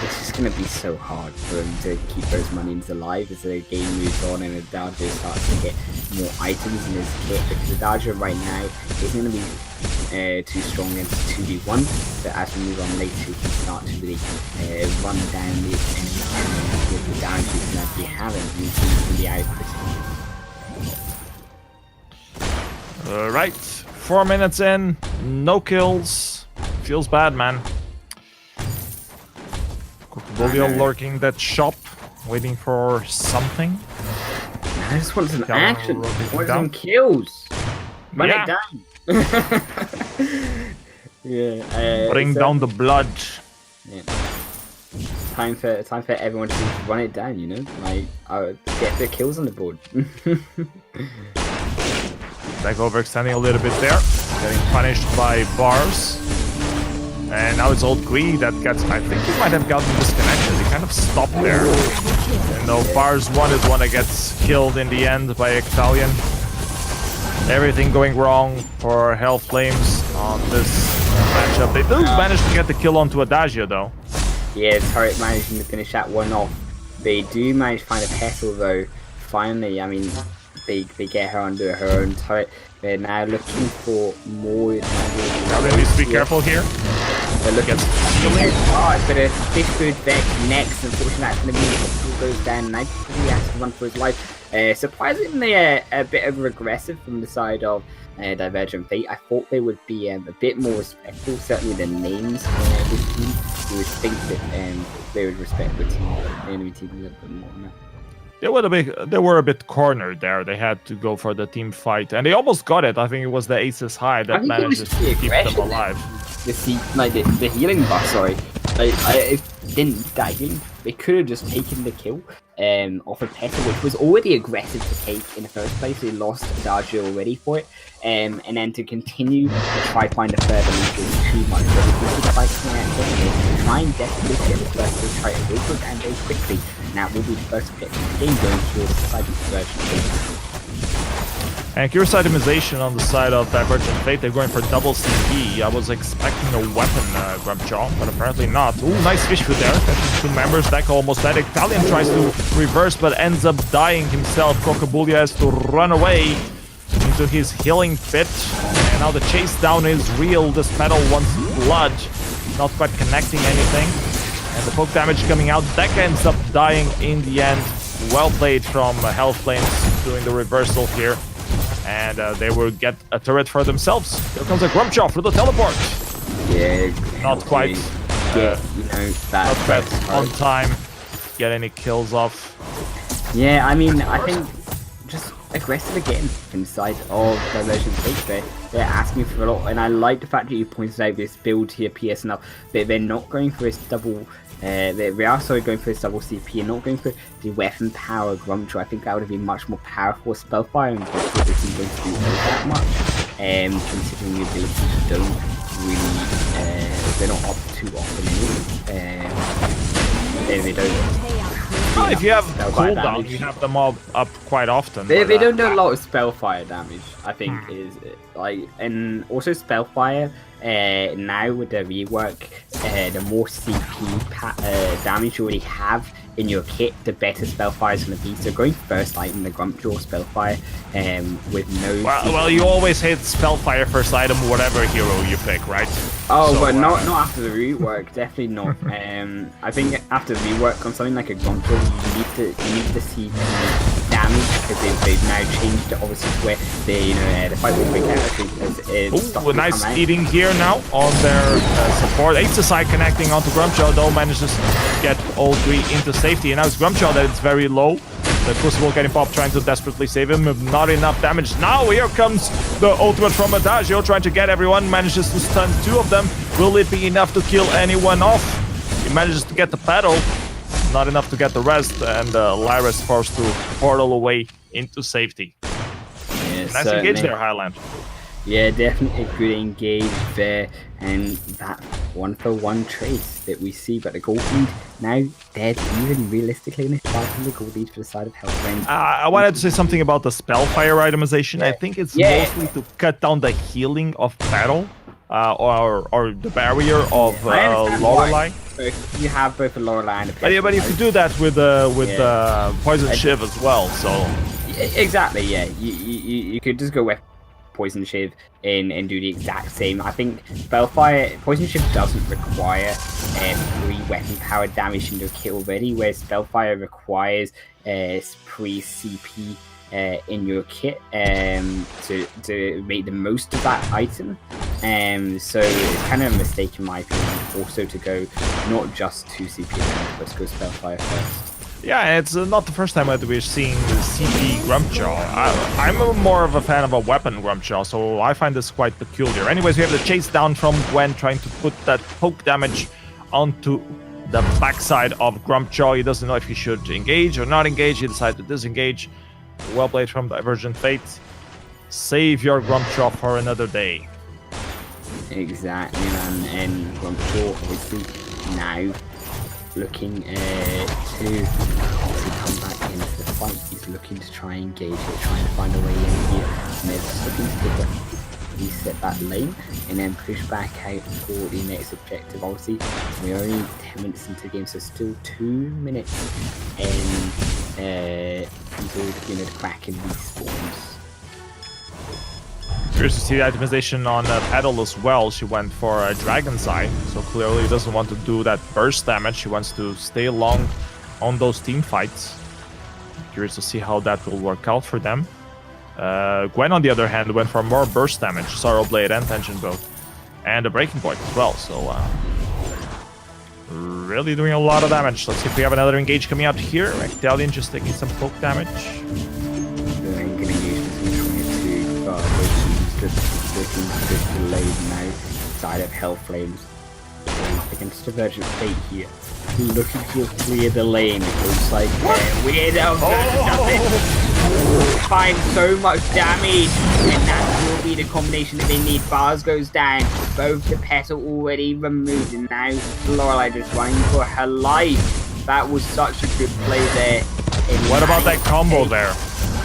It's just going to be so hard for him to keep those minions alive as the game moves on and Adagio starts to get more items in his kit, because Adagio right now isn't going to be too strong against 2v1, but as we move on later he can start to really run down the enemy with the damage he can actually have and he's going to be out of Alright, 4 minutes in, no kills. Feels bad, man. Crocabilia lurking that shop, waiting for something. I just want some action. I want some kills. Run it down. Yeah. Bring down the blood. Yeah. Time for everyone to run it down. You know, like get the kills on the board. Back overextending a little bit there, getting punished by Bars. And now it's Old Greed that gets, I think he might have gotten disconnected. He kind of stopped there. And no, Bars 1 is one that gets killed in the end by Ectalion. Everything going wrong for Hellflames on this matchup. They do manage to get the kill onto Adagio, though. Yeah, turret managing to finish that one off. They do manage to find a petal though. Finally, I mean, they get her under her own turret. They're now looking for more. Now they need to be careful here. They're looking hard, but a fish food Vex next. Unfortunately, that's going to be who goes down. Now he has to run for his life. Surprisingly, a bit aggressive from the side of Divergent Fate. I thought they would be a bit more respectful. Certainly, the names of this team. You would think that they would respect the team, the enemy team a little bit more now. They were a bit cornered there. They had to go for the team fight, and they almost got it. I think it was the Aces High that managed to keep them alive. The healing buff, sorry. I didn't need that healing. They could have just taken the kill off of Petal, which was already aggressive to take in the first place. They lost Adagio already for it. And then to continue to try to find a further lead is too much. So this is like try and desperately get the first to try to go for and very quickly. Now will be the first pick of the game going towards the side of Divergent. And accuracy itemization on the side of Divergent Fate. They're going for double CP. I was expecting a weapon, Grumpjaw, but apparently not. Ooh, nice fish food there. Catching two members. Deco almost dead. Italian tries to reverse, but ends up dying himself. Crocobulia has to run away into his healing pit. And now the chase down is real. This Petal wants blood. Not quite connecting anything. And the poke damage coming out. Deca ends up dying in the end. Well played from Health Flames doing the reversal here. And they will get a turret for themselves. Here comes a Grumpjaw for the teleport. Yeah, not quite. Not quite on time. Get any kills off. Yeah, I mean, I think just aggressive again inside of Divergent Fate. They're asking for a lot, and I like the fact that you pointed out this build here, PSNL. They're not going for this double. They are sorry going for this double CP and not going for the weapon power Grumpjaw. I think that would have been much more powerful Spellfire, and Grumpjaw isn't going to do that much. Considering the abilities don't really, they're not up too often anyway. They don't. Well, if you have cooldown, you have them all up quite often. They don't do a lot of Spellfire damage, I think, is like, and also Spellfire. Now with the rework, the more CP damage you already have in your kit, the better Spellfire is going to be. So going first item, the Grumpjaw Spellfire, with no. Well, you always hit Spellfire first item, whatever hero you pick, right? Oh, so, but not after the rework, definitely not. I think after the rework on something like a Grumpjaw, you need to see damage because they've now changed it obviously to where the fight will break out. Ooh, nice eating here now on their support. Aces connecting onto Grumpjaw, though manages to get all three into safety. And now it's Grumpjaw that is very low. The Crucible getting popped, trying to desperately save him. Not enough damage. Now here comes the ultimate from Adagio, trying to get everyone. Manages to stun two of them. Will it be enough to kill anyone off? He manages to get the Petal. Not enough to get the rest, and Lyra is forced to portal away into safety. Yeah, nice engage there, Highland. Yeah, definitely a good engage there, and that one-for-one trace that we see, but the gold lead now dead, even realistically in this fight, the gold lead for the side of Health Range. I wanted to say something about the Spellfire itemization. I think it's mostly to cut down the healing of battle, or the barrier of Lorelei. You have both a Lorelei and a but you could do that with Poison Shiv as well. So exactly, yeah. You could just go with Poison Shiv and do the exact same. I think Spellfire, Poison Shiv doesn't require 3 weapon power damage into a kit already, whereas Spellfire requires pre-CP in your kit to make the most of that item. So it's kind of a mistake in my opinion also to go not just 2 CP, but to go Spellfire first. Yeah, it's not the first time that we're seeing the CP Grumpjaw. I'm more of a fan of a weapon Grumpjaw, so I find this quite peculiar. Anyways, we have the chase down from Gwen trying to put that poke damage onto the backside of Grumpjaw. He doesn't know if he should engage or not engage. He decides to disengage. Well played from Divergent Fate. Save your Grumpjaw for another day. Exactly, man. And Grumpjaw obviously now looking to come back into the fight. He's looking to try and engage it, trying to find a way in here. And they're just looking to reset that lane and then push back out for the next objective. Obviously, we're only 10 minutes into the game, so still 2 minutes until the Kraken respawns. Curious to see the itemization on Petal as well. She went for a Dragon's Eye, so clearly doesn't want to do that burst damage. She wants to stay long on those team fights. Curious to see how that will work out for them. Gwen, on the other hand, went for more burst damage, Sorrow Blade and Tension Bow, and a Breaking Point as well. So really doing a lot of damage. Let's see if we have another engage coming out here. Rectalion just taking some poke damage. I'm gonna use this to just looking to delayed now side of Hellflames up against Divergent Fate here. Looking to clear the lane. It looks like Weirdo find so much damage, and that will be the combination that they need. Bars goes down, both the Petal already removed, and now Lorelei just running for her life. That was such a good play there. What about that combo there?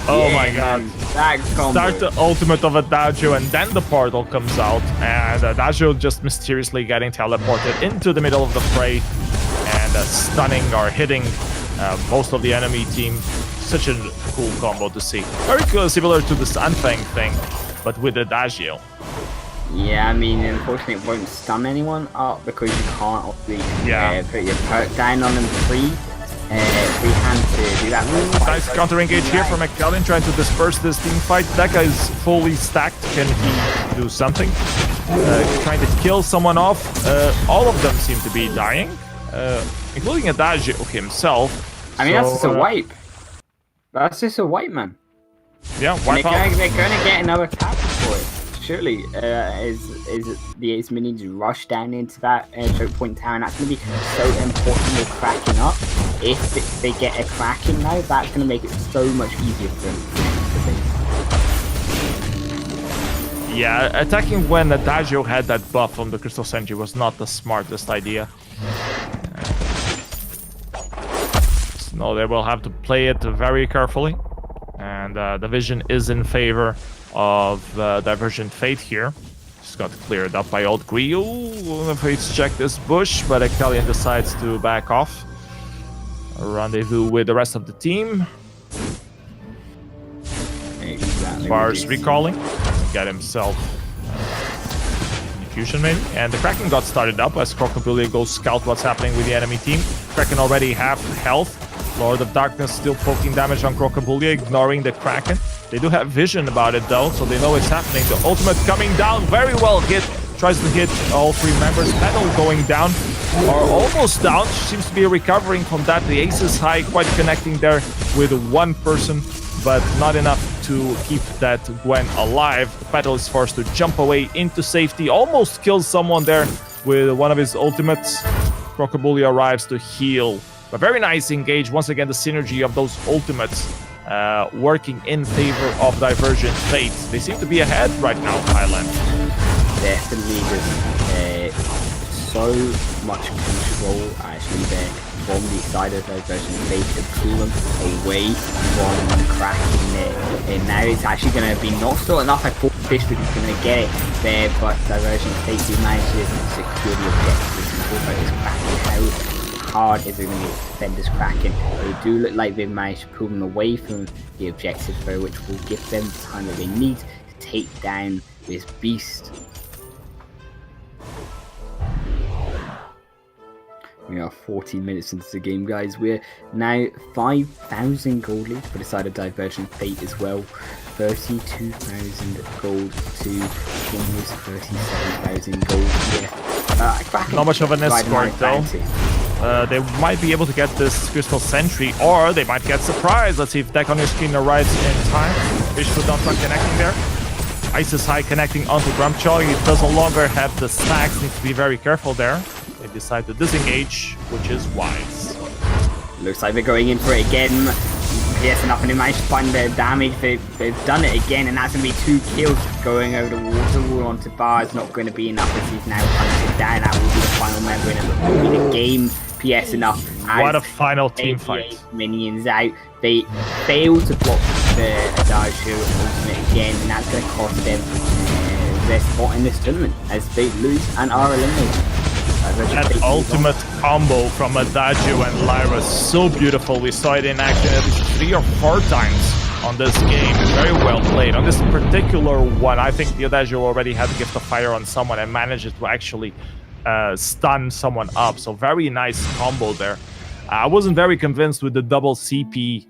Oh yeah, my god. That combo. Start the ultimate of Adagio and then the portal comes out, and Adagio just mysteriously getting teleported into the middle of the fray and stunning or hitting most of the enemy team. Such a cool combo to see. Very cool, similar to the Sunfang thing, but with Adagio. Yeah, I mean, unfortunately it won't stun anyone up because you can't obviously put your perk down on them free hand to do that. Nice counter engage here from Rectalion, trying to disperse this team fight. That guy is fully stacked. Can he do something? Trying to kill someone off. All of them seem to be dying, including Adagio himself. I mean, that's just a wipe. That's just a wipe, man. Yeah, wipe out. They're gonna get another tap for it. Surely, is the Ace Minions rush down into that choke point tower, and that's gonna be so important with cracking up. If they get a cracking now, that's gonna make it so much easier for them. Yeah, attacking when Adagio had that buff from the Crystal Sentry was not the smartest idea. No, they will have to play it very carefully, and the vision is in favor of Divergent Fate here. Just got cleared up by Old Griot. Fates check this bush, but Rectalion decides to back off. A rendezvous with the rest of the team. Exactly. Bars recalling, get himself fusion maybe, and the Kraken got started up as Crocobullia goes scout what's happening with the enemy team. Kraken already half health. Lord of Darkness still poking damage on Crocobullia, ignoring the Kraken. They do have vision about it though, so they know it's happening. The ultimate coming down, very well hit. Tries to hit all three members. Petal going down, or almost down. She seems to be recovering from that. The ace is high, quite connecting there with one person, but not enough to keep that Gwen alive. The Petal is forced to jump away into safety. Almost kills someone there with one of his ultimates. Crocobullia arrives to heal. A very nice engage. Once again, the synergy of those ultimates working in favor of Divergent Fate. They seem to be ahead right now, Highland. Definitely there's so much control actually there from the side of Divergent Fate to pull them away from Kraken there. And now it's actually going to be not still enough. I thought Fishwick was going to get it there, but Divergent Fate do manage to secure the objective. About this Kraken, how hard is it going to be to defend this Kraken? They do look like they've managed to pull them away from the objective though, which will give them the time that they need to take down this beast. We are 14 minutes into the game, guys. We're now 5,000 gold lead for the side of Divergent Fate as well. 32,000 gold to almost 37,000 gold here. Not much of an escort though. They might be able to get this Crystal Sentry, or they might get surprised. Let's see if deck on your screen arrives in time. Fishfoot not connecting there. Ice is high connecting onto Grumpjaw. He does no longer have the stacks. Needs to be very careful there. They decide to disengage, which is wise. Looks like they're going in for it again. Yes, enough, and they managed to find their damage. They've done it again, and that's going to be 2 kills. Going over the water wall onto Bar is not going to be enough as he's now hunted down. That will be the final member, and it will be the game. PS enough. What a final team fight. Minions out. They fail to block the Adagio ultimate again, and that's going to cost them their spot in this tournament as they lose and are eliminated. That ultimate combo from Adagio and Lyra is so beautiful. We saw it in action at least 3 or 4 times on this game. Very well played. On this particular one, I think the Adagio already had the Gift of Fire on someone and managed to actually stun someone up. So very nice combo there. I wasn't very convinced with the double CP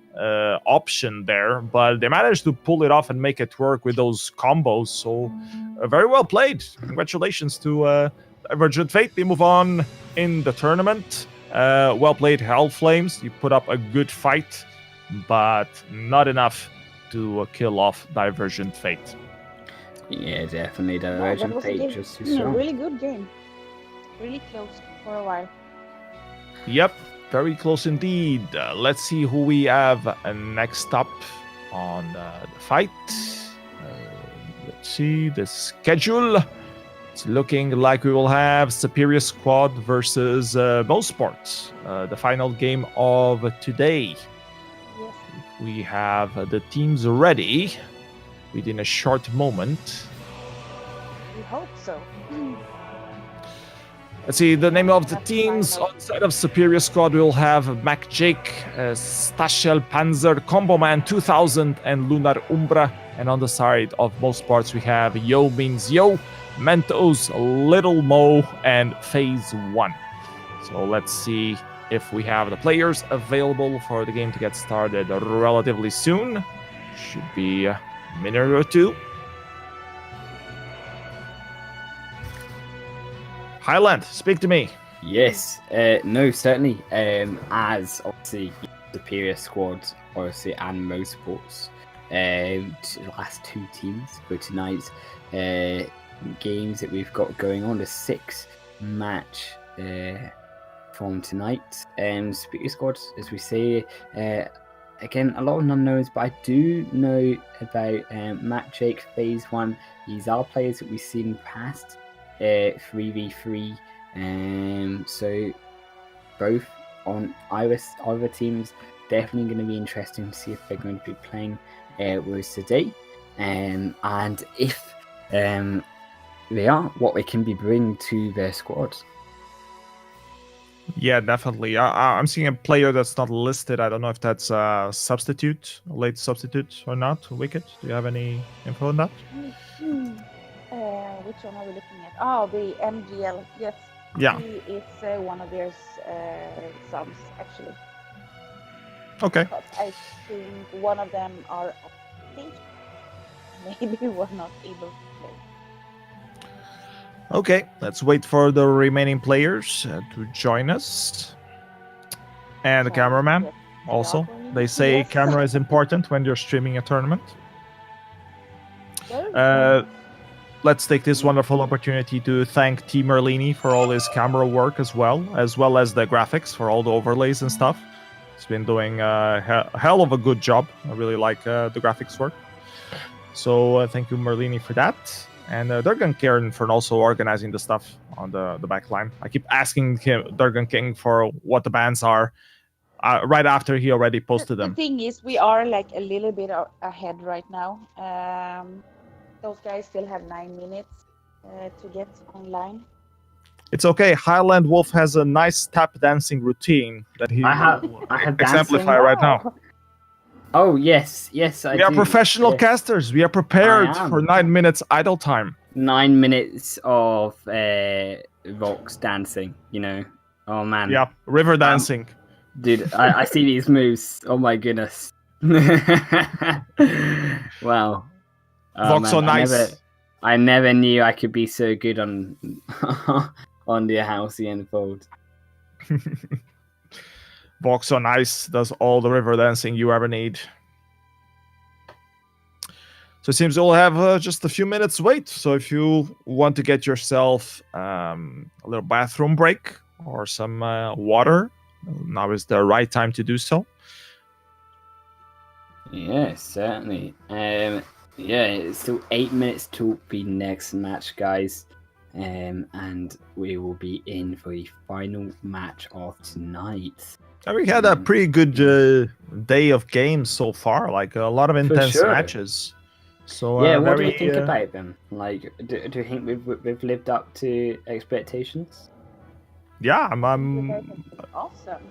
option there, but they managed to pull it off and make it work with those combos. So very well played. Congratulations to Divergent Fate. They move on in the tournament. Well played, Hell Flames. You put up a good fight, but not enough to kill off Divergent Fate. Yeah, definitely Divergent Fate just too strong. Really good game. Really close for a while. Yep, very close indeed. Let's see who we have next up on the fight. Let's see the schedule. It's looking like we will have Superior Squad versus Bow Sports, the final game of today. Yes. We have the teams ready within a short moment. We hope so. Let's see the name of the teams. On the side of Superior Squad, we'll have Mac Jake, Stachel Panzer, Combo Man 2000, and Lunar Umbra. And on the side of Bow Sports, we have Yo Means Yo, Mentos, Little Mo, and Phase 1. So let's see if we have the players available for the game to get started relatively soon. Should be a minute or two. Highland, speak to me. Yes, no, certainly. As obviously Superior Squad, obviously, and Motorsports, the last 2 teams for tonight's games that we've got going on, the 6th match from tonight. Superior Squad, as we say, again, a lot of unknowns, but I do know about Matt Jake Phase 1. These are players that we've seen past 3v3, so both on either teams. Definitely going to be interesting to see if they're going to be playing with us today, and if they are, what they can be bringing to their squads. Yeah, definitely. I'm seeing a player that's not listed. I don't know if that's a substitute, a late substitute or not. Wicked, do you have any info on that? Which one are we looking at? Oh, the MGL. Yes. Yeah. He is one of their subs, actually. Okay. But I think one of them are off. Maybe we're not able to play. Okay, let's wait for the remaining players to join us. And the cameraman also. They say Yes. camera is important when you're streaming a tournament. Let's take this wonderful opportunity to thank T. Merlini for all his camera work as well as the graphics for all the overlays and stuff. He's been doing a hell of a good job. I really like the graphics work. So thank you, Merlini, for that. And Durgan Karen for also organizing the stuff on the back line. I keep asking him, Durgan King, for what the bans are right after he already posted them. The thing is, we are like a little bit ahead right now. Those guys still have 9 minutes to get online. It's okay. Highland Wolf has a nice tap dancing routine that he I have exemplify right now. Oh yes, I do. We are professional casters. We are prepared for 9 minutes idle time. 9 minutes of Vox dancing, you know. Oh man. Yeah, river dancing. Dude, I see these moves. Oh my goodness. Wow. Vox so nice. I never knew I could be so good on on the Halcyon Fold. Vox on Ice does all the river dancing you ever need. So it seems we'll have just a few minutes wait. So if you want to get yourself a little bathroom break or some water, now is the right time to do so. Yeah, certainly. Yeah, it's still 8 minutes to the next match, guys. And we will be in for the final match of tonight. And we had a pretty good day of games so far, like a lot of intense matches. So Yeah, what do very you think about them? Like, do you think we've lived up to expectations? yeah, I think you guys have been awesome.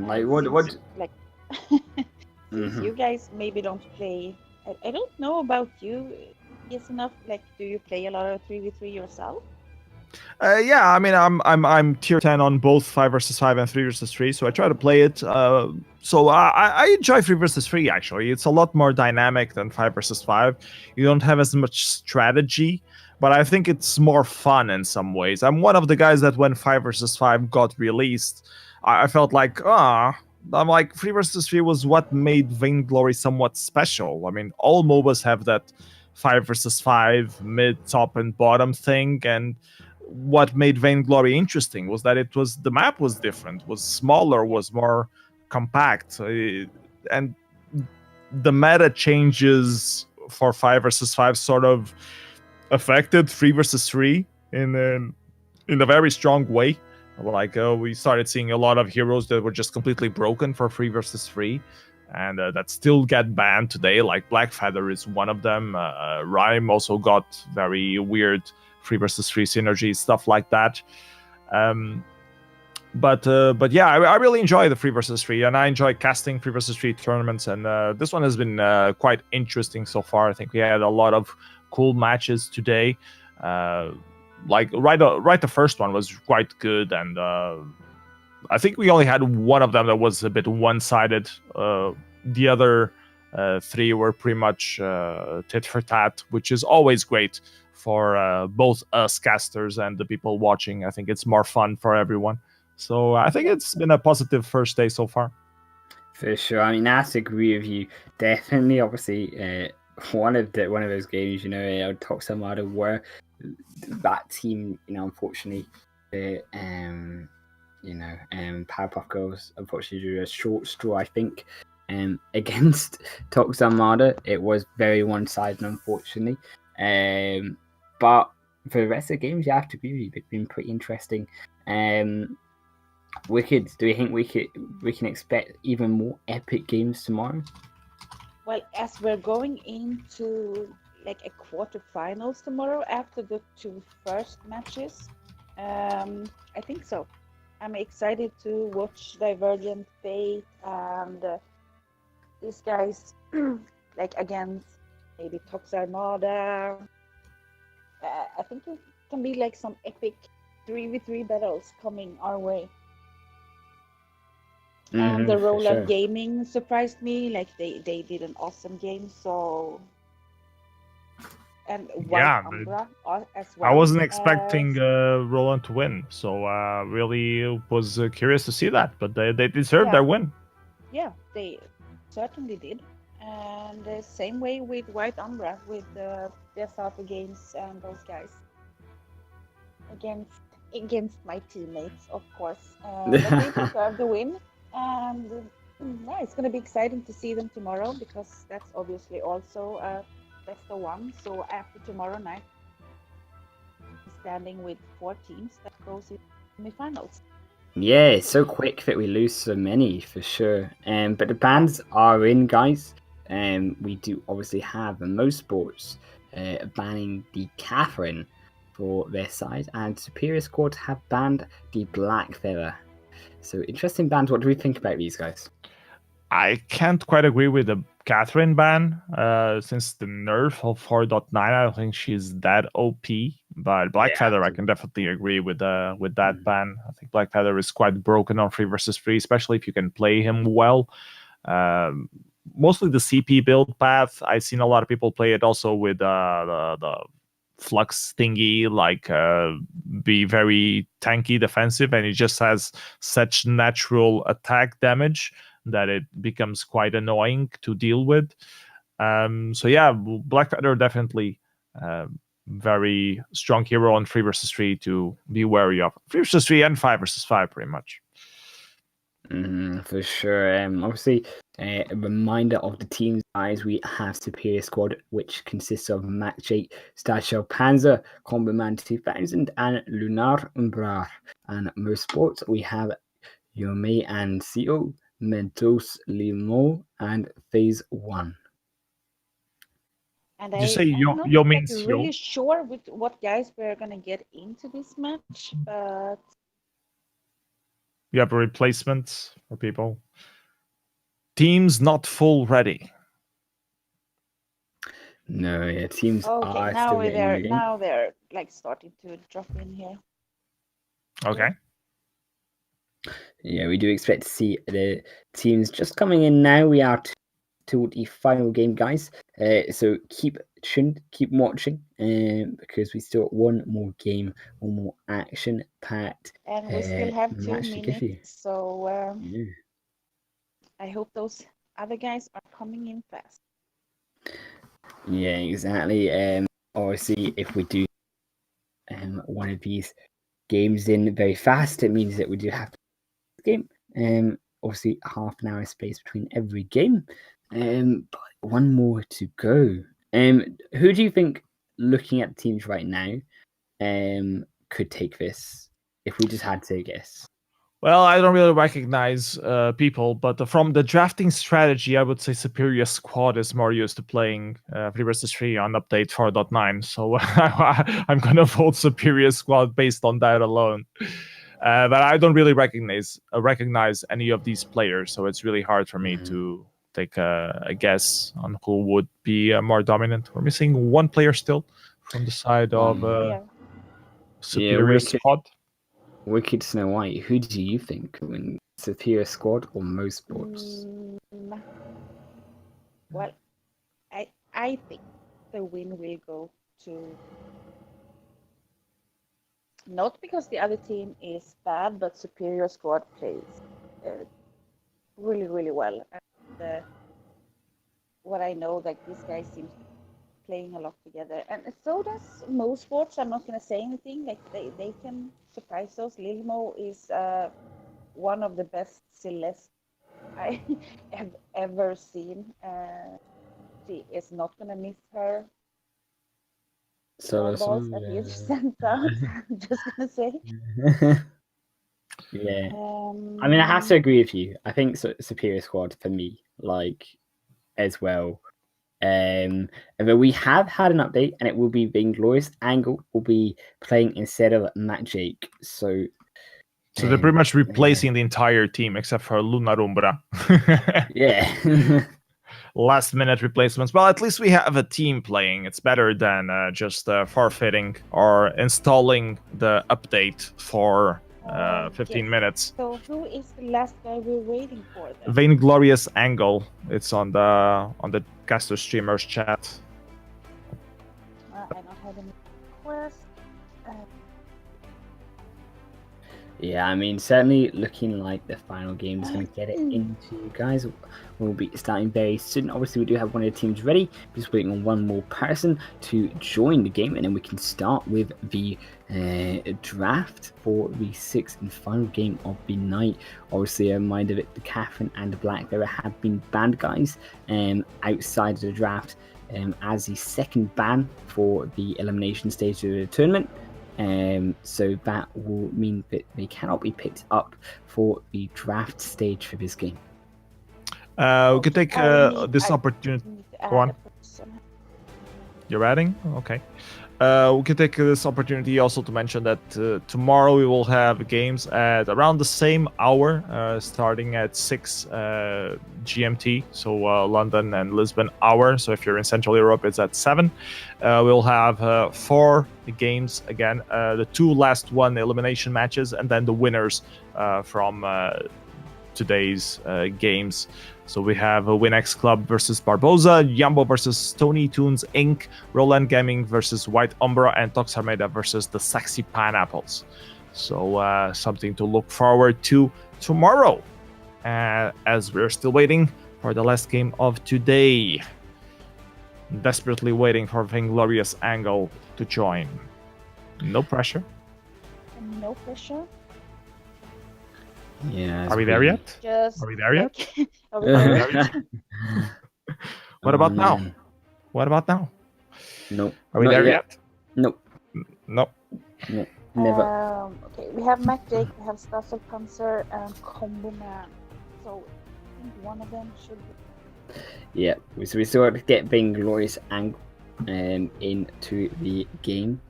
Like, And what since like since Mhm. you guys maybe don't play, I don't know about you. Yes, enough. Like, do you play a lot of 3v3 yourself? yeah, I mean, I'm tier 10 on both 5 versus 5 and 3 versus 3, so I try to play it. So I enjoy 3 versus 3 actually. It's a lot more dynamic than 5 versus 5. You don't have as much strategy, but I think it's more fun in some ways. I'm one of the guys that when 5 versus 5 got released, I felt like I'm like 3 versus 3 was what made Vainglory somewhat special. I mean, all MOBAs have that 5 versus 5 mid, top, and bottom thing, and what made Vainglory interesting was that it was the map was different, was smaller, was more compact, and the meta changes for 5 versus 5 sort of affected 3 versus 3 in a very strong way. Like we started seeing a lot of heroes that were just completely broken for 3 versus 3, and that still get banned today. Like Blackfeather is one of them. Rhyme also got very weird 3 versus 3 synergy, stuff like that. Um, but yeah, I really enjoy the 3 versus 3, and I enjoy casting 3 versus 3 tournaments. And this one has been quite interesting so far. I think we had a lot of cool matches today. Like right the first one was quite good, and I think we only had one of them that was a bit one-sided. The other 3 were pretty much tit for tat, which is always great for both us casters and the people watching. I think it's more fun for everyone. So I think it's been a positive first day so far. For sure. I mean, I have to agree with you. Definitely, obviously, one of those games, Tox Armada were that team. Unfortunately, the Powerpuff Girls unfortunately drew a short straw. I think, against Tox Armada, it was very one-sided, unfortunately. But for the rest of the games, you have to agree with you. They've been pretty interesting. Wicked, do you think we can expect even more epic games tomorrow? Well, as we're going into like a quarterfinals tomorrow after the 2 first matches, I think so. I'm excited to watch Divergent Fate and these guys like against maybe Tox Armada. I think it can be like some epic 3v3 battles coming our way. And the For Roll Up sure. Gaming surprised me. Like they did an awesome game. So and White Yeah, Umbra as well. I wasn't expecting Roland to win, so really was curious to see that. But they deserved their win. Yeah, they certainly did. And the same way with White Umbra, with the Alpha Games and those guys against my teammates, of course. But they deserve the win, and yeah, it's going to be exciting to see them tomorrow because that's obviously also a best of one. So after tomorrow night, standing with 4 teams that goes in semifinals. Yeah, it's so quick that we lose so many for sure. But the bans are in, guys. We do obviously have the Most Sports banning the Catherine for their side, and Superior Squad have banned the Black Feather. So interesting bans. What do we think about these guys? I can't quite agree with the Catherine ban. Since the nerf of 4.9, I don't think she's that OP. But Blackfeather, I can definitely agree with that ban. I think Blackfeather is quite broken on 3 versus 3, especially if you can play him well. Mostly the CP build path. I've seen a lot of people play it also with the flux thingy, like be very tanky defensive, and it just has such natural attack damage that it becomes quite annoying to deal with. So yeah, Blackfeather definitely very strong hero on 3 versus 3 to be wary of. 3 versus 3 and 5 versus 5 pretty much. For sure. Obviously, a reminder of the teams, guys. We have Superior Squad, which consists of Mac Jake, Starshell Panzer, Comboman 2000, and Lunar Umbrar. And Most Sports, we have Yome and CO, Mentos Limo, and Phase 1. And Did you say I'm not Yo like means really Yo? sure with what guys we're gonna get into this match, but You have replacements for people. Teams not full ready. No, yeah, teams okay, are still getting in the game. now they're like starting to drop in here. Okay. Yeah, we do expect to see the teams just coming in now. We are to the final game, guys. So keep tuned, keep watching, because we still got one more game, one more action-packed And we still have 2 match to give minutes, you. so Yeah. I hope those other guys are coming in fast. Yeah, exactly. Obviously, if we do one of these games in very fast, it means that we do have to game. Obviously, half an hour space between every game. But one more to go. Who do you think, looking at the teams right now, could take this? If we just had to guess. Well, I don't really recognize people, but from the drafting strategy, I would say Superior Squad is more used to playing 3 versus 3 on update 4.9. So I'm going to vote Superior Squad based on that alone. But I don't really recognize any of these players, so it's really hard for me to take a guess on who would be more dominant. We're missing one player still from the side of Superior Squad. Wicked Snow White, who do you think will win, Superior Squad or most sports? Well, I think the win will go to, not because the other team is bad, but Superior Squad plays really, really well. And what I know, like these guys seem to be playing a lot together, and so does most sports. I'm not gonna say anything. Like they can surprise us. Lilmo is one of the best Celeste I have ever seen. She is not gonna miss her balls that he sent out. I'm just gonna say. Yeah. I mean, I have to agree with you. I think Superior Squad for me, like, as well. But we have had an update, and it will be Vainglorious Angle will be playing instead of Matt Jake. So they're pretty much replacing the entire team except for Luna Rumbra. Yeah. Last minute replacements. Well, at least we have a team playing. It's better than just forfeiting or installing the update for 15 minutes. So who is the last guy we're waiting for then? Vainglorious Angle. It's on the caster streamers chat. I don't have any requests. Yeah, I mean, certainly looking like the final game is going to get it into you guys. We'll be starting very soon. Obviously, we do have one of the teams ready. Just waiting on one more person to join the game, and then we can start with the draft for the 6th and final game of the night. Obviously, a reminder that the Catherine and the Black Bearer have been banned, guys, outside of the draft as the second ban for the elimination stage of the tournament. So that will mean that they cannot be picked up for the draft stage for this game. We could take this opportunity. Go on. You're adding? Okay. We can take this opportunity also to mention that tomorrow we will have games at around the same hour, starting at 6 GMT, so London and Lisbon hour. So if you're in Central Europe, it's at 7. We'll have 4 games again, the 2 last one elimination matches, and then the winners from today's games. So we have a WinX Club versus Barboza, Yambo versus Stony Toons Inc., Roland Gaming versus White Umbra, and Tox Armada versus the Sexy Pineapples. So something to look forward to tomorrow, as we're still waiting for the last game of today. Desperately waiting for Vainglorious Angle to join. No pressure. No pressure. Yeah. Are we there yet? Just Are we there yet? okay. Are we there yet? What about now? What about now? No. Are we there yet? No. No. No. Never. Okay, we have Mac Jake, we have Staffel Panzer, and Combo Man. So I think one of them should be. Yeah. So we still have to get Vainglorious Angle into the game.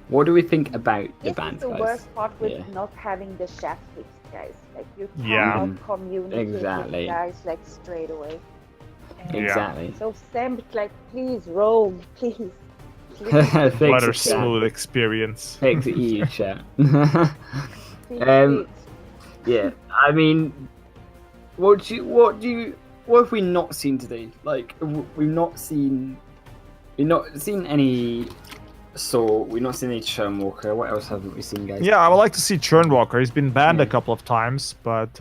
What do we think about the This bands, is the guys? worst part with Yeah. not having the chat fixed, guys. Like you Yeah. cannot communicate Exactly. with guys like straight away. And Exactly. So Sam, like, please, Rogue, please. Fix Butter it, chat. smooth experience. Fix it, EU chat. Fix Um, it. Yeah, I mean, what have we not seen today? Like, we've not seen any. So we've not seen any Churnwalker. What else haven't we seen, guys? Yeah, I would like to see Churnwalker. He's been banned Yeah. a couple of times, but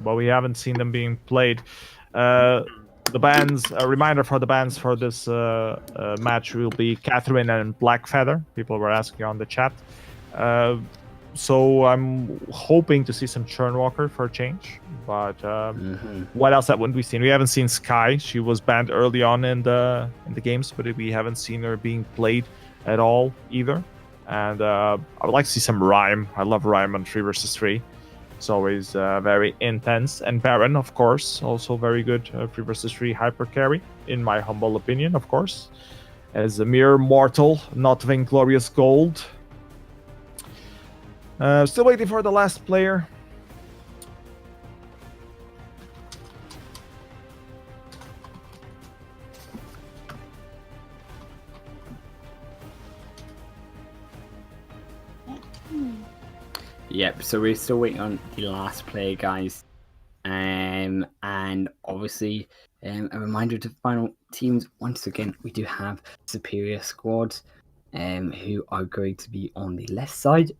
we haven't seen them being played. The bans, a reminder for the bans for this match will be Catherine and Blackfeather. People were asking on the chat. So I'm hoping to see some Churnwalker for a change. But what else haven't we seen? We haven't seen Sky. She was banned early on in the games, but we haven't seen her being played at all either. And I would like to see some Rhyme. I love Rhyme on 3 versus 3. It's always very intense. And Baron, of course, also very good 3 versus 3 hyper carry, in my humble opinion, of course. As a mere mortal, not Vainglorious Gold. Still waiting for the last player. Yep, so we're still waiting on the last player, guys. And obviously, a reminder to final teams, once again, we do have Superior Squad, who are going to be on the left side.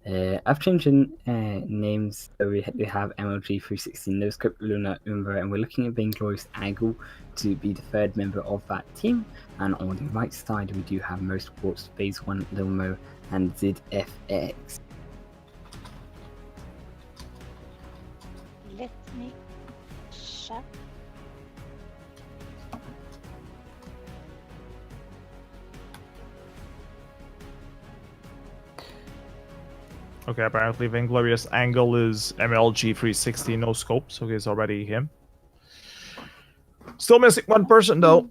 I've changed names, so we have MLG 316, Noscope, Luna, Umber, and we're looking at Vainglory's Angle to be the third member of that team. And on the right side, we do have Most Quartz, Phase 1, Lilmo, and ZFX. Let me check. Okay, apparently Vainglorious Angle is MLG 360 no scope, so he's already him. Still missing one person though.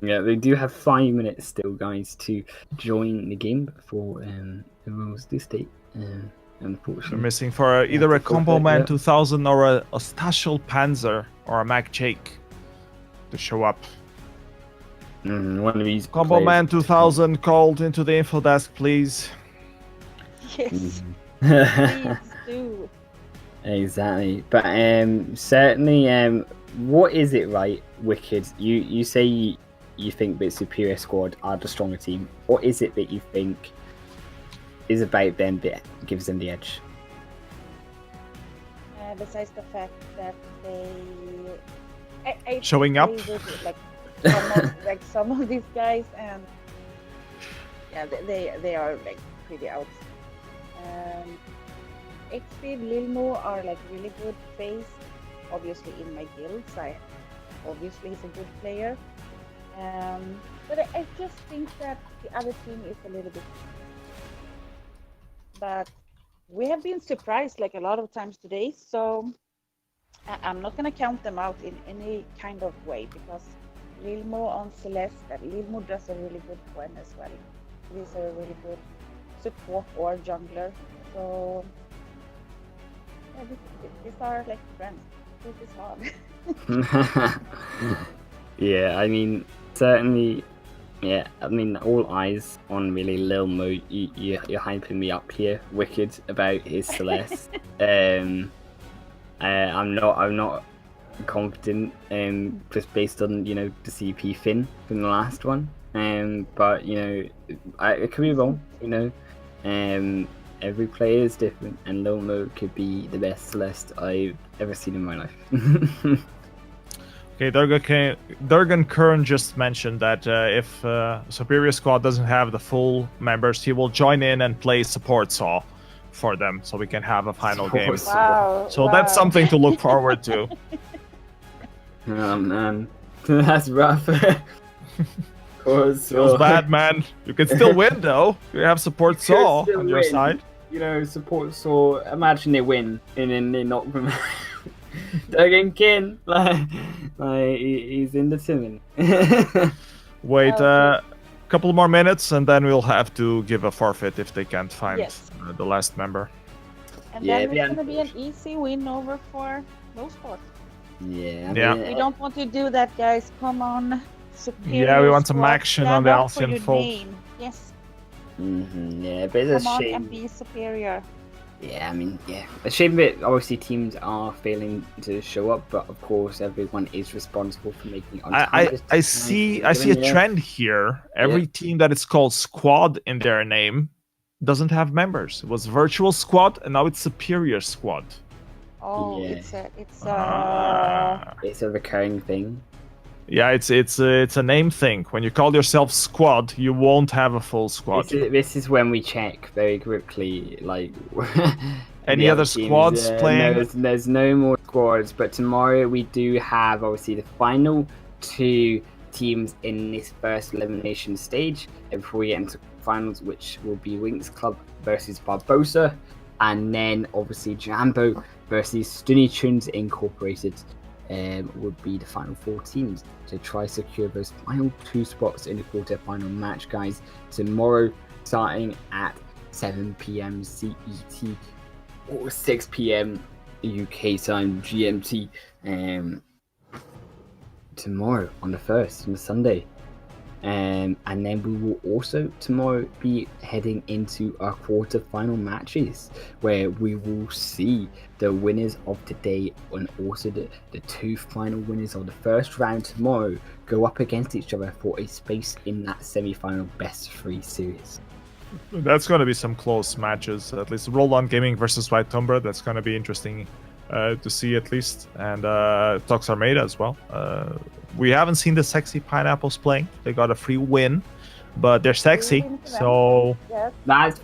Yeah, they do have 5 minutes still, guys, to join the game before the rules do state. They're Unfortunately, missing for either a to Combo forfeit, Man yeah. 2000 or a Stashel Panzer or a Mac Jake to show up. One of these Combo players- Man 2000 called into the info desk, please. Yes, Mhm. please do. Exactly, but certainly, what is it, right, Wicked? You say you think that Superior Squad are the stronger team. What is it that you think is about them that gives them the edge? Besides the fact that they I Showing up. agree with it, like some of these guys, and yeah, they are like pretty out. XP Lilmo are like really good base, obviously in my guilds. Obviously he's a good player, but I just think that the other team is a little bit. But we have been surprised like a lot of times today, so I'm not gonna count them out in any kind of way, because Lilmo on Celeste, that Lilmo does a really good Gwen as well. He's a really good support or jungler. So yeah, these are like friends. This is hard. Yeah, I mean, certainly. Yeah, I mean, all eyes on really Lil Mo. You're hyping me up here, Wicked, about his Celeste. I'm not confident, just based on the CP Finn from the last one. But I could be wrong. Every player is different, and Lil Mo could be the best Celeste I've ever seen in my life. Okay, Durgan Kern just mentioned that if Superior Squad doesn't have the full members, he will join in and play support Saw for them, so we can have a final game. Support Wow. So that's something to look forward to. Oh man, that's rough. Feels bad, man. You can still win though. You have support Saw still on your win. side. support Saw. Imagine they win and then they knock them out. Durgan Kin, he's in the tournament. Wait a couple more minutes, and then we'll have to give a forfeit if they can't find the last member. And then it's going to be an easy win over for low sport. Yeah. Yeah. We don't want to do that, guys. Come on. Superior Yeah, we want some squad. action Stand on the up for Alcyon your fold. name. Yes. Yeah, but it's Come a on shame. and be superior. Yeah, a shame that obviously teams are failing to show up, but of course everyone is responsible for making it on time. I see a trend here. Every team that is called squad in their name doesn't have members. It was virtual squad, and now it's superior squad. Oh, Yeah. it's It's a recurring thing. Yeah, it's a name thing. When you call yourself squad, you won't have a full squad. This is when we check very quickly, like Any other squads playing? No, there's no more squads, but tomorrow we do have obviously the final 2 teams in this first elimination stage, and before we get into finals, which will be Winx Club versus Barbosa, and then obviously Jambo versus Stunny Tunes Incorporated. Would be the final 4 teams to try secure those final 2 spots in the quarter-final match, guys. Tomorrow, starting at 7 p.m. CET or 6 p.m. UK time GMT. Tomorrow on the 1st, on the Sunday. And then we will also tomorrow be heading into our quarter-final matches, where we will see the winners of today and also the 2 final winners of the first round tomorrow go up against each other for a space in that semi-final best-of-3 series. That's going to be some close matches. At least Roll On Gaming versus White Tumber. That's going to be interesting to see at least. And Tox Armada as well. We haven't seen the Sexy Pineapples playing. They got a free win, but they're sexy. So that's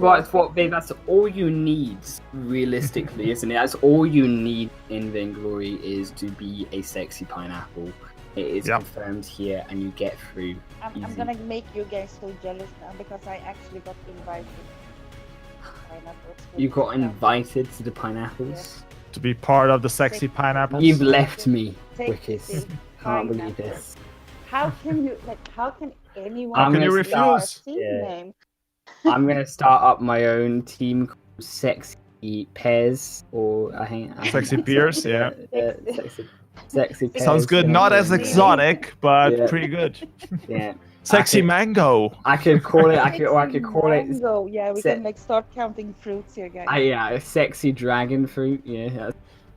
all you need, realistically, isn't it? That's all you need in Vainglory is to be a sexy pineapple. It is confirmed here, and you get through. I'm gonna make you guys so jealous now because I actually got invited. You got invited to the pineapples? To be part of the Sexy Pineapples? You've left me, Wickes. Can't believe this. How can you, how can anyone... How can you refuse? Name? I'm gonna start up my own team called Sexy Pairs, or I think... Sexy Peers, yeah. Sexy Pairs. Sounds good. Not as exotic, but pretty good. Yeah. Sexy Mango. I could call it. I could call it. Mango. Yeah, we can start counting fruits here, guys. Yeah, a sexy dragon fruit. Yeah.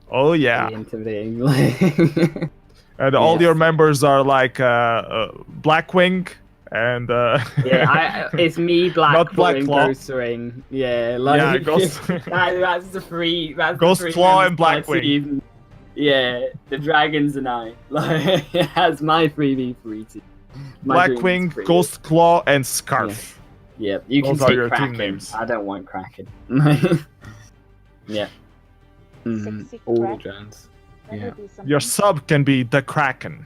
Oh yeah. Intimidating. And all your members are like Blackwing and it's me, Blackwing, Ghost Ring. Yeah, Ghost. that's the free. That's Ghost the Claw and Blackwing. Yeah, the dragons and I. That's my 3v3 team. Blackwing, Ghost Claw, and Scarf. Yeah, you can Those take are your Kraken. team names. I don't want Kraken. Yeah. All the dragons. Yeah. Your sub can be the Kraken.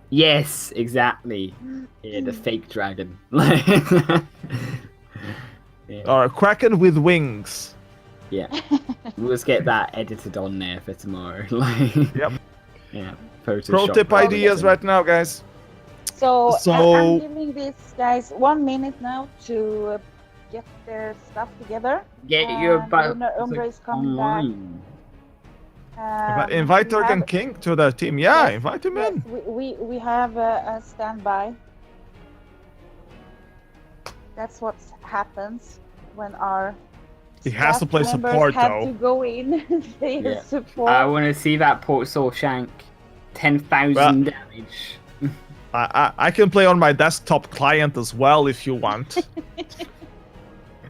Yes, exactly. Yeah, the fake dragon. Or Kraken with wings. Yeah. We'll just get that edited on there for tomorrow. Yep. Yeah. Photoshop. Pro tip ideas right now, guys. So I'm giving these guys 1 minute now to get their stuff together. Get your Umbra is coming back. Invite Durgan King to the team. Yeah, invite him in. We have a standby. That's what happens when our he has to play support have though. To go in. Support. I want to see that Port Soul Shank. 10,000 damage. I can play on my desktop client as well if you want.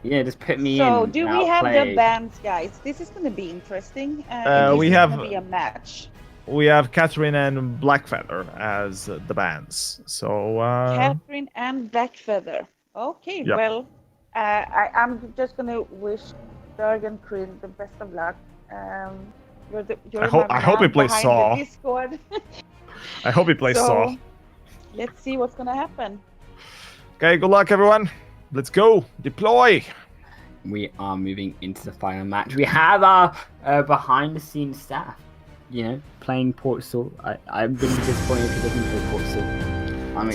Yeah, just put me in. So, do we have the bands, guys? This is going to be interesting. We have going to be a match. We have Catherine and Blackfeather as the bands. So Catherine and Blackfeather. Okay, well, I'm just going to wish Durgan Quinn the best of luck. I hope he plays Saw. I hope he plays Saw. Let's see what's going to happen. Okay, good luck, everyone. Let's go. Deploy. we are moving into the final match. We have our behind-the-scenes staff, playing Portsall. I've been disappointed if he doesn't play Portsall.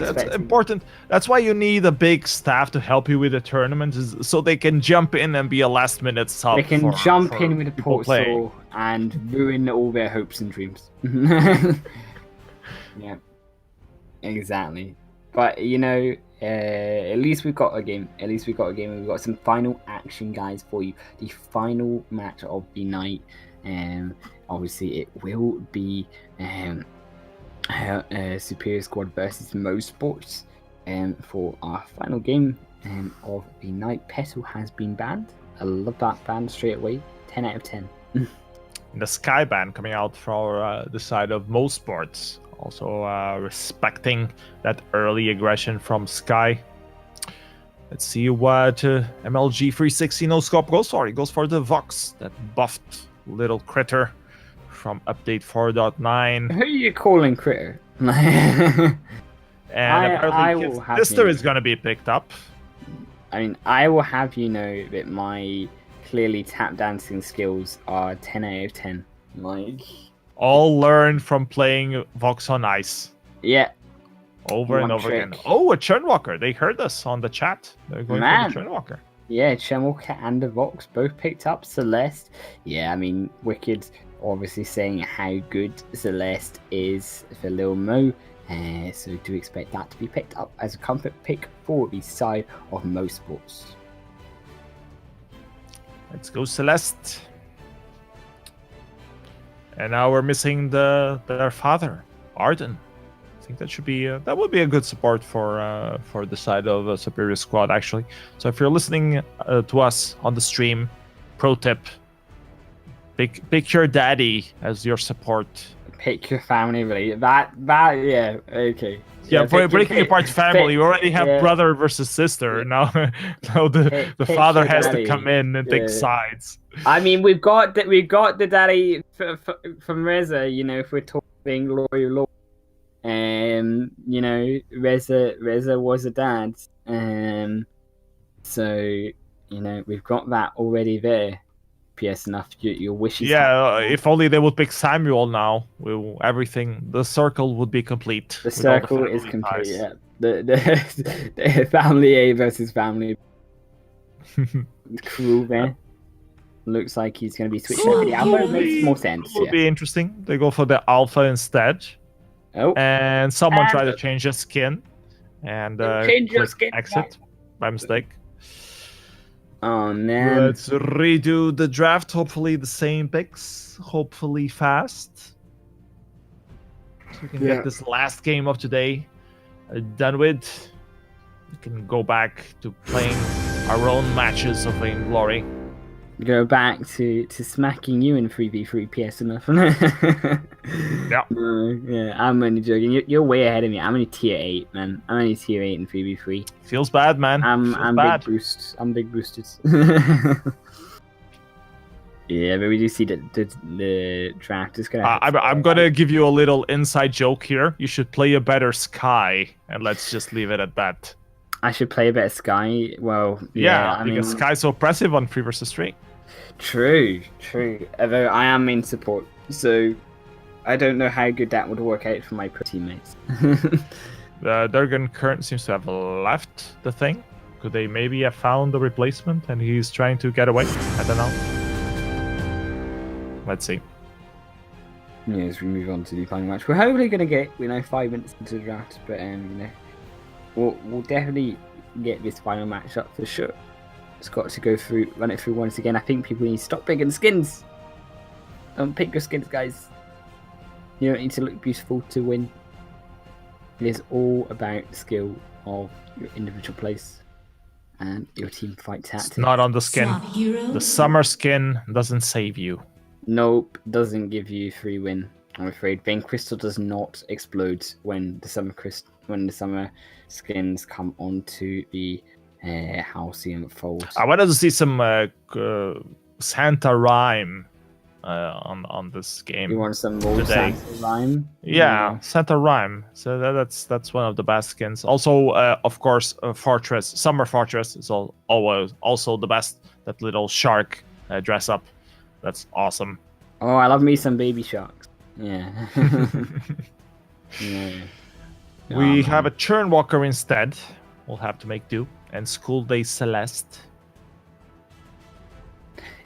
It's important. That's why you need a big staff to help you with the tournament, so they can jump in and be a last-minute sub. They can jump in with a people Portsall and ruin all their hopes and dreams. Yeah, exactly. But at least we've got a game. We've got some final action, guys, for you. The final match of the night. Obviously, it will be Superior Squad versus Mo Sports. For our final game of the night. Petal has been banned. I love that ban straight away. 10 out of 10. The Sky ban coming out for the side of Mo Sports. Also respecting that early aggression from Sky. Let's see what MLG 360 no scope goes for. He goes for the Vox, that buffed little critter from update 4.9. Who are you calling critter? And apparently his sister is going to be picked up. I mean, I will have you know that my clearly tap dancing skills are 10 out of 10. All learned from playing Vox on Ice. Yeah. Over and over again. Oh, a Churnwalker. They heard us on the chat. They're going for the Churnwalker. Yeah, Churnwalker and the Vox both picked up Celeste. Yeah, I mean, Wicked obviously saying how good Celeste is for Lil Mo. So do expect that to be picked up as a comfort pick for the side of Mo Sports. Let's go, Celeste. And now we're missing their father, Arden. I think that should be that would be a good support for the side of a Superior Squad, actually. So if you're listening to us on the stream, pro tip: pick your daddy as your support. Pick your family, really. That yeah, okay. Yeah, for breaking apart family, you already have brother versus sister. Now the father has to come in and take sides. I mean, we've got the daddy from Reza. If we're talking loyal, Reza was a dad, so we've got that already there. PS enough, your wishes. Yeah, if only they would pick Samuel now, the circle would be complete. The circle is complete. Yeah, the family A versus family. Cruel man. Looks like he's going to be switching to the alpha. It makes more sense. It would be interesting. They go for the alpha instead. Oh. And someone tried to change his skin. And change your skin exit by mistake. Oh, man. Let's redo the draft. Hopefully the same picks. Hopefully fast. So we can get this last game of today done with. We can go back to playing our own matches of Vainglory. Go back to smacking you in 3v3 PS enough. Yeah. Yeah, I'm only joking. You're way ahead of me. I'm only tier 8, man. I'm only tier 8 in 3v3. Feels bad, man. I'm bad. Big boost. I'm big boosted. Yeah, but we do see that the draft is gonna. I'm gonna give you a little inside joke here. You should play a better Sky, and let's just leave it at that. I should play a better Sky. Well, yeah, because Sky's so oppressive on 3 versus 3. True. Although I am in support, so I don't know how good that would work out for my teammates. Durgan Current seems to have left the thing. Could they maybe have found the replacement and he's trying to get away? I don't know. Let's see. Yeah, as we move on to the final match, we're hopefully going to get 5 minutes into the draft, but we'll definitely get this final match up for sure. It's got to run it through once again. I think people need to stop picking skins. Don't pick your skins, guys. You don't need to look beautiful to win. It is all about the skill of your individual place and your team fight tactics. It's not on the skin. The summer skin doesn't save you. Nope, doesn't give you free win. I'm afraid Vein Crystal does not explode when the summer skins come onto the Halcyon Fold. I wanted to see some Santa Rhyme on this game. You want some more today. Santa Rhyme? Yeah, Santa Rhyme. So that's one of the best skins. Also, of course, Fortress, Summer Fortress is always also the best. That little shark dress up. That's awesome. Oh, I love me some baby sharks. Yeah. Yeah. We have a Churnwalker instead. We'll have to make do. And School Day Celeste.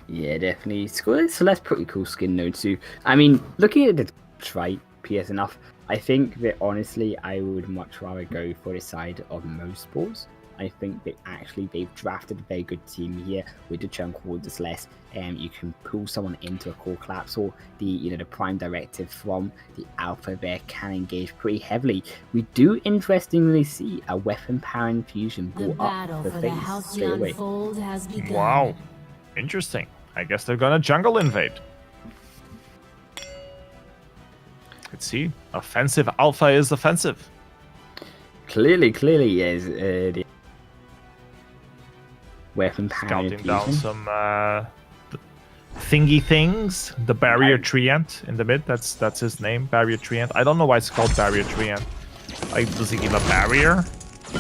Yeah, definitely. Celeste pretty cool skin though too. I mean, looking at the right, PS enough. I think that honestly, I would much rather go for the side of most sports. I think that actually they've drafted a very good team here with the chunk wall this less. You can pull someone into a core collapse, or the prime directive from the alpha there can engage pretty heavily. We do interestingly see a weapon power infusion brought up the face straight away. Wow, interesting. I guess they're gonna jungle invade. Let's see. Offensive alpha is offensive. Clearly, yes. The weapon power Scouting infusion. down some thingy things. The barrier treant in the mid. That's his name. Barrier treant. I don't know why it's called barrier treant. Like, does he give a barrier?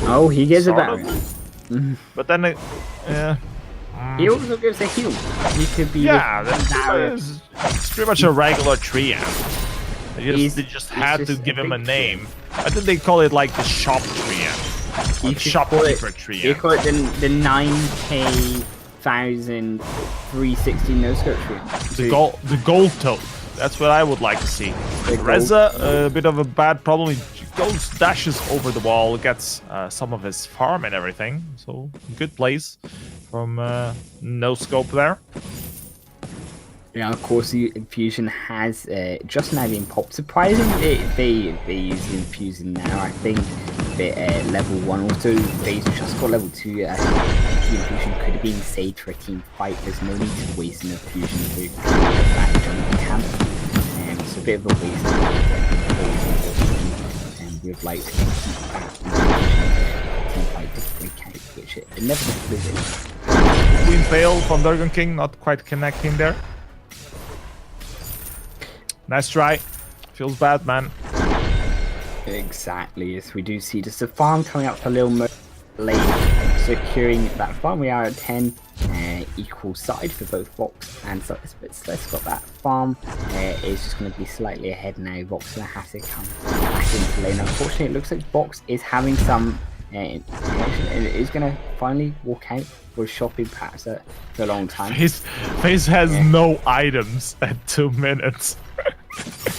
Oh, he gives a Sort barrier. of. But then, He also gives a heal. He could be. yeah, barrier. it's pretty much a regular treant. They just had to give him a name. I think they call it like the shop treant. You The should shopkeeper You treant. call it the 9K 1,360 no scope treant. The gold toad. That's what I would like to see. The gold- Reza, a bit of a bad problem. He goes, dashes over the wall, gets some of his farm and everything. So good place from no scope there. Yeah, of course, the infusion has just now been popped. Surprisingly, they use the infusion now. I think that level 1 also, they just got level 2. I think the infusion could have been saved for a team fight. There's no need to waste an infusion to back jungle camp. It's a bit of a waste. And we'd like to keep that team fight to break out, which it inevitably is. Queen fail from Durgan King, not quite connecting there. Nice try. Feels bad, man. Exactly, yes, we do see just a farm coming up for Lil Mo late, securing that farm. We are at 10 equal side for both Vox and Celeste, but Celeste got that farm. It's just going to be slightly ahead now. Vox going to have to come back into lane. Unfortunately, it looks like Vox is having some information and is going to finally walk out for shopping perhaps for a long time. Face has no items at 2 minutes.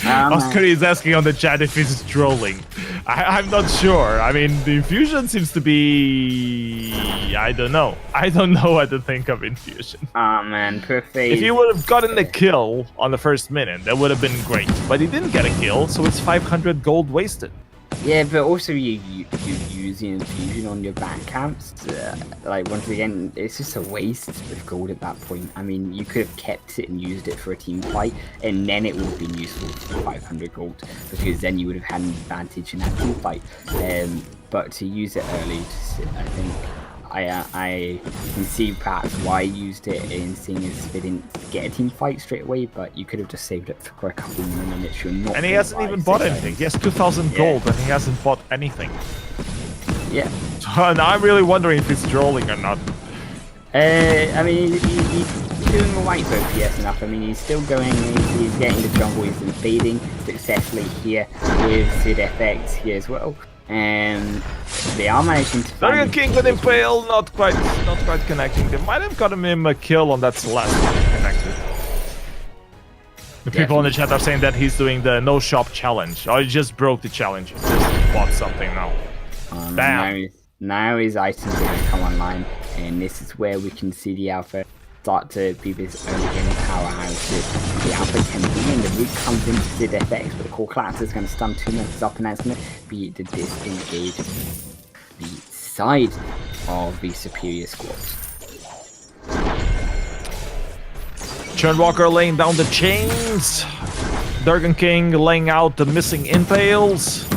Oscar is asking on the chat if he's trolling. I'm not sure. I mean, the infusion seems to be... I don't know. I don't know what to think of infusion. Oh man, perfect. If he would have gotten the kill on the first minute, that would have been great. But he didn't get a kill, so it's 500 gold wasted. Yeah, but also you use the infusion on your back camps. Like, once again, it's just a waste of gold at that point. I mean, you could have kept it and used it for a team fight, and then it would have been useful for 500 gold, because then you would have had an advantage in that team fight. But to use it early, I think I can see perhaps why you used it, in seeing as they didn't get a team fight straight away, but you could have just saved it for a couple more minutes. You're not, and he hasn't even bought anything. He has 2,000 gold, and he hasn't bought anything. Yeah. So now I'm really wondering if he's trolling or not. I mean, he's doing alright for PS enough. I mean, he's still going, he's getting the jungle, he's invading successfully here with Sid FX here as well. And they are managing to find... Durgan King with Impale, not quite connecting. They might have gotten him a kill on that Celeste connected. The people in the chat are saying that he's doing the no shop challenge. Oh, he just broke the challenge. He just bought something now. Bam! Now his items are going to come online, and this is where we can see the alpha start to be this early game powerhouse. The alpha can be, and the root comes into Sid FX, but the core collapse is going to stun 2 minutes up, and that's going to be the disengage the side of the superior squads. Churnwalker laying down the chains. Durgan King laying out the missing impales.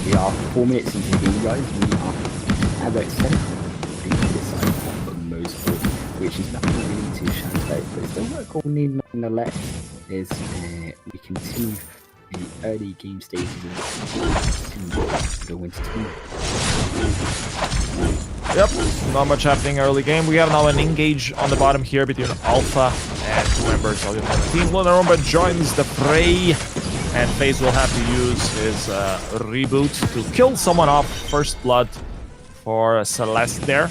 We are 4 minutes into the game, guys. We are about 7 this side of the most, which is nothing really to but it's still not cool nonetheless. Is we continue the early game stages and go into team. Yep, not much happening early game. We have now an engage on the bottom here between Alpha and two members of the opponent team. Lunarumba joins the fray, and FaZe will have to use his reboot to kill someone off. First blood for Celeste there.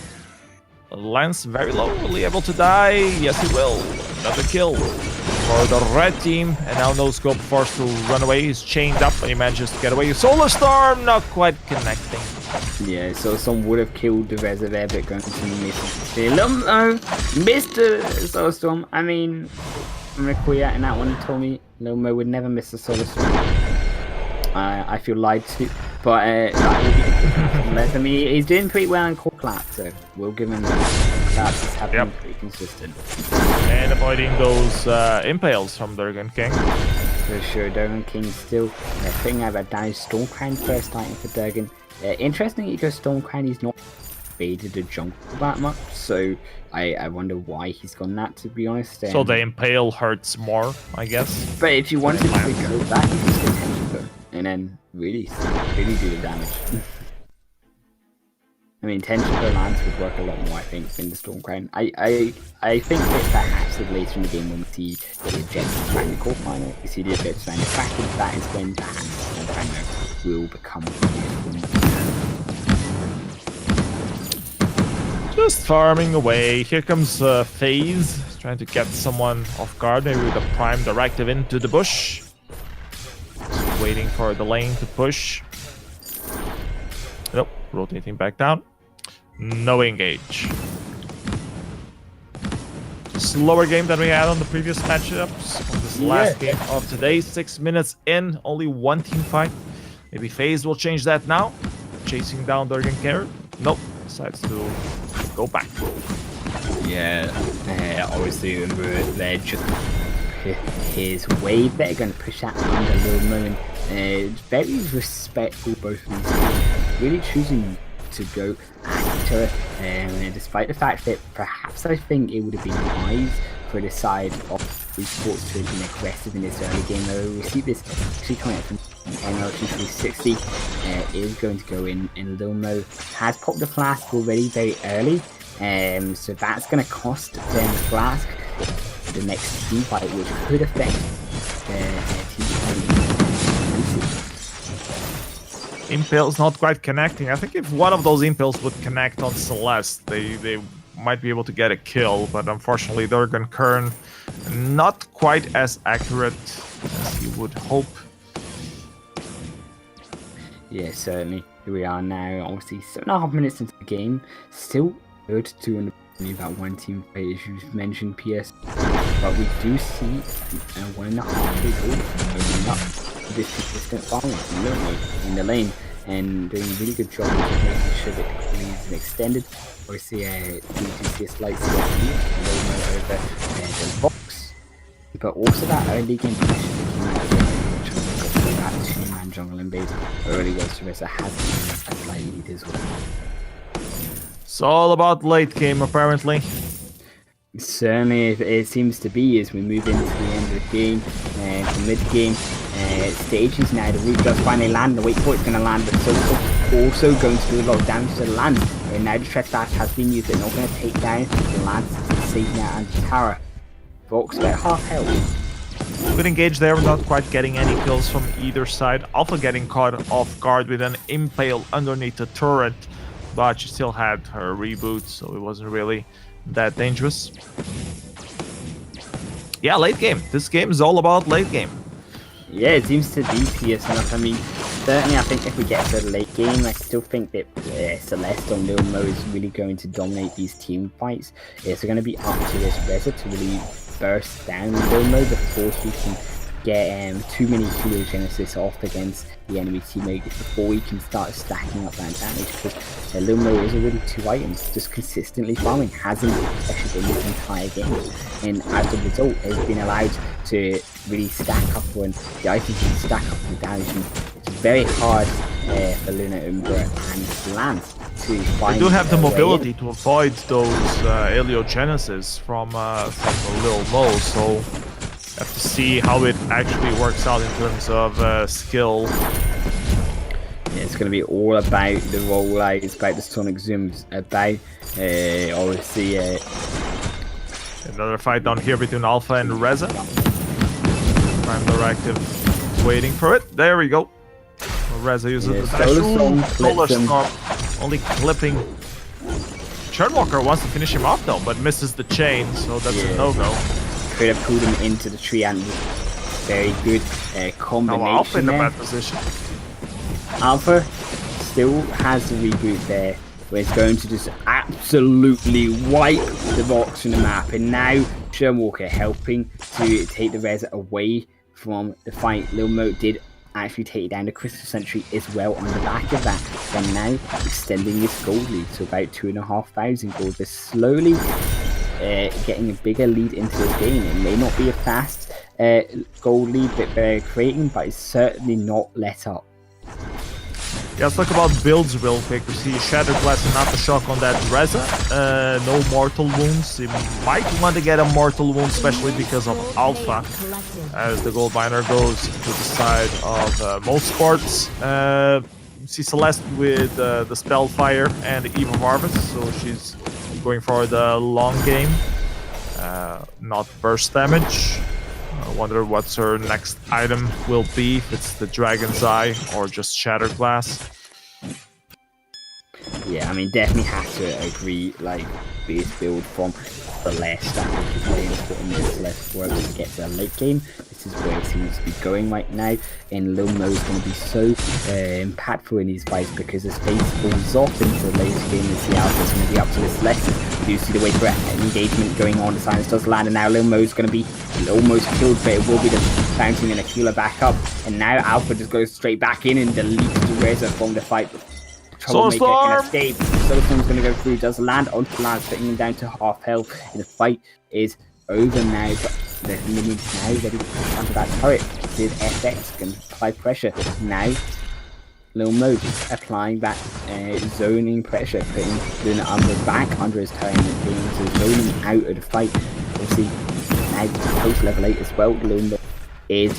Lance very low, will he able to die? Yes, he will. Another kill for the red team, and now No Scope forced to run away. He's chained up, but he manages to get away. Solar Storm not quite connecting. Yeah, so some would have killed the reservoir, but going to miss Mr. Solar Storm. I mean, I'm gonna call you out in that one. He told me Lomo would never miss a Solar Storm. I feel lied to, but I mean, he's doing pretty well in core clap, so we'll give him that. He's having pretty consistent. And avoiding those impales from Durgan King. For sure, Durgan King still putting out a down Stormcrown first item for Durgan. Interestingly, because Stormcrown is not faded the jungle that much, so I wonder why he's gone that, to be honest. So the impale hurts more, I guess. But if you wanted to go back, you could just Tension and then really do the damage. I mean, Tension Lance would work a lot more, I think, than the Stormcrown. I think that perhaps later in the game when we see the objectives around the core final, we see the objectives around the Kraken, that is when perhaps Stormcrown will become just farming away. Here comes FaZe, trying to get someone off guard, maybe with a prime directive into the bush. Just waiting for the lane to push. Nope, rotating back down. No engage. Slower game than we had on the previous matchups. On this last game of today, 6 minutes in, only one team fight. Maybe FaZe will change that now. Chasing down Durgan Carrot. Nope, decides to go back. Yeah, obviously they're just his wave. They're going to push that on the little moon. Very respectful, both of these teams. Really choosing to go at each other, despite the fact that perhaps I think it would have been wise for the side of esports to have been aggressive in this early game. Though we see this actually coming out from MLG 360 is going to go in, and Lilmo has popped the flask already very early, so that's going to cost them the flask the next team fight, which could affect their team fight. Impale's not quite connecting. I think if one of those impales would connect on Celeste, they might be able to get a kill, but unfortunately Durgan Kern not quite as accurate as you would hope. Yeah, certainly. Here we are now, obviously 7.5 minutes into the game. Still good to only about one team fight, as you mentioned, PS. But we do see a 1.5 goal opening up this consistent farming in the lane, and doing a really good job of making sure that the clean is extended. Obviously, we do see a slight CSP over the box, but also that early game position that 2-man jungle invade early goes to Rissa has a slight lead as well. It's all about late game, apparently. Certainly, it seems to be as we move into the end of the game, to mid-game stages now. The root does finally land. The wait for it's going to land, but also going to do a lot of damage to the land. And now the Tread Dash has been used. They're not going to take down the land safe now and the tower. Vox about half health. Good engage there, not quite getting any kills from either side. Alpha getting caught off guard with an impale underneath the turret, but she still had her reboot, so it wasn't really that dangerous. Yeah, late game. This game is all about late game. Yeah, it seems to be PS enough. I mean, certainly I think if we get to the late game, I still think that Celeste on Lil Mo is really going to dominate these team fights. It's going to be up to this Reza to really burst down Lil Mo before he can get too many Heliogenesis off against the enemy teammate before we can start stacking up that damage, because Lil Mo is already 2 items, just consistently farming, hasn't actually been this entire game, and as a result has been allowed to really stack up on the items and stack up the damage, and it's very hard for Luna Umbra and Lance to They find. do have the a way mobility in. to avoid those Heliogenesis from the Lil Mo, so have to see how it actually works out in terms of skill. Yeah, it's going to be all about the rollout, it's about the sonic zooms, about obviously. Another fight down here between Alpha and Reza. Prime Directive waiting for it. There we go. Reza uses the dash. Solar Storm only clipping. Churnwalker wants to finish him off though, but misses the chain, so that's a no-go. Could have pulled him into the tree and very good combination. Now Alpha in a there. bad position. Alpha still has the reboot there, where it's going to just absolutely wipe the box from the map. And now Churnwalker helping to take the res away from the fight. Lil Mo did actually take down the Crystal Sentry as well on the back of that. And now extending his gold lead to about 2,500 gold. They're slowly getting a bigger lead into this game. It may not be a fast gold lead that they're creating, but it's certainly not let up. Yeah, let's talk about builds real quick. We see Shattered Glass and Aftershock on that Reza. No mortal wounds. You might want to get a mortal wound, especially because of Alpha, as the gold miner goes to the side of most sports. You see Celeste with the Spellfire and the Evil Harvest, so she's going for the long game, not burst damage. I wonder what her next item will be, if it's the Dragon's Eye or just Shattered Glass. Yeah, I mean, definitely have to agree, like, base build from Celeste, I think is very important in Celeste work to get to the late game. This is where it seems to be going right now, and Lil Mo is going to be so impactful in these fights because his face falls off into the late game as the Alpha is going to be up to the Celeste. We do see the way for engagement going on, the silence does land, and now Lil Mo is going to be almost killed, but it will be the bouncing and a healer back up, and now Alpha just goes straight back in and deletes the Reza from the fight. Troublemaker can escape. Soulstorm's going to go through, does land onto the lance, putting him down to half health. And the fight is over now, but the minions now ready to push onto that turret. Did FX can apply pressure. Now, Lil Mo applying that zoning pressure, putting Luna back under his turret and being to zone him out of the fight. Obviously, now post level 8 as well, Luna is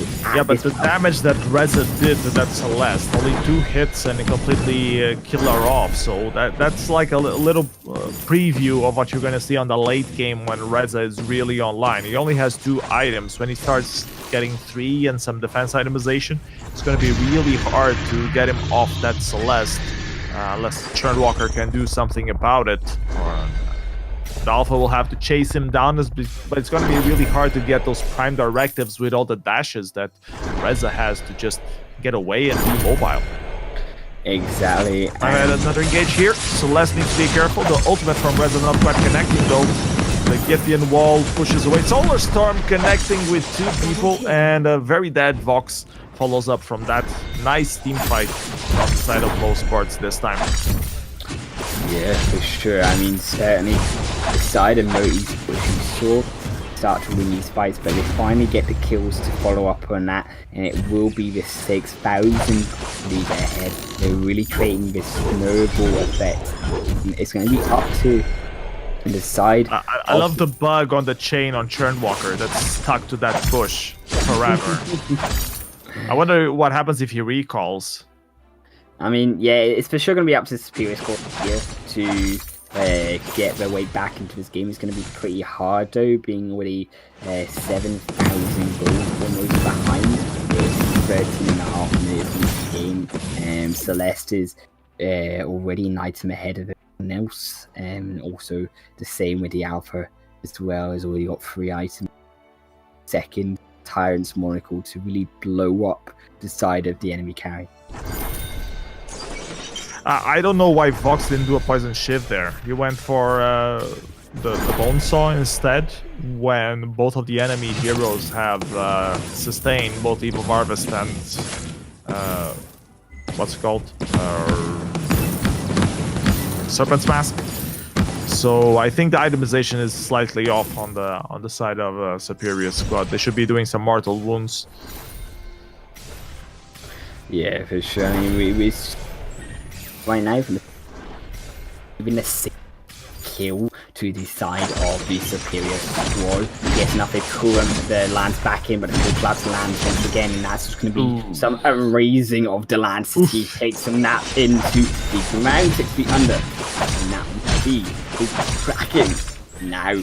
but the damage that Reza did to that Celeste, only 2 hits and it completely killed her off, so that's like a little preview of what you're going to see on the late game when Reza is really online. He only has 2 items. When he starts getting 3 and some defense itemization, it's going to be really hard to get him off that Celeste unless Churnwalker can do something about it, or the Alpha will have to chase him down, but it's going to be really hard to get those prime directives with all the dashes that Reza has to just get away and be mobile. Exactly. Alright, another engage here. Celeste needs to be careful. The ultimate from Reza not quite connecting though. The Githian wall pushes away. Solar Storm connecting with 2 people, and a very dead Vox follows up from that. Nice team fight on the side of most sports this time. Yeah, for sure. I mean, certainly the side of Moti's pushing short start to win these fights, but they finally get the kills to follow up on that, and it will be the 6,000 lead ahead. They're really creating this snowball effect. And it's going to be up to the side. I love the bug on the chain on Churnwalker that's stuck to that bush forever. I wonder what happens if he recalls. I mean, yeah, it's for sure going to be up to the Superior Squad here to get their way back into this game. It's going to be pretty hard, though, being already 7,000 gold almost behind with 13.5 minutes in the game. Celeste is already an item ahead of everyone else, and also the same with the Alpha as well, has already got 3 items. Second, Tyrant's Monocle to really blow up the side of the enemy carry. I don't know why Vox didn't do a Poison Shiv there. He went for the Bone Saw instead, when both of the enemy heroes have sustained both Evil Harvest and what's it called? Serpent's Mask. So I think the itemization is slightly off on the side of Superior Squad. They should be doing some mortal wounds. Yeah, for sure. I mean, we right now, even a kill to the side of the superior squad. Yes, enough they pull the lands back in, but the collapse lands once again, and that's just going to be some erasing of the land city. Takes some nap into the ground, 6 feet under, and that would be the Kraken now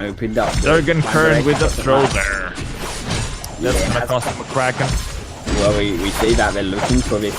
opened up. Durgan Kern with the throw there. That's going to cost him a Kraken. Well, we say that they're looking for this,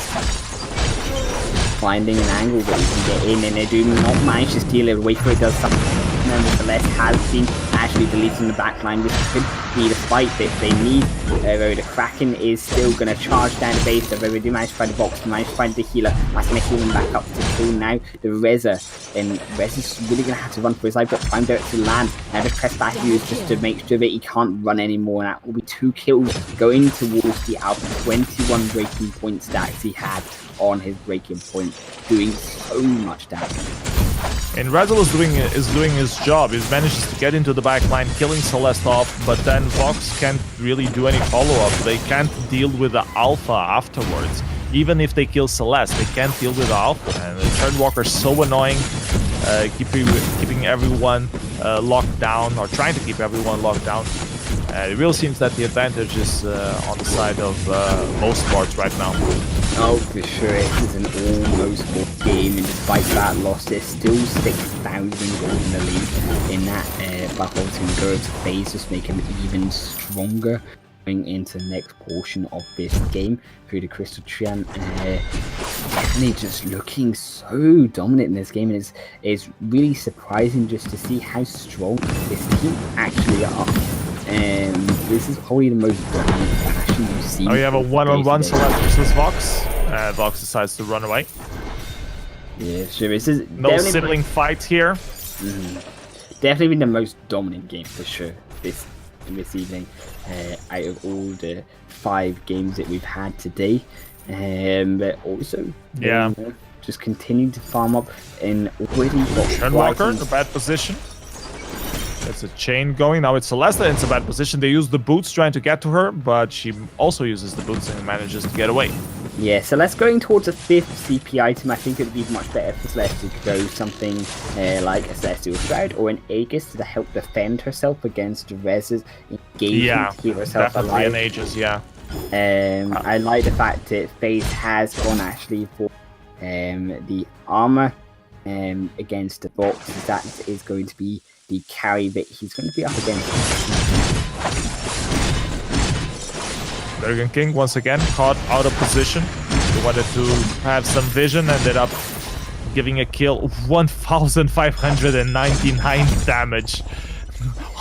finding an angle that we can get in, and they do not manage to steal it. Wait for it does something. And Celeste has been actually deleting the backline. This could be the fight that they need. Though the Kraken is still going to charge down the base. Though they do manage to find the box, they manage to find the healer. That's going to heal him back up to kill now the Reza. And Reza's really going to have to run for his life, but trying to land. Now just press back use just to make sure that he can't run anymore. And that will be 2 kills going towards the Alpha. 21 breaking point stacks he had on his breaking point, doing so much damage. And Razzle is doing his job. He manages to get into the back line, killing Celeste off, but then Vox can't really do any follow-up. They can't deal with the Alpha afterwards. Even if they kill Celeste, they can't deal with the Alpha. And the Turnwalker is so annoying, keeping everyone locked down, or trying to keep everyone locked down. It really seems that the advantage is on the side of most sports right now. Oh, for sure, it is an almost full game, and despite that loss, there's still 6,000 gold in the lead in that battle to go to phase, just make him even stronger going into the next portion of this game through the Crystal Treant. Definitely just looking so dominant in this game, and it's really surprising just to see how strong this team actually are. This is probably the most dominant fashion you've seen. Oh, you have a one-on-one Celeste versus Vox. Vox decides to run away. Yeah, sure. This is no sibling fight here. Definitely been the most dominant game for sure this evening, out of all the 5 games that we've had today. But also, just continue to farm up and already got Turnwalker in a bad position. There's a chain going. Now it's Celeste in a bad position. They use the boots trying to get to her, but she also uses the boots and manages to get away. Yeah, Celeste going towards a 5th CP item. I think it would be much better for Celeste to go something like a Celestial Shroud or an Aegis to help defend herself against Rez's engagement to keep herself alive. An Aegis, yeah. I like the fact that FaZe has gone actually for the armor against the box. That is going to be the carry that he's going to be up against. Durgan King once again caught out of position. He wanted to have some vision, ended up giving a kill. 1,599 damage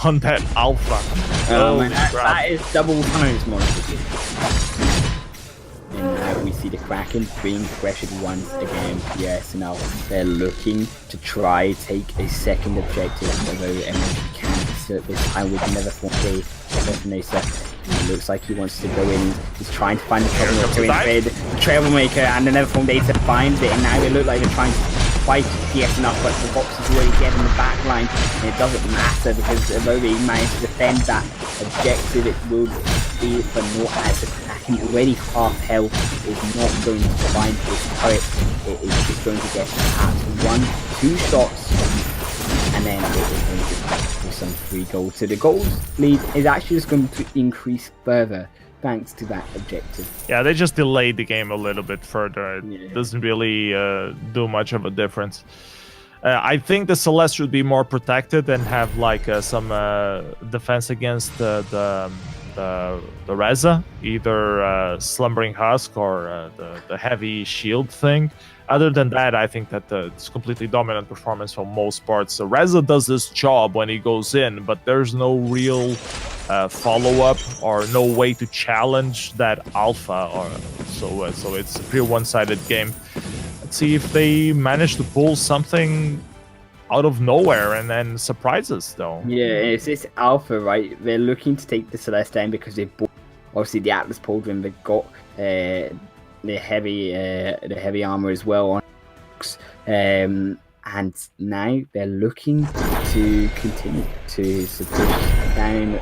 on that Alpha. That is double times more. And now we see the Kraken being pressured once again. Yes, now they're looking to try take a second objective, although MHP can't assert this. I would never thought they It looks like he wants to go in. He's trying to find the Troublemaker, and the Neverformed Data finds it, and now they look like they're trying to fight DS enough, but the box is already getting the back line, and it doesn't matter because although they managed to defend that objective, it will be for naught as the Kraken already half health is not going to find this turret. It is just going to get perhaps 1-2 shots, and then it is going to do some free gold. So the gold lead is actually just going to increase further thanks to that objective. Yeah, they just delayed the game a little bit further. It doesn't really do much of a difference. I think the Celeste should be more protected and have like some defense against the Reza, either Slumbering Husk or the heavy shield thing. Other than that, I think that it's completely dominant performance from most parts. So Reza does this job when he goes in, but there's no real follow-up or no way to challenge that Alpha. So it's a pure one-sided game. Let's see if they manage to pull something out of nowhere and then surprise us, though. Yeah, it's this Alpha, right? They're looking to take the Celeste down because they bought, obviously, the Atlas Pauldron. They've got the heavy armor as well on, and now they're looking to continue to push down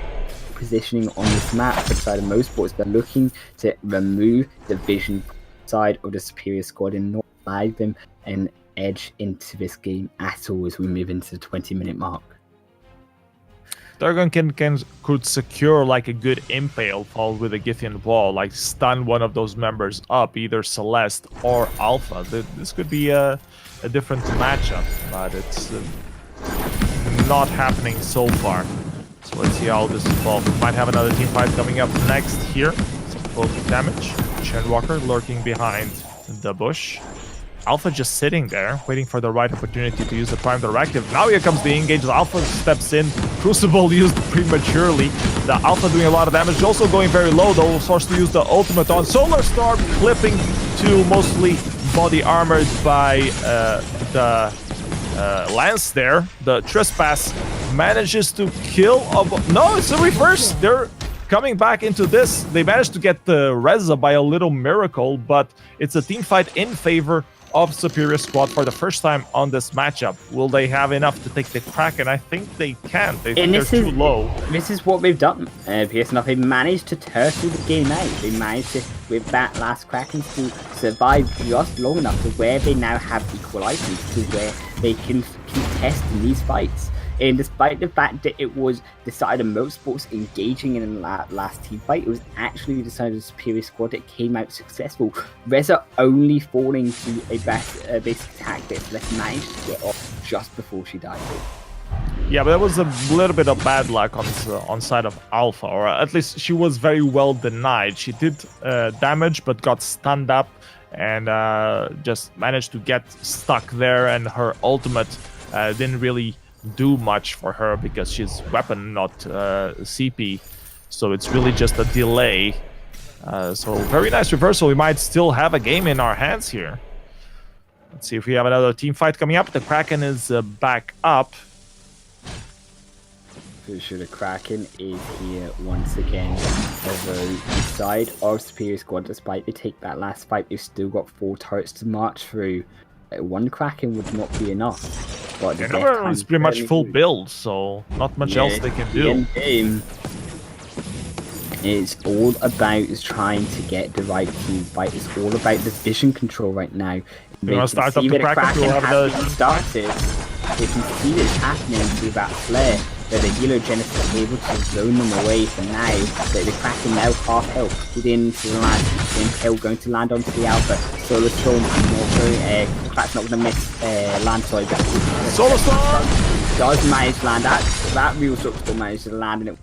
positioning on this map for the side of most sports. They're looking to remove the vision side of the superior squad and not allow them in edge into this game at all as we move into the 20-minute mark. Durgan could secure like a good impale followed with a Githian wall, like stun one of those members up, either Celeste or Alpha. This could be a different matchup, but it's not happening so far. So let's see how this evolves. We might have another team fight coming up next here. Some focus damage. Chainswalker lurking behind the bush. Alpha just sitting there, waiting for the right opportunity to use the Prime Directive. Now here comes the engage. Alpha steps in. Crucible used prematurely. The Alpha doing a lot of damage. Also going very low, though. Forced to use the ultimate on Solar Storm, clipping to mostly body armored by the Lance there. The Trespass manages to kill. No, it's a reverse. They're coming back into this. They managed to get the Reza by a little miracle, but it's a team fight in favor of Superior Squad for the first time on this matchup. Will they have enough to take the Kraken? I think they can. They think they're too low. This is what they've done, PS. They've managed to turtle the game out. They managed to, with that last Kraken, to survive just long enough to where they now have equal items, to where they can contest in these fights. And despite the fact that it was decided Motorsports engaging in the last team fight, it was actually decided Superior Squad that came out successful. Reza only falling to a basic attack that Let's managed to get off just before she died. Yeah, but that was a little bit of bad luck on side of Alpha, or at least she was very well denied. She did damage, but got stunned up and just managed to get stuck there, and her ultimate didn't really do much for her because she's weapon, not CP, so it's really just a delay. So very nice reversal. We might still have a game in our hands here. Let's see if we have another team fight coming up. The Kraken is back up. Pretty sure the Kraken is here once again. Although the side of Superior Squad, despite they take that last fight, they've still got 4 turrets to march through. One Kraken would not be enough. But the it's pretty much full build, so not much else they can do. Game, it's all about trying to get the right team fight. It's all about the vision control right now. They want to start up the Kraken. We'll have the started. They can see this happening through that flare. That the Helo Genesis is able to zone them away for now. That the Kraken now half health within to the land. The Impale going to land onto the Alpha. Solar Storm Kraken's not going to miss land, sorry. Solar Storm does manage to land. That real still managed to land, and it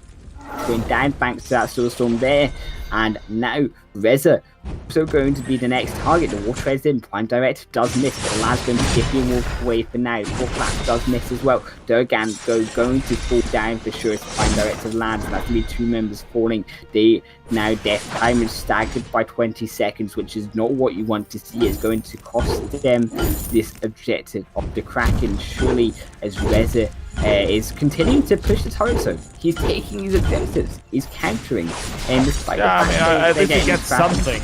going down thanks to that Solar Storm there. And now Reza also going to be the next target. The Water Resident Prime Direct does miss, but the lad's going to get you walk away for now. The Warclap does miss as well. Durgan going to fall down for sure as Prime Directive lands, and that's going to be 2 members falling. They now death time is staggered by 20 seconds, which is not what you want to see. It's going to cost them this objective of the Kraken, surely, as Reza is continuing to push the turret zone. He's taking his objectives. He's countering. And despite I think he gets something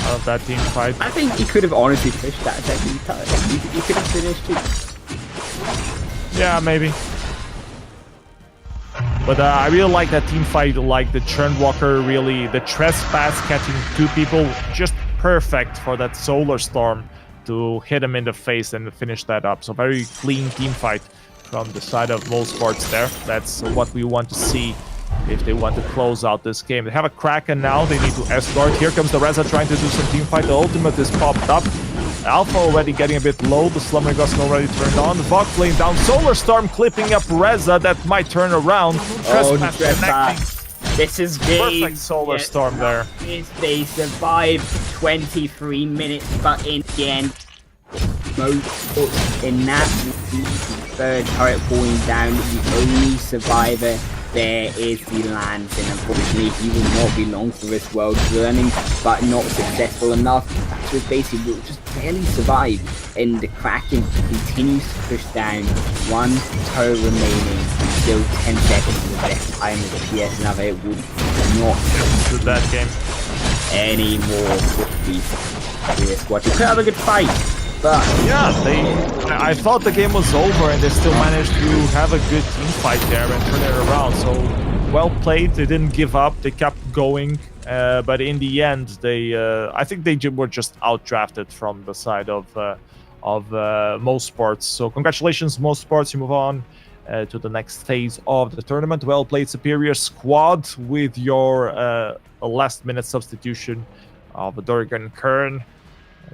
out of that team fight. I think he could have honestly pushed that second turret. He could have finished too. Yeah, maybe. But I really like that team fight, like the Chainswalker, really, the Trespass catching 2 people, just perfect for that Solar Storm to hit him in the face and finish that up. So very clean team fight from the side of Motorsports there. That's what we want to see if they want to close out this game. They have a Kraken now. They need to escort. Here comes the Reza trying to do some team fight. The ultimate is popped up. Alpha already getting a bit low. The Slumbering Gust already turned on. The Vox laying down. Solar Storm clipping up Reza. That might turn around. Trespass. This is game. Perfect Solar Storm there. They survive 23 minutes, but in the end, most in that third turret falling down, the only survivor there is the Lance, and unfortunately he will not be long for this world, learning but not successful enough. That was basically will just barely survive, and the Kraken continues to push down. 1 turret remaining, still 10 seconds to the best time of the PS. Another it would not do that game anymore with the squad. They could have a good fight. But yeah, I thought the game was over, and they still managed to have a good team fight there and turn it around. So well played. They didn't give up. They kept going. But in the end, I think they were just outdrafted from the side of of most sports. So congratulations, most sports. You move on to the next phase of the tournament. Well played, Superior Squad, with your last-minute substitution of Dorgan Kern,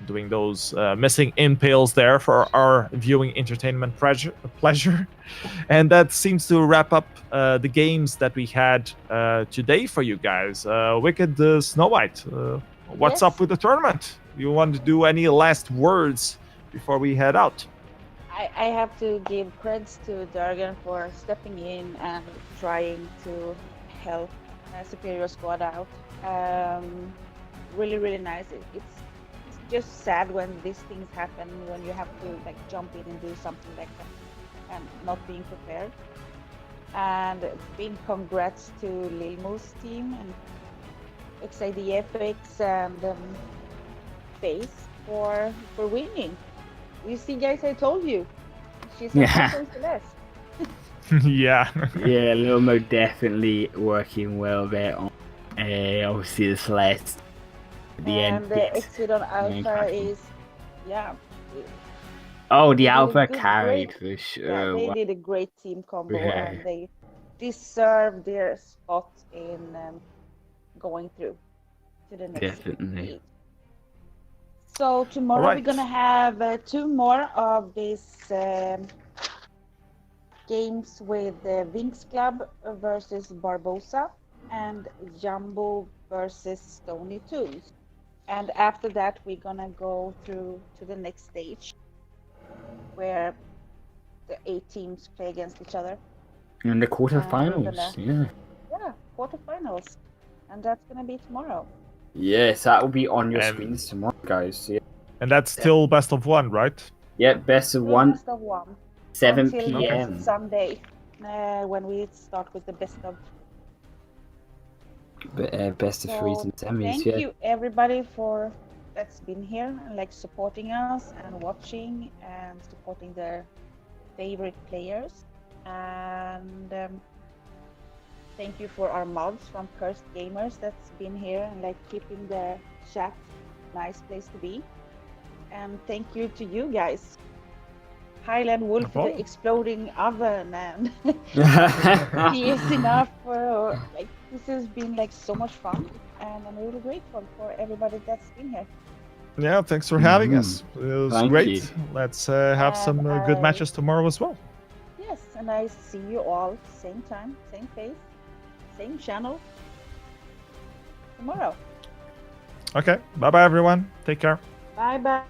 doing those missing impales there for our viewing entertainment pleasure. And that seems to wrap up the games that we had today for you guys. Wicked Snow White, what's Yes. up with the tournament? You want to do any last words before we head out? I have to give creds to Durgan for stepping in and trying to help Superior Squad out. Really, really nice. It's just sad when these things happen, when you have to like jump in and do something like that and not being prepared. And big congrats to Lilmo's team and XIDFX and Face for winning. You see, guys, I told you. She's a Celeste. Yeah. Yeah, Lil Mo definitely working well there on obviously the Celeste. At the And end. the Yes. exit on Alpha is, yeah. Oh, the They did a Alpha good- carried great- for Yeah, sure. they Wow. did a great team combo Yeah. and they deserve their spot in going through to the next Definitely. stage. So tomorrow Alright. we're gonna have 2 more of these games with Vinx Club versus Barbosa and Jumbo versus Stony Toons. And after that, we're gonna go through to the next stage where the 8 teams play against each other. In the quarterfinals. gonna- Yeah. Yeah, quarterfinals. And that's gonna be tomorrow. Yes, that will be on your And- screens tomorrow, guys. Yeah. And that's still best of 1, right? Yeah, best of Still one, best of 1. 7 Until p.m. next Sunday, when we start with the best of. Best of threes So and semis. thank Yeah. you everybody for that's been here and like supporting us and watching and supporting their favorite players. And thank you for our mods from Cursed Gamers that's been here and like keeping the chat nice place to be. And thank you to you guys. Highland Wolf, No problem. the exploding oven, and PS enough. Like this has been like so much fun, and I'm really grateful for everybody that's been here. Yeah, thanks for having Mhm. us. It was Thank great. you. Let's have some And good I- matches tomorrow as well. Yes, and I see you all same time, same face, same channel tomorrow. Okay, bye-bye, everyone. Take care. Bye bye.